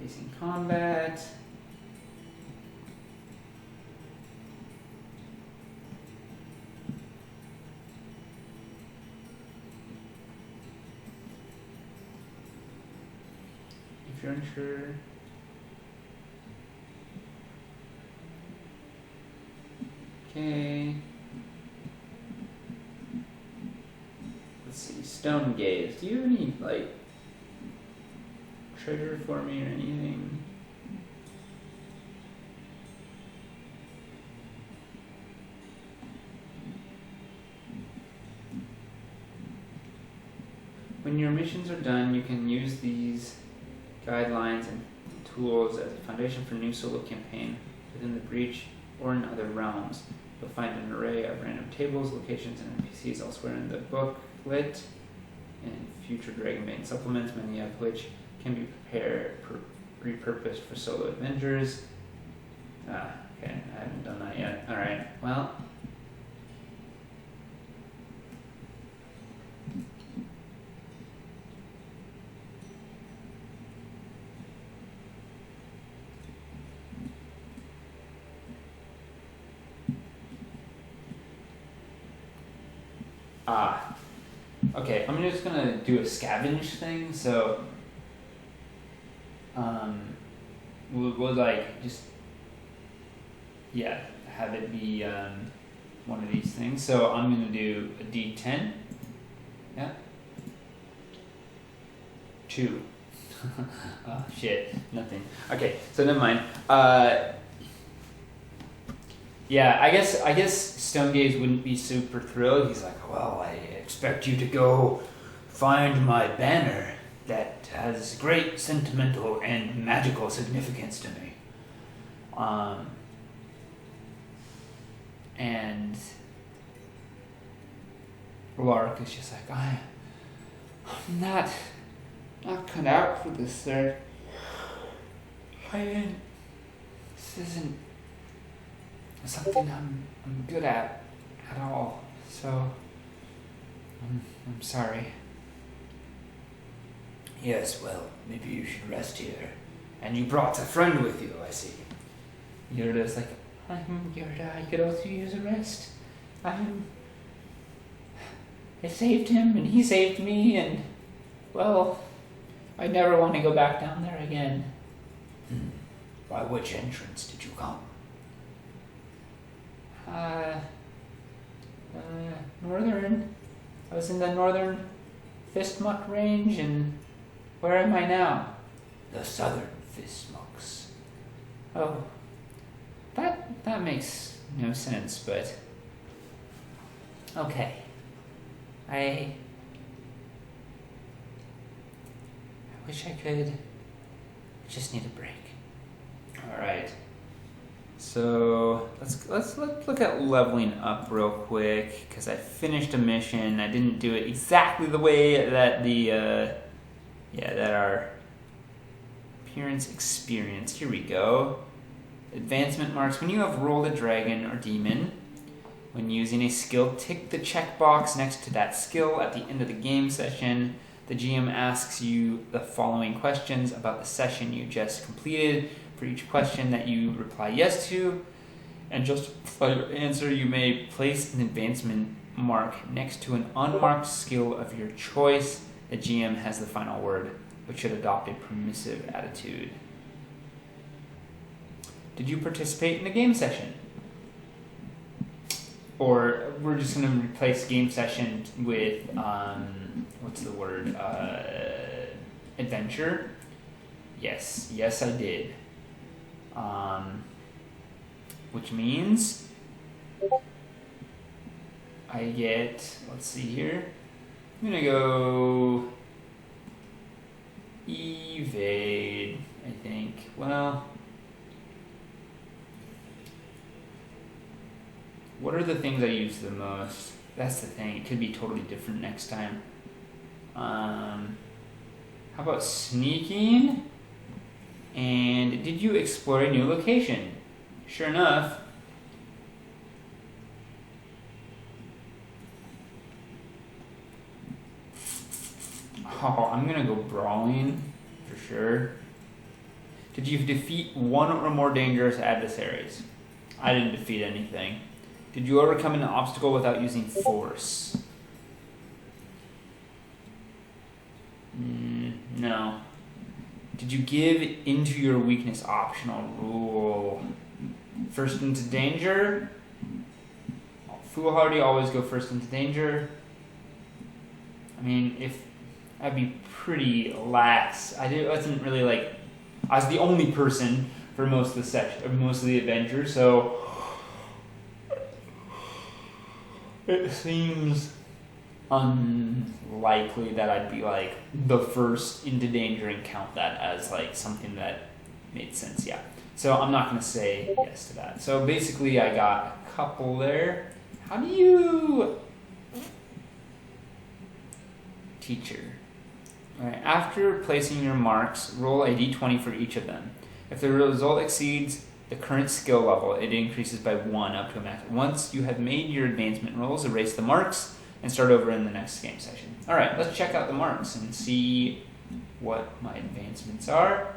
Facing combat. If you're unsure. Okay. Let's see. Stone Gaze. Do you have any, like, treasure for me or anything? When your missions are done, you can use these guidelines and tools as a foundation for a new solo campaign within the breach or in other realms. You'll find an array of random tables, locations, and NPCs elsewhere in the booklet and future Dragonbane supplements, many of which can be repurposed for solo adventures. Okay, I haven't done that yet. Alright, well. Okay, I'm just gonna do a scavenge thing, so we'll like just have it be one of these things. So I'm gonna do a D10. Yeah. 2. Oh shit, nothing. Okay, so never mind. Yeah, I guess Stonegaze wouldn't be super thrilled. He's like, "Well, I expect you to go find my banner that has great sentimental and magical significance to me." And Lark is just like, I'm not cut out for this, sir. This isn't something I'm good at all. So I'm sorry. Yes, well, maybe you should rest here. And you brought a friend with you, I see. Yoda's like, I'm Yoda, I could also use a rest. I saved him and he saved me, and well, I never want to go back down there again. By which entrance did you come? Northern. I was in the northern Fistmuck range, and where am I now? The southern Fistmucks. Oh, that makes no sense, but Okay. I wish I could. I just need a break. All right. So let's look at leveling up real quick, because I finished a mission. I didn't do it exactly the way that that our appearance experience. Here we go. Advancement marks. When you have rolled a dragon or demon, when using a skill, tick the checkbox next to that skill at the end of the game session. The GM asks you the following questions about the session you just completed. For each question that you reply yes to and justify your answer, you may place an advancement mark next to an unmarked skill of your choice. The GM has the final word, but should adopt a permissive attitude. Did you participate in a game session? Or we're just going to replace game session with, adventure? Yes, I did. Which means I get, let's see here, I'm going to go evade, I think. Well, what are the things I use the most? That's the thing. It could be totally different next time. How about sneaking? And did you explore a new location? Sure enough. Oh, I'm gonna go brawling for sure. Did you defeat one or more dangerous adversaries? I didn't defeat anything. Did you overcome an obstacle without using force? No. Did you give into your weakness? Optional rule. First into danger. Foolhardy, always go first into danger. I mean, if I'd be pretty lax. I wasn't really like, I was the only person for most of the section, most of the adventure, so it seems unlikely that I'd be like the first into danger and count that as like something that made sense. Yeah. So I'm not going to say yes to that. So basically I got a couple there. How do you... Teacher. Alright, after placing your marks, roll a d20 for each of them. If the result exceeds the current skill level, it increases by 1 up to a max. Once you have made your advancement rolls, erase the marks and start over in the next game session. Alright, let's check out the marks and see what my advancements are.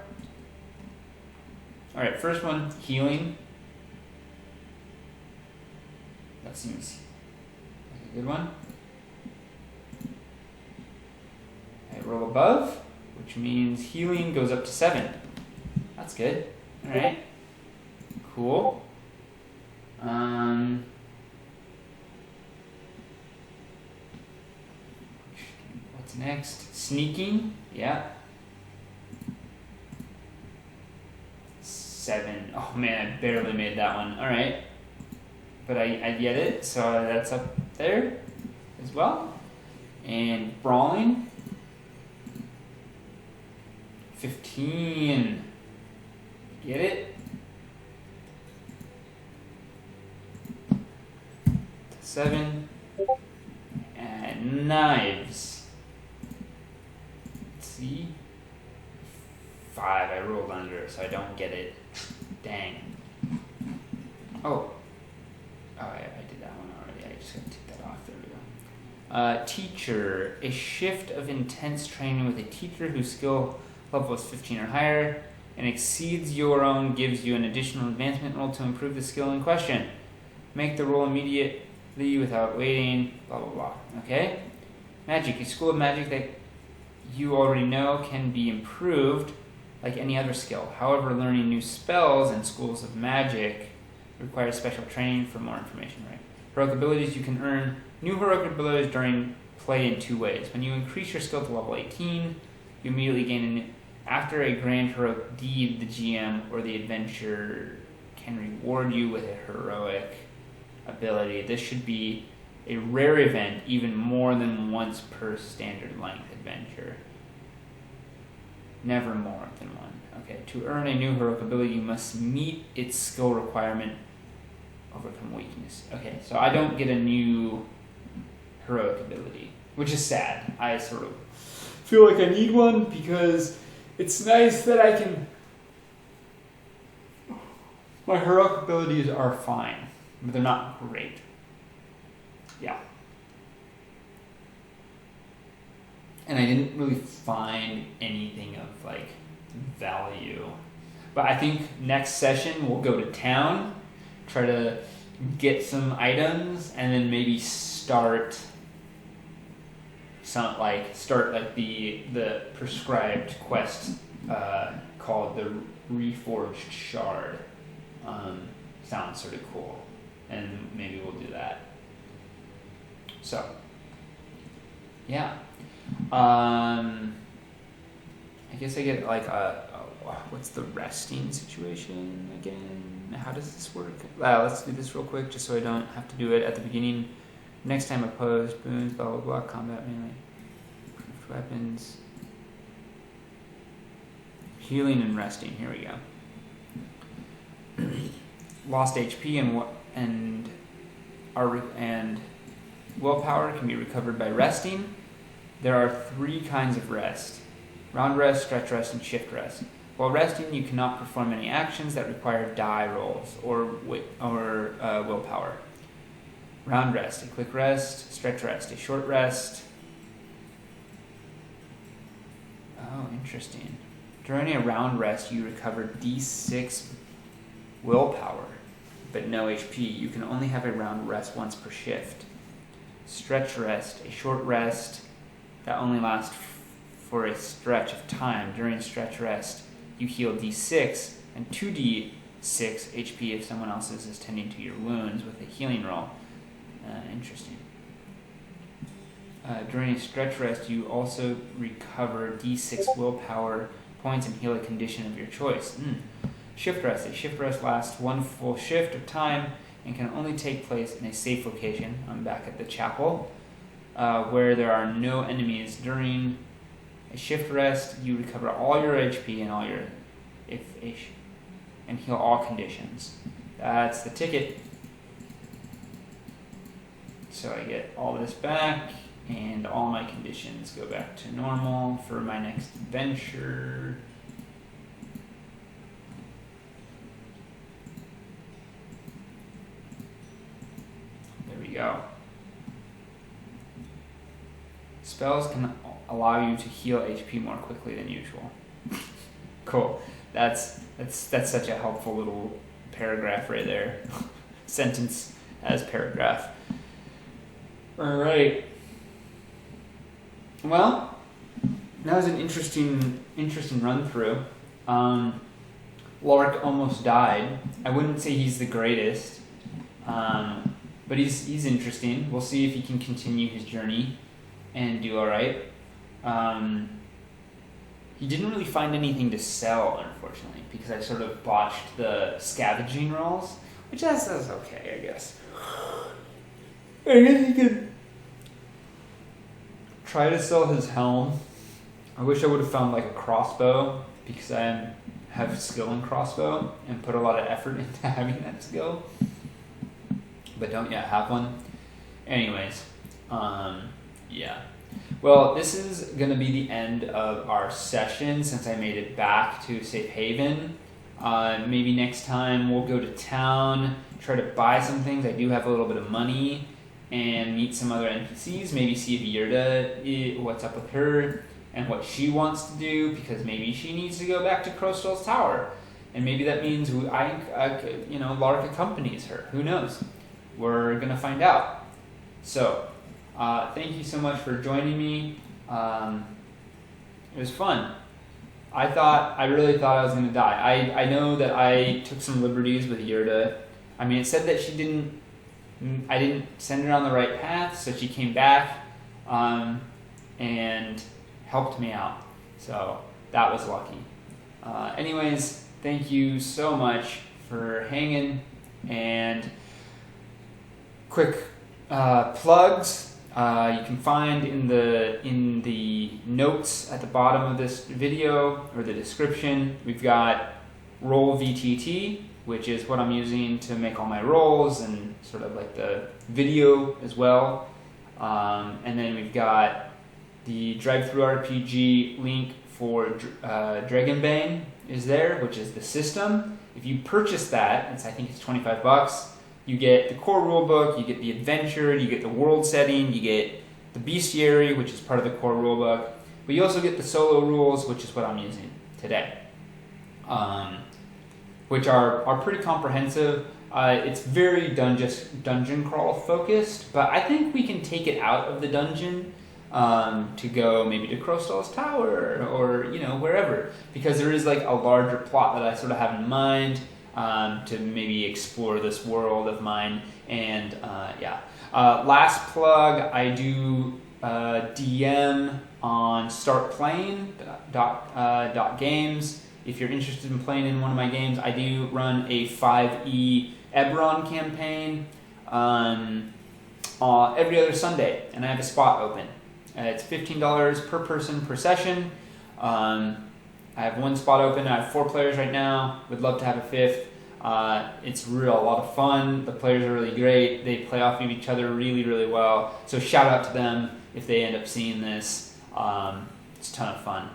Alright, first one, healing. That seems like a good one. I roll above, which means healing goes up to 7. That's good. Alright. Cool. What's next? Sneaking. Yeah. 7. Oh man, I barely made that one. Alright. But I get it, so that's up there as well. And brawling. 15. Get it? 7. And knives. Let's see. 5. I rolled under, so I don't get it. Dang. Oh, I did that one already. I just gotta take that off. There we go. Teacher. A shift of intense training with a teacher whose skill level is 15 or higher and exceeds your own gives you an additional advancement roll to improve the skill in question. Make the roll immediately without waiting, blah, blah, blah. Okay? Magic. A school of magic that you already know can be improved like any other skill. However, learning new spells and schools of magic requires special training. For more information, right? Heroic abilities. You can earn new heroic abilities during play in 2 ways. When you increase your skill to level 18, you immediately gain after a grand heroic deed, the GM or the adventurer can reward you with a heroic ability. This should be a rare event even more than once per standard length adventure. Never more than one. Okay, to earn a new heroic ability, you must meet its skill requirement, overcome weakness. Okay, so I don't get a new heroic ability, which is sad. I sort of feel like I need one because it's nice that I can... My heroic abilities are fine, but they're not great. Yeah. And I didn't really find anything of like value. But I think next session we'll go to town, try to get some items, and then maybe start the prescribed quest called the Reforged Shard. Sounds sort of cool, and maybe we'll do that. So, yeah. I guess I get like what's the resting situation again? How does this work? Let's do this real quick just so I don't have to do it at the beginning. Next time opposed, boons, blah blah blah, combat melee, improved weapons, healing and resting. Here we go. Lost HP and willpower can be recovered by resting. There are 3 kinds of rest: round rest, stretch rest, and shift rest. While resting, you cannot perform any actions that require die rolls or willpower. Round rest, a quick rest. Stretch rest, a short rest. Oh, interesting. During a round rest, you recover D6 willpower, but no HP. You can only have a round rest once per shift. Stretch rest, a short rest that only lasts for a stretch of time. During stretch rest, you heal D6 and 2d6 HP if someone else is tending to your wounds with a healing roll. Interesting. During a stretch rest, you also recover D6 willpower points and heal a condition of your choice. Shift rest. A shift rest lasts one full shift of time and can only take place in a safe location. I'm back at the chapel, where there are no enemies. During a shift rest, you recover all your HP and all your and heal all conditions. That's the ticket. So I get all this back, and all my conditions go back to normal for my next adventure. There we go. Spells can allow you to heal HP more quickly than usual. Cool. That's such a helpful little paragraph right there. Sentence as paragraph. All right. Well, that was an interesting run through. Lark almost died. I wouldn't say he's the greatest, but he's interesting. We'll see if he can continue his journey and do all right. He didn't really find anything to sell, unfortunately, because I sort of botched the scavenging rolls, which that's okay, I guess. I guess he could try to sell his helm. I wish I would have found like a crossbow, because I have skill in crossbow and put a lot of effort into having that skill, but don't yet have one. Anyways, yeah. Well, this is going to be the end of our session since I made it back to Safe Haven. Maybe next time we'll go to town, try to buy some things. I do have a little bit of money, and meet some other NPCs. Maybe see if Yurda, what's up with her and what she wants to do, because maybe she needs to go back to Crowstall's Tower. And maybe that means Lark accompanies her. Who knows? We're going to find out. So, thank you so much for joining me. It was fun. I really thought I was going to die. I know that I took some liberties with Yurda. I mean, it said that I didn't send her on the right path, so she came back and helped me out. So that was lucky. Anyways, thank you so much for hanging. And quick plugs you can find in the notes at the bottom of this video or the description. We've got Roll VTT, which is what I'm using to make all my rolls and sort of like the video as well. And then we've got the Drive-Thru RPG link for Dragonbane is there, which is the system. If you purchase that, I think it's $25. You get the core rulebook, you get the adventure, you get the world setting, you get the bestiary, which is part of the core rulebook, but you also get the solo rules, which is what I'm using today, which are pretty comprehensive. It's very dungeon crawl focused, but I think we can take it out of the dungeon to go maybe to Crostal's Tower or wherever, because there is like a larger plot that I sort of have in mind. To maybe explore this world of mine. And last plug, I do DM on startplaying.games. If you're interested in playing in one of my games, I do run a 5e Eberron campaign every other Sunday, and I have a spot open. It's $15 per person per session. I have one spot open. I have 4 players right now. Would love to have a 5th. It's a lot of fun. The players are really great. They play off of each other really, really well. So shout out to them if they end up seeing this. It's a ton of fun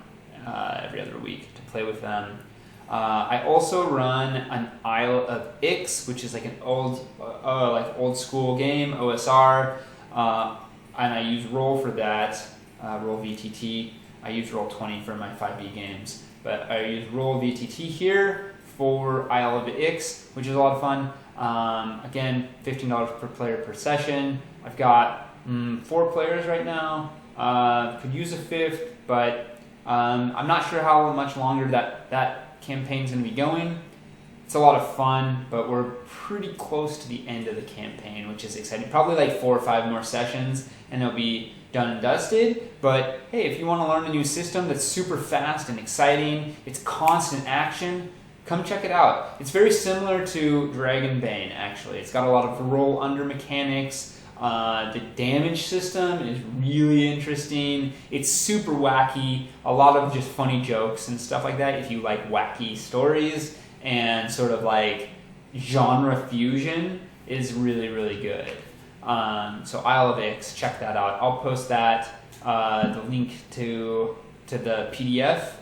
every other week to play with them. I also run an Isle of Ix, which is like an old school game, OSR, and I use Roll for that. Roll VTT. I use Roll20 for my 5e games, but I use Roll VTT here for Isle of Ix, which is a lot of fun. Again, $15 per player per session. I've got 4 players right now. Could use a 5th, but I'm not sure how much longer that campaign's going to be going. It's a lot of fun, but we're pretty close to the end of the campaign, which is exciting. Probably like 4 or 5 more sessions, and it'll be done and dusted. But hey, if you want to learn a new system that's super fast and exciting, it's constant action, come check it out. It's very similar to Dragonbane, actually. It's got a lot of roll under mechanics. The damage system is really interesting. It's super wacky. A lot of just funny jokes and stuff like that if you like wacky stories, and sort of like genre fusion is really, really good. So Isle of Ix, check that out. I'll post that, the link to the PDF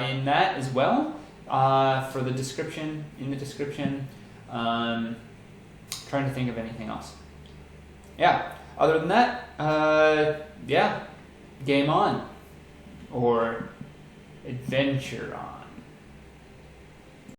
in that as well, for the description, in the description. Trying to think of anything else. Yeah, other than that, game on, or adventure on.